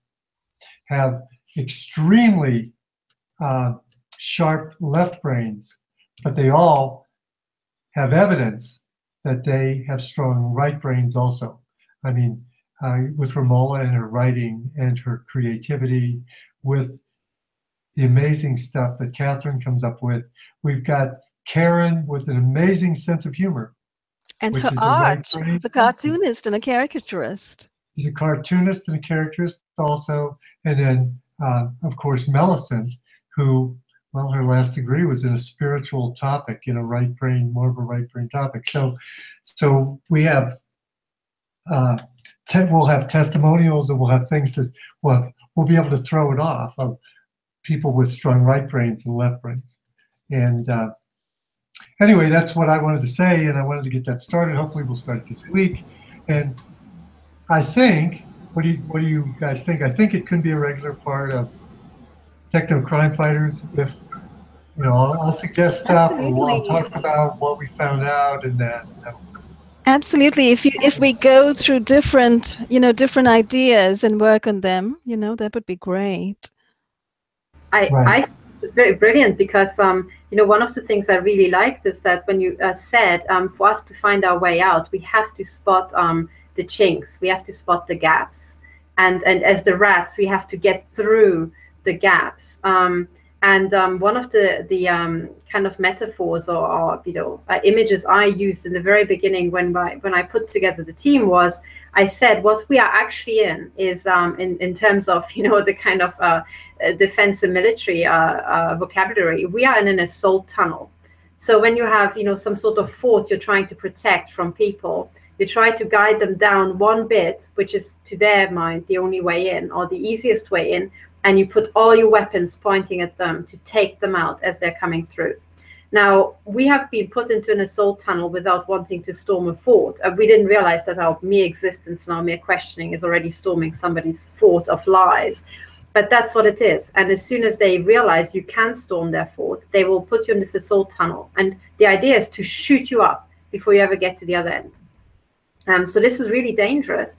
S1: have extremely sharp left brains, but they all have evidence that they have strong right brains also. I mean, with Ramola and her writing and her creativity, with the amazing stuff that Katherine comes up with. We've got Karen with an amazing sense of humor.
S3: And
S1: which
S3: her
S1: is a right
S3: art,
S1: brain.
S3: the cartoonist and a caricaturist.
S1: She's a cartoonist and a caricaturist also. And then, of course, Millicent, who, well, her last degree was in a spiritual topic, in a right brain, more of a right brain topic. So we have, we'll have testimonials, and we'll have things that we'll be able to throw it off of people with strong right brains and left brains. And anyway, that's what I wanted to say, and I wanted to get that started. Hopefully we'll start this week. And I think, what do you guys think? I think it could be a regular part of Techno Crime Fighters. If, you know, I'll suggest stuff, or I'll talk about what we found out, and that.
S3: Absolutely. If we go through different ideas and work on them, that would be great.
S2: I think it's very brilliant because one of the things I really liked is that when you said for us to find our way out, we have to spot the chinks, we have to spot the gaps, and as the rats, we have to get through the gaps. And one of the kind of metaphors or images I used in the very beginning when I put together the team was, I said what we are actually in is in terms of the kind of defense and military vocabulary, we are in an assault tunnel. So when you have some sort of fort you're trying to protect from people, you try to guide them down one bit, which is to their mind the only way in or the easiest way in, and you put all your weapons pointing at them to take them out as they're coming through. Now, we have been put into an assault tunnel without wanting to storm a fort. We didn't realize that our mere existence and our mere questioning is already storming somebody's fort of lies. But that's what it is. And as soon as they realize you can storm their fort, they will put you in this assault tunnel. And the idea is to shoot you up before you ever get to the other end. So this is really dangerous.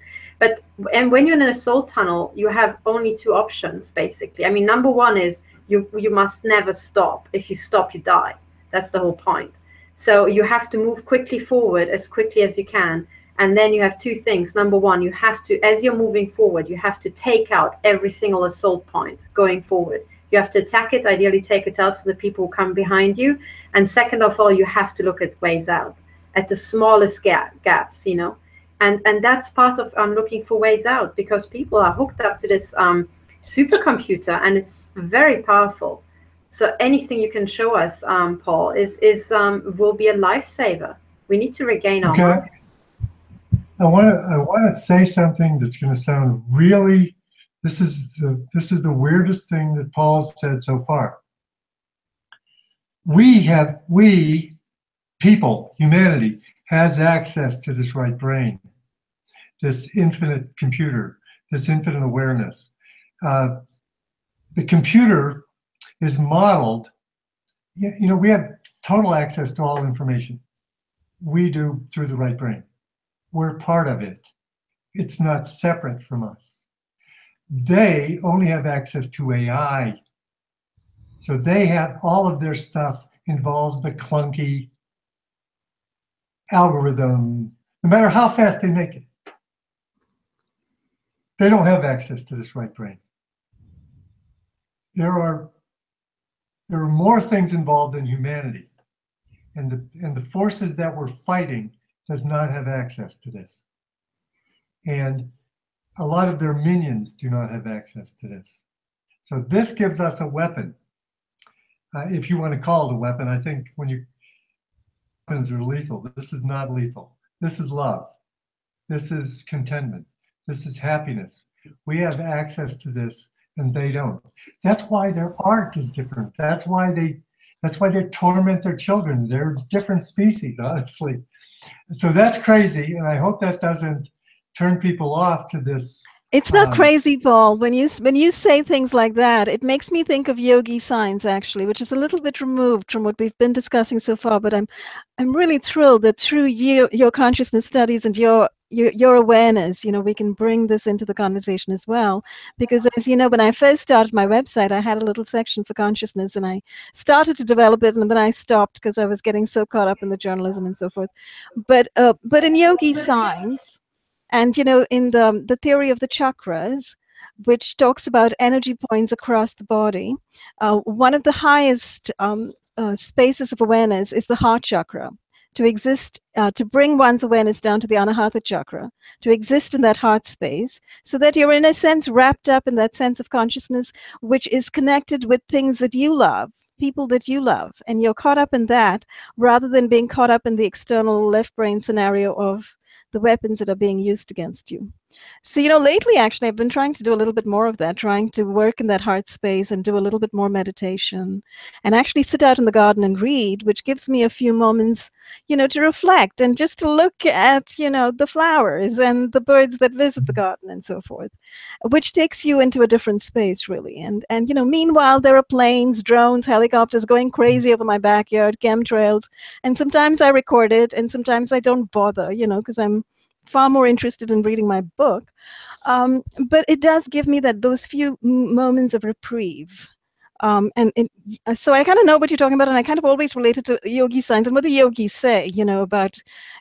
S2: And when you're in an assault tunnel, you have only two options, basically. I mean, number one is you must never stop. If you stop, you die. That's the whole point. So you have to move quickly forward as quickly as you can. And then you have two things. Number one, you have to, as you're moving forward, you have to take out every single assault point going forward. You have to attack it, ideally take it out for the people who come behind you. And second of all, you have to look at ways out, at the smallest gaps, And that's part of looking for ways out, because people are hooked up to this supercomputer, and it's very powerful. So anything you can show us, Paul, will be a lifesaver. We need to regain our mind.
S1: I want to say something that's going to sound really. This is the weirdest thing that Paul's said so far. People, humanity, has access to this right brain, this infinite computer, this infinite awareness. The computer is modeled, we have total access to all information. We do through the right brain. We're part of it. It's not separate from us. They only have access to AI. So they have all of their stuff involves the clunky algorithm, no matter how fast they make it. They don't have access to this right brain. There are more things involved in humanity, and the forces that we're fighting does not have access to this. And a lot of their minions do not have access to this. So this gives us a weapon, if you want to call it a weapon. I think weapons are lethal. This is not lethal. This is love. This is contentment. This is happiness. We have access to this, and they don't. That's why their art is different. That's why they torment their children. They're different species, honestly. So that's crazy, and I hope that doesn't turn people off to this.
S3: It's not crazy, Paul. When you say things like that, it makes me think of yogi science, actually, which is a little bit removed from what we've been discussing so far. But I'm really thrilled that through your consciousness studies and your awareness, we can bring this into the conversation as well. Because as you know, when I first started my website, I had a little section for consciousness, and I started to develop it, and then I stopped because I was getting so caught up in the journalism and so forth. But in yogi science, and in the theory of the chakras, which talks about energy points across the body. One of the highest spaces of awareness is the heart chakra. To exist, to bring one's awareness down to the Anahata chakra, to exist in that heart space, so that you're in a sense wrapped up in that sense of consciousness, which is connected with things that you love, people that you love, and you're caught up in that rather than being caught up in the external left brain scenario of the weapons that are being used against you. So, lately, actually, I've been trying to do a little bit more of that, trying to work in that heart space and do a little bit more meditation and actually sit out in the garden and read, which gives me a few moments, to reflect and just to look at, the flowers and the birds that visit the garden and so forth, which takes you into a different space, really. And meanwhile, there are planes, drones, helicopters going crazy over my backyard, chemtrails, and sometimes I record it and sometimes I don't bother, because I'm far more interested in reading my book. But it does give me those few moments of reprieve. So I kind of know what you're talking about, and I kind of always relate it to yogi signs and what the yogis say, about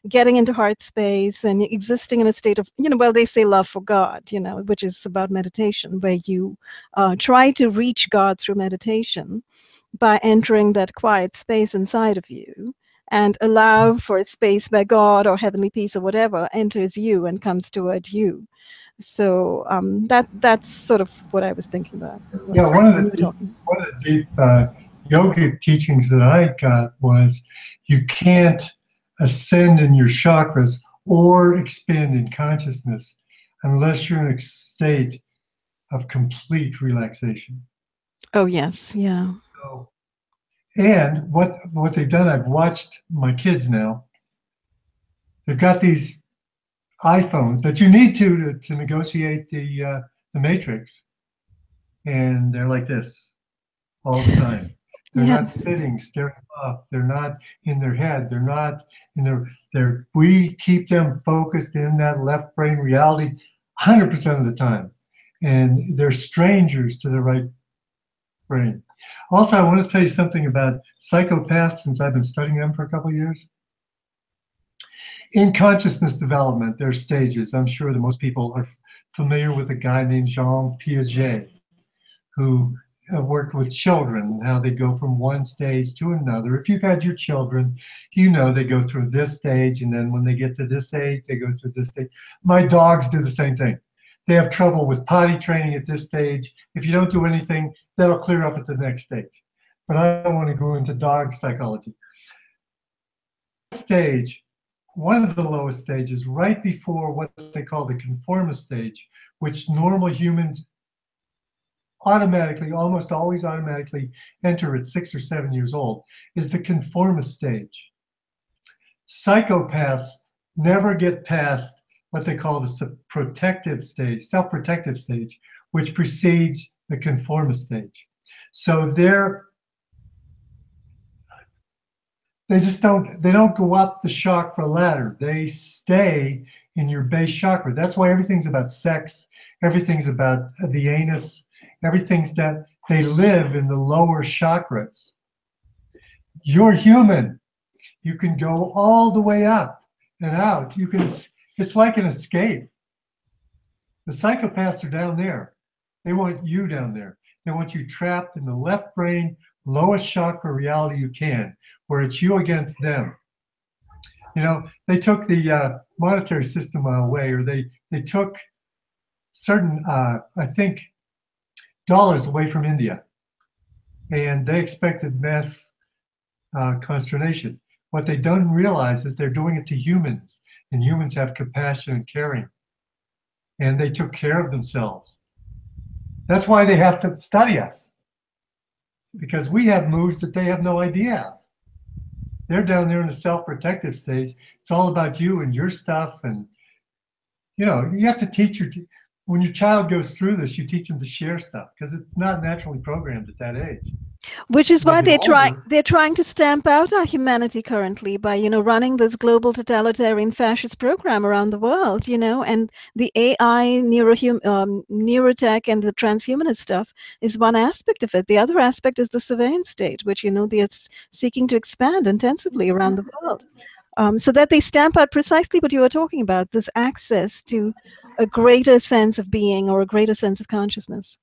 S3: getting into heart space and existing in a state of, they say love for God, which is about meditation, where you try to reach God through meditation by entering that quiet space inside of you, and allow for a space where God or heavenly peace or whatever enters you and comes toward you. So that's sort of what I was thinking about.
S1: Yeah, one of the deep yogic teachings that I got was you can't ascend in your chakras or expand in consciousness unless you're in a state of complete relaxation.
S3: Oh, yes, yeah.
S1: So, and what they've done, I've watched my kids now. They've got these iPhones that you need to negotiate the matrix, and they're like this all the time. They're not sitting staring up. They're not in their head. They're not in their. We keep them focused in that left brain reality 100% of the time, and they're strangers to the right brain. Also, I want to tell you something about psychopaths, since I've been studying them for a couple of years. In consciousness development, there are stages. I'm sure that most people are familiar with a guy named Jean Piaget, who worked with children and how they go from one stage to another. If you've had your children, they go through this stage, and then when they get to this age, they go through this stage. My dogs do the same thing. They have trouble with potty training at this stage. If you don't do anything, that'll clear up at the next stage. But I don't want to go into dog psychology. Stage, one of the lowest stages, right before what they call the conformist stage, which normal humans automatically, almost always automatically enter at 6 or 7 years old, is the conformist stage. Psychopaths never get past what they call the protective stage, self-protective stage, which precedes the conformist stage. So they don't go up the chakra ladder. They stay in your base chakra. That's why everything's about sex, everything's about the anus, everything's that they live in the lower chakras. You're human. You can go all the way up and out. It's like an escape. The psychopaths are down there. They want you down there. They want you trapped in the left brain, lowest chakra reality you can, where it's you against them. They took the monetary system away, or they took certain, I think, dollars away from India, and they expected mass consternation. What they don't realize is they're doing it to humans, and humans have compassion and caring, and they took care of themselves. That's why they have to study us, because we have moves that they have no idea of. They're down there in the self-protective stage. It's all about you and your stuff, and you have to teach when your child goes through this, you teach them to share stuff, because it's not naturally programmed at that age.
S3: Which is why they're trying to stamp out our humanity currently by, running this global totalitarian fascist program around the world, and the AI, Neuro-tech, and the transhumanist stuff is one aspect of it. The other aspect is the surveillance state, which, they're seeking to expand intensively around the world. So that they stamp out precisely what you were talking about, this access to a greater sense of being or a greater sense of consciousness.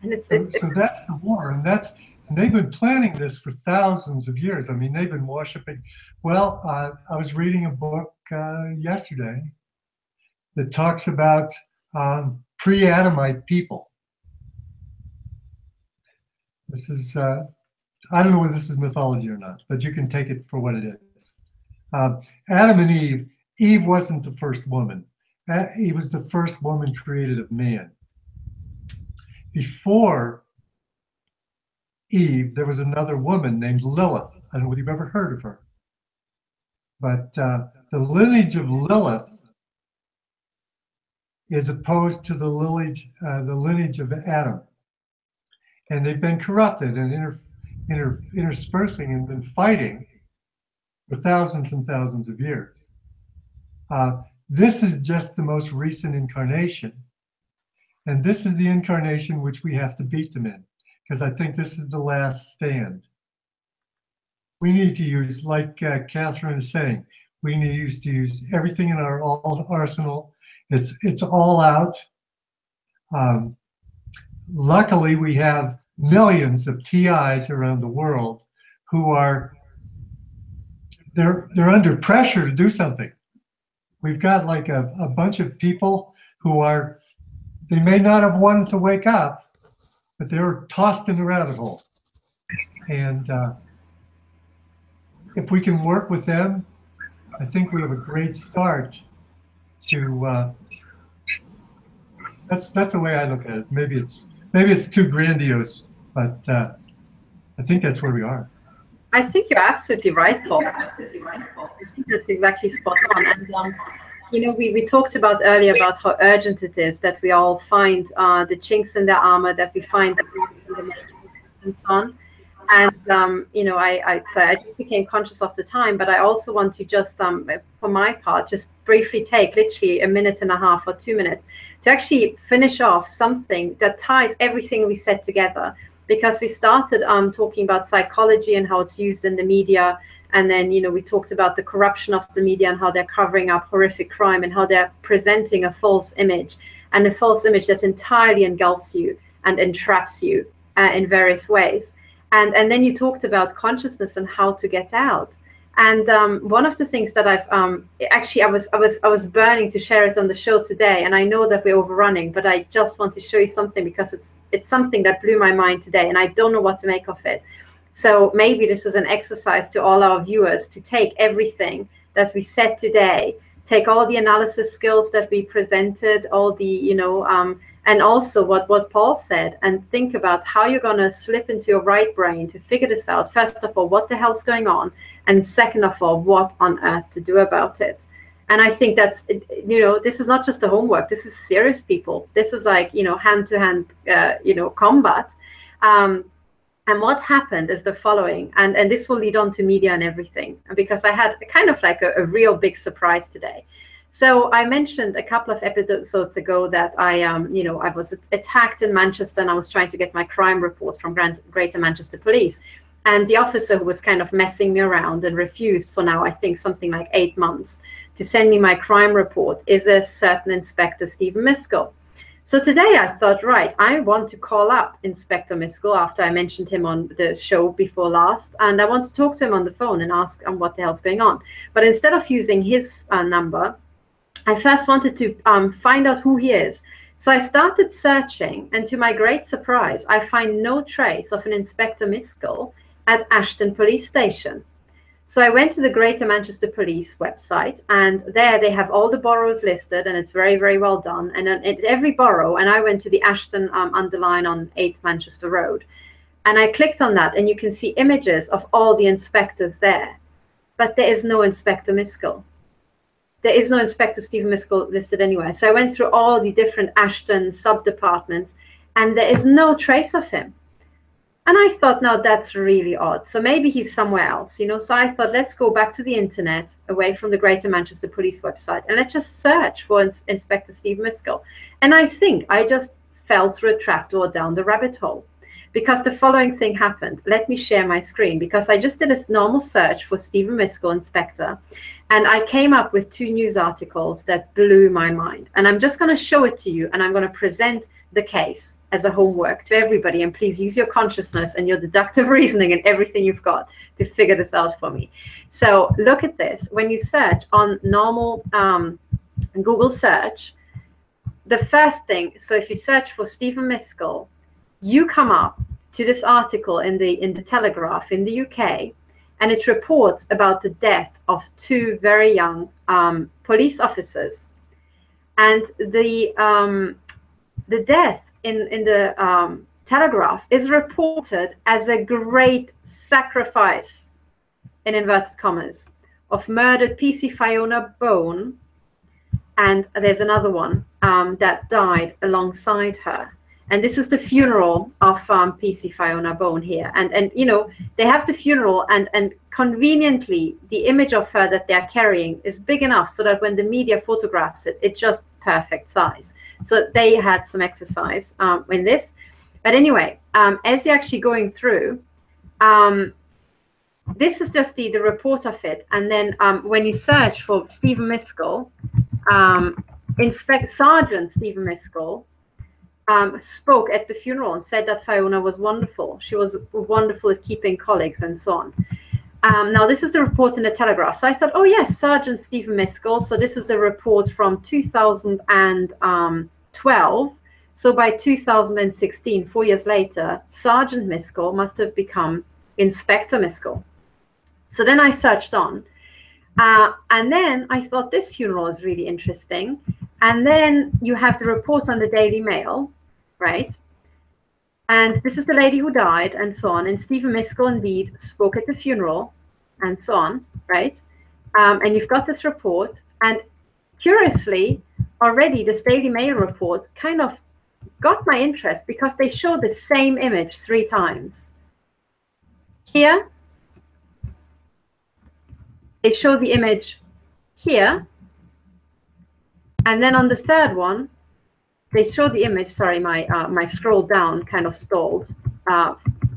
S2: And
S1: so that's the war, and they've been planning this for thousands of years. I mean, they've been worshiping. Well, I was reading a book yesterday that talks about pre-Adamite people. This is, I don't know whether this is mythology or not, but you can take it for what it is. Adam and Eve wasn't the first woman. Eve was the first woman created of man. Before Eve, there was another woman named Lilith. I don't know whether you've ever heard of her. But the lineage of Lilith is opposed to the lineage of Adam. And they've been corrupted and interspersing and been fighting for thousands and thousands of years. This is just the most recent incarnation. And this is the incarnation which we have to beat them in, because I think this is the last stand. We need to use, like Katherine is saying, we need to use everything in our arsenal. It's all out. Luckily, we have millions of TIs around the world who are, they're under pressure to do something. We've got like a bunch of people who are, they may not have wanted to wake up, but they were tossed in the rabbit hole. And if we can work with them, I think we have a great start to, that's the way I look at it. Maybe it's too grandiose, but I think that's where we are.
S2: I think you're absolutely right, Paul. I think that's exactly spot on. And you know, we talked about earlier about how urgent it is that we all find the chinks in the armor, that we find the and so on. And you know, I just became conscious of the time, but I also want to just, for my part, just briefly take literally a minute and a half or 2 minutes to actually finish off something that ties everything we said together. Because we started talking about psychology and how it's used in the media. And then, you know, we talked about the corruption of the media and how they're covering up horrific crime and how they're presenting a false image, and a false image that entirely engulfs you and entraps you in various ways. And then you talked about consciousness and how to get out. And one of the things that I've actually I was burning to share it on the show today, and I know that we're overrunning, but I just want to show you something because it's something that blew my mind today, and I don't know what to make of it. So maybe this is an exercise to all our viewers to take everything that we said today, take all the analysis skills that we presented, all the, you know, and also what Paul said, and think about how you're going to slip into your right brain to figure this out. First of all, what the hell's going on? And second of all, what on earth to do about it? And I think that's, you know, this is not just a homework. This is serious, people. This is like, you know, hand-to-hand, you know, combat. And what happened is the following, and this will lead on to media and everything, because I had kind of like a real big surprise today. So I mentioned a couple of episodes ago that I was attacked in Manchester, and I was trying to get my crime report from Greater Manchester Police. And the officer who was kind of messing me around and refused for now, I think something like 8 months, to send me my crime report is a certain Inspector Stephen Miskell. So today I thought, right, I want to call up Inspector Miskell after I mentioned him on the show before last, and I want to talk to him on the phone and ask him what the hell's going on. But instead of using his number, I first wanted to find out who he is. So I started searching, and to my great surprise, I find no trace of an Inspector Miskell at Ashton Police Station. So I went to the Greater Manchester Police website, and there they have all the boroughs listed, and it's very, very well done. And at every borough, and I went to the Ashton underline on 8 Manchester Road, and I clicked on that, and you can see images of all the inspectors there. But there is no Inspector Miskell. There is no Inspector Stephen Miskell listed anywhere. So I went through all the different Ashton sub-departments, and there is no trace of him. And I thought, now that's really odd. So maybe he's somewhere else, you know. So I thought, let's go back to the internet, away from the Greater Manchester Police website, and let's just search for Inspector Steve Miskell. And I think I just fell through a trapdoor down the rabbit hole, because the following thing happened. Let me share my screen, because I just did a normal search for Stephen Miskell, Inspector, And I came up with 2 news articles that blew my mind. And I'm just going to show it to you, and I'm going to present the case as a homework to everybody. And please use your consciousness and your deductive reasoning and everything you've got to figure this out for me. So look at this. When you search on normal Google search, the first thing, so if you search for Stephen Miskell, you come up to this article in the Telegraph in the UK, and it reports about the death of 2 very young police officers. And the death in the Telegraph is reported as a great sacrifice, in inverted commas, of murdered PC Fiona Bone, and there's another one that died alongside her. And this is the funeral of PC Fiona Bone here. And you know, they have the funeral, and conveniently, the image of her that they're carrying is big enough so that when the media photographs it, it's just perfect size. So they had some exercise in this. But anyway, as you're actually going through, this is just the report of it. And then when you search for Stephen Miskell, Sergeant Stephen Miskell spoke at the funeral and said that Fiona was wonderful. She was wonderful at keeping colleagues and so on. Now, this is the report in the Telegraph. So I thought, oh, yes, Sergeant Stephen Miskell. So this is a report from 2012. So by 2016, 4 years later, Sergeant Miskell must have become Inspector Miskell. So then I searched on. And then I thought this funeral is really interesting. And then you have the report on the Daily Mail, right? And this is the lady who died and so on. And Stephen Miskell indeed spoke at the funeral and so on, right? And you've got this report. And curiously, already this Daily Mail report kind of got my interest because they show the same image 3 times. Here, they show the image here. And then on the third one, they show the image. Sorry, my scroll down kind of stalled,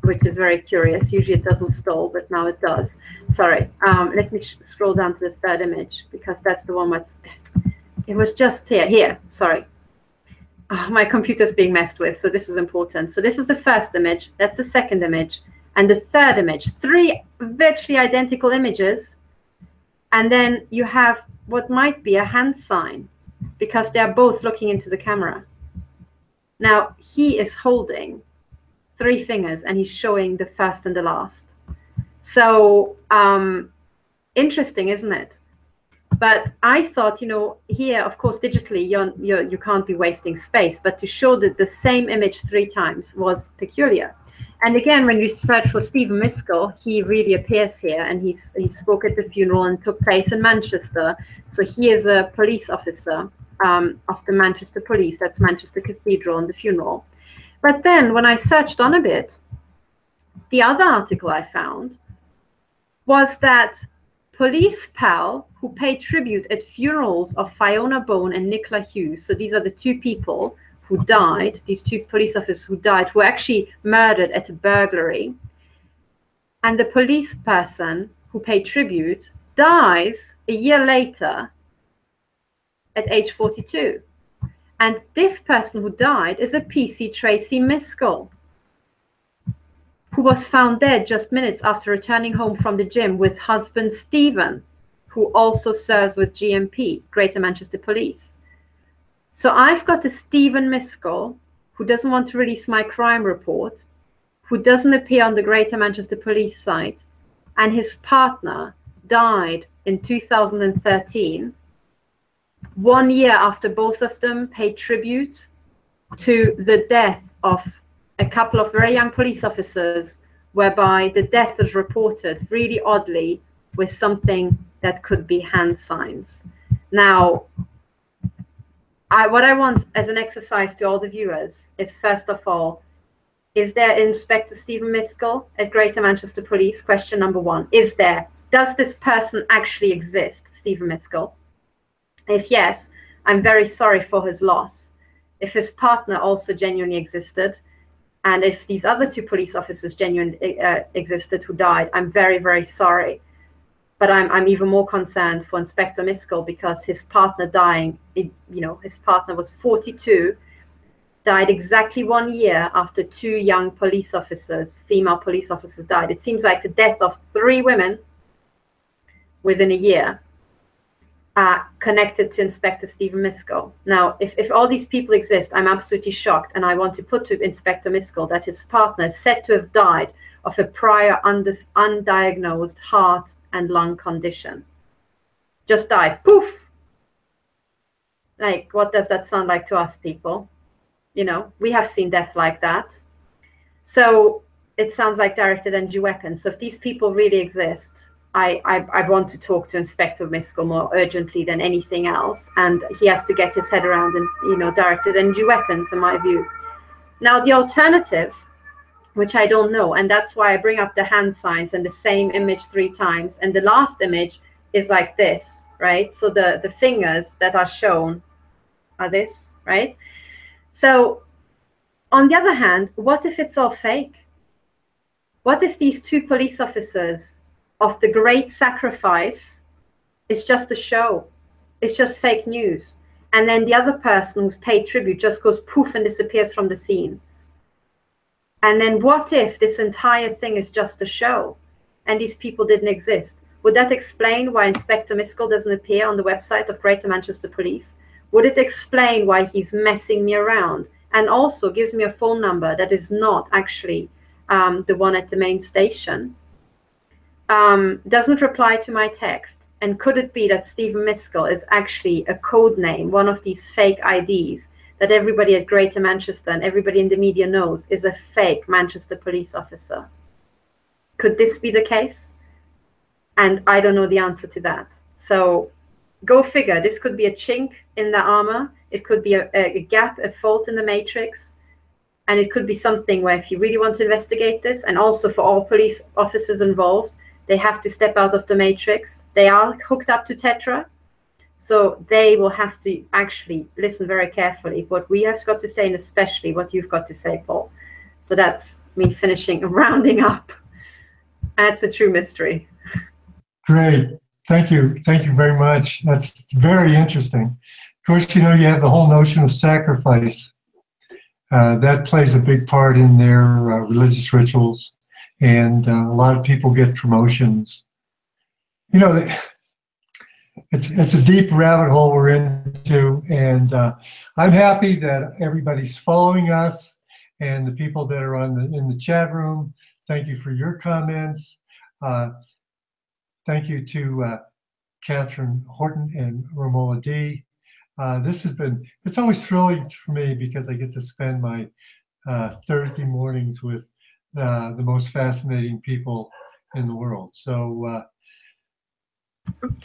S2: which is very curious. Usually it doesn't stall, but now it does. Sorry. Let me scroll down to the third image because that's the one that's. It was just here. Here. Sorry. Oh, my computer's being messed with, so this is important. So this is the first image. That's the second image, and the third image. 3 virtually identical images, and then you have what might be a hand sign, because they are both looking into the camera. Now, he is holding 3 fingers and he's showing the first and the last. So interesting, isn't it? But I thought, you know, here, of course, digitally, you can't be wasting space, but to show that the same image 3 times was peculiar. And again, when you search for Stephen Miskell, he really appears here, and he spoke at the funeral and took place in Manchester. So he is a police officer of the Manchester Police. That's Manchester Cathedral and the funeral. But then when I searched on a bit, the other article I found was that police pal who paid tribute at funerals of Fiona Bone and Nicola Hughes. So these are the 2 people who died, these 2 police officers who died, who were actually murdered at a burglary. And the police person who paid tribute dies a year later at age 42. And this person who died is a PC Tracy Miskell, who was found dead just minutes after returning home from the gym with husband Stephen, who also serves with GMP, Greater Manchester Police. So I've got a Stephen Miskell who doesn't want to release my crime report, who doesn't appear on the Greater Manchester Police site, and his partner died in 2013, 1 year after both of them paid tribute to the death of a couple of very young police officers, whereby the death is reported really oddly with something that could be hand signs. Now, what I want as an exercise to all the viewers is, first of all, is there Inspector Stephen Miskell at Greater Manchester Police? Question number 1. Is there? Does this person actually exist, Stephen Miskell? If yes, I'm very sorry for his loss. If his partner also genuinely existed, and if these other 2 police officers genuinely existed who died, I'm very, very sorry. But I'm even more concerned for Inspector Miskell, because his partner dying, his partner was 42, died exactly 1 year after 2 young police officers, female police officers, died. It seems like the death of 3 women within a year connected to Inspector Stephen Miskell. Now, if all these people exist, I'm absolutely shocked, and I want to put to Inspector Miskell that his partner is said to have died of a prior undiagnosed heart and lung condition. Just died. Poof! Like, what does that sound like to us people? We have seen death like that. So it sounds like directed energy weapons. So if these people really exist, I want to talk to Inspector Miskell more urgently than anything else. And he has to get his head around, directed energy weapons, in my view. Now, the alternative, which I don't know, and that's why I bring up the hand signs and the same image 3 times. And the last image is like this, right? So the fingers that are shown are this, right? So on the other hand, what if it's all fake? What if these 2 police officers of the great sacrifice is just a show? It's just fake news. And then the other person who's paid tribute just goes poof and disappears from the scene. And then what if this entire thing is just a show and these people didn't exist? Would that explain why Inspector Miskell doesn't appear on the website of Greater Manchester Police? Would it explain why he's messing me around and also gives me a phone number that is not actually the one at the main station? Doesn't reply to my text. And could it be that Stephen Miskell is actually a code name, one of these fake IDs that everybody at Greater Manchester and everybody in the media knows is a fake Manchester police officer? Could this be the case? And I don't know the answer to that. So go figure. This could be a chink in the armor. It could be a gap, a fault in the matrix. And it could be something where, if you really want to investigate this, and also for all police officers involved, they have to step out of the matrix. They are hooked up to Tetra. So they will have to actually listen very carefully what we have got to say, and especially what you've got to say, Paul. So that's me finishing, rounding up. That's a true mystery.
S1: Great. Thank you. Thank you very much. That's very interesting. Of course, you have the whole notion of sacrifice. That plays a big part in their religious rituals. And a lot of people get promotions. It's a deep rabbit hole we're into, and I'm happy that everybody's following us, and the people that are in the chat room. Thank you for your comments. Thank you to Katherine Horton and Ramola D. It's always thrilling for me because I get to spend my Thursday mornings with the most fascinating people in the world. So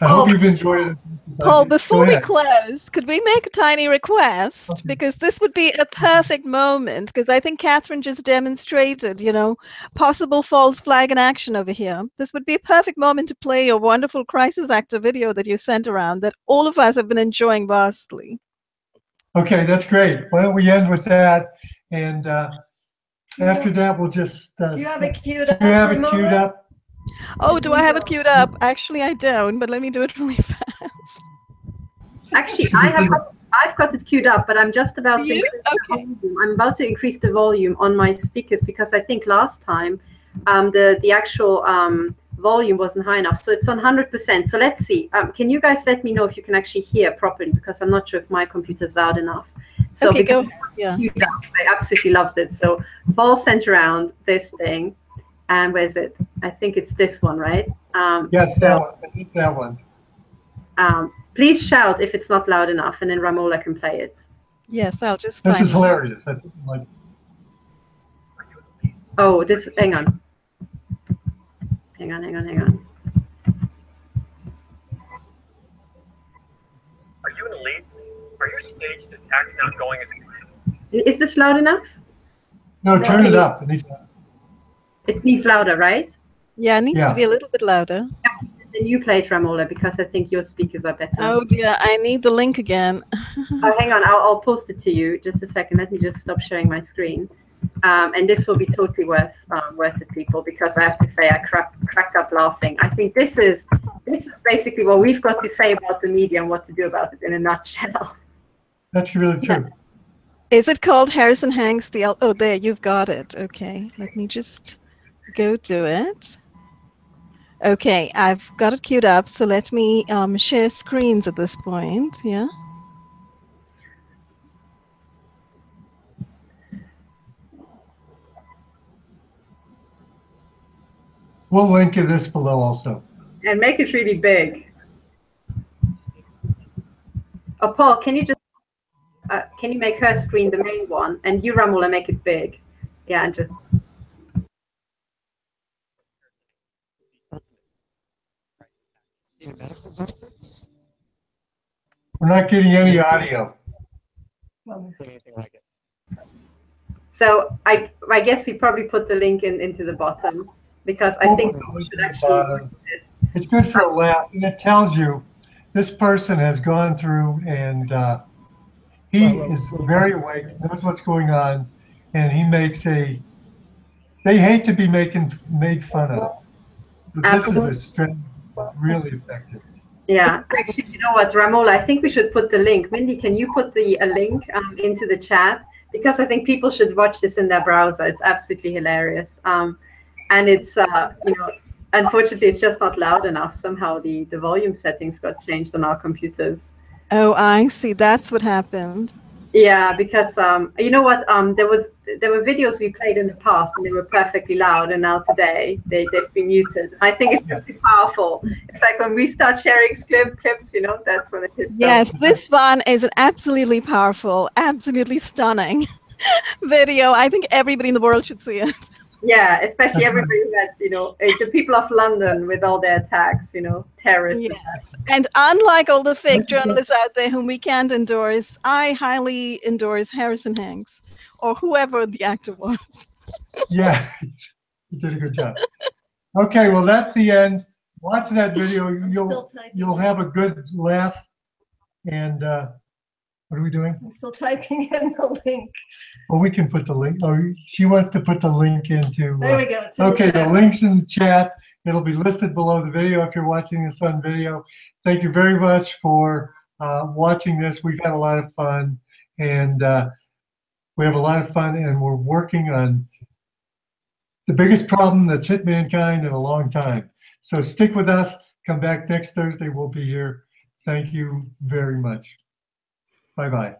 S1: I hope you've enjoyed it.
S3: Paul, before we close, could we make a tiny request? Okay. Because this would be a perfect moment, because I think Katherine just demonstrated, possible false flag in action over here. This would be a perfect moment to play your wonderful crisis actor video that you sent around that all of us have been enjoying vastly.
S1: Okay, that's great. Why don't we end with that? And after that, we'll just...
S8: do you have it queued up?
S1: Do you have it queued up?
S3: Oh, do I have it queued up? Actually, I don't, but let me do it really fast.
S2: Actually, I've got it queued up, but I'm just about to increase the volume. I'm about to increase the volume on my speakers because I think last time the actual volume wasn't high enough. So it's on 100%. So let's see. Can you guys let me know if you can actually hear properly, because I'm not sure if my computer's loud enough. So
S3: okay, go. Yeah.
S2: I absolutely loved it. So Paul sent around this thing. And where's it? I think it's this one, right?
S1: Yes, so, that one.
S2: Please shout if it's not loud enough, and then Ramola can play it.
S3: Yes, I'll just.
S1: This is hilarious. I think like.
S2: Oh, this. Hang on. Hang on.
S9: Are you in the lead? Are your staged attacks not going as
S2: planned? Is this loud enough?
S1: No, turn it up.
S2: It needs louder, right?
S3: Yeah, it needs to be a little bit louder.
S2: Then you play it, Ramola, because I think your speakers are better.
S3: Oh dear, I need the link again.
S2: Oh, hang on, I'll post it to you. Just a second. Let me just stop sharing my screen. And this will be totally worth it, people, because I have to say I cracked up laughing. I think this is this is basically what we've got to say about the media and what to do about it in a nutshell.
S1: That's really true.
S3: Is it called Harrison Hanks? Oh, there, you've got it. Okay, let me just go to it. Okay, I've got it queued up, so let me share screens at this point, yeah?
S1: We'll link this below also.
S2: And make it really big. Oh, Paul, can you just, can you make her screen the main one? And you, Ramola, make it big. Yeah, and just...
S1: We're not getting any audio.
S2: So I guess we probably put the link into the bottom, because I think we should actually do this.
S1: It's good for a laugh, and it tells you this person has gone through, and he is very awake, knows what's going on, and he makes they hate to be made fun of. But this is a strength, really effective.
S2: Yeah, actually, you know what, Ramola, I think we should put the link. Mindy, can you put the link into the chat? Because I think people should watch this in their browser. It's absolutely hilarious. And it's, you know, unfortunately, it's just not loud enough. Somehow the volume settings got changed on our computers.
S3: Oh, I see. That's what happened.
S2: Yeah, because you know what? There were videos we played in the past, and they were perfectly loud, and now today they've been muted. I think it's just too powerful. It's like when we start sharing clips, you know, that's when it hits.
S3: Yes, this one is an absolutely powerful, absolutely stunning video. I think everybody in the world should see it.
S2: Yeah, especially everybody that, you know, the people of London with all their attacks, you know, terrorist attacks.
S3: And unlike all the fake journalists out there whom we can't endorse, I highly endorse Harrison Hanks, or whoever the actor was.
S1: Yeah, you did a good job. Okay, well, that's the end. Watch that video. You'll have a good laugh. And what are we doing?
S8: I'm still typing in the link.
S1: Well, we can put the link. Oh, she wants to put the link into.
S8: There we go.
S1: Okay, the link's in the chat. It'll be listed below the video if you're watching this on video. Thank you very much for watching this. We've had a lot of fun, and we have a lot of fun, and we're working on the biggest problem that's hit mankind in a long time. So stick with us. Come back next Thursday. We'll be here. Thank you very much. Bye-bye.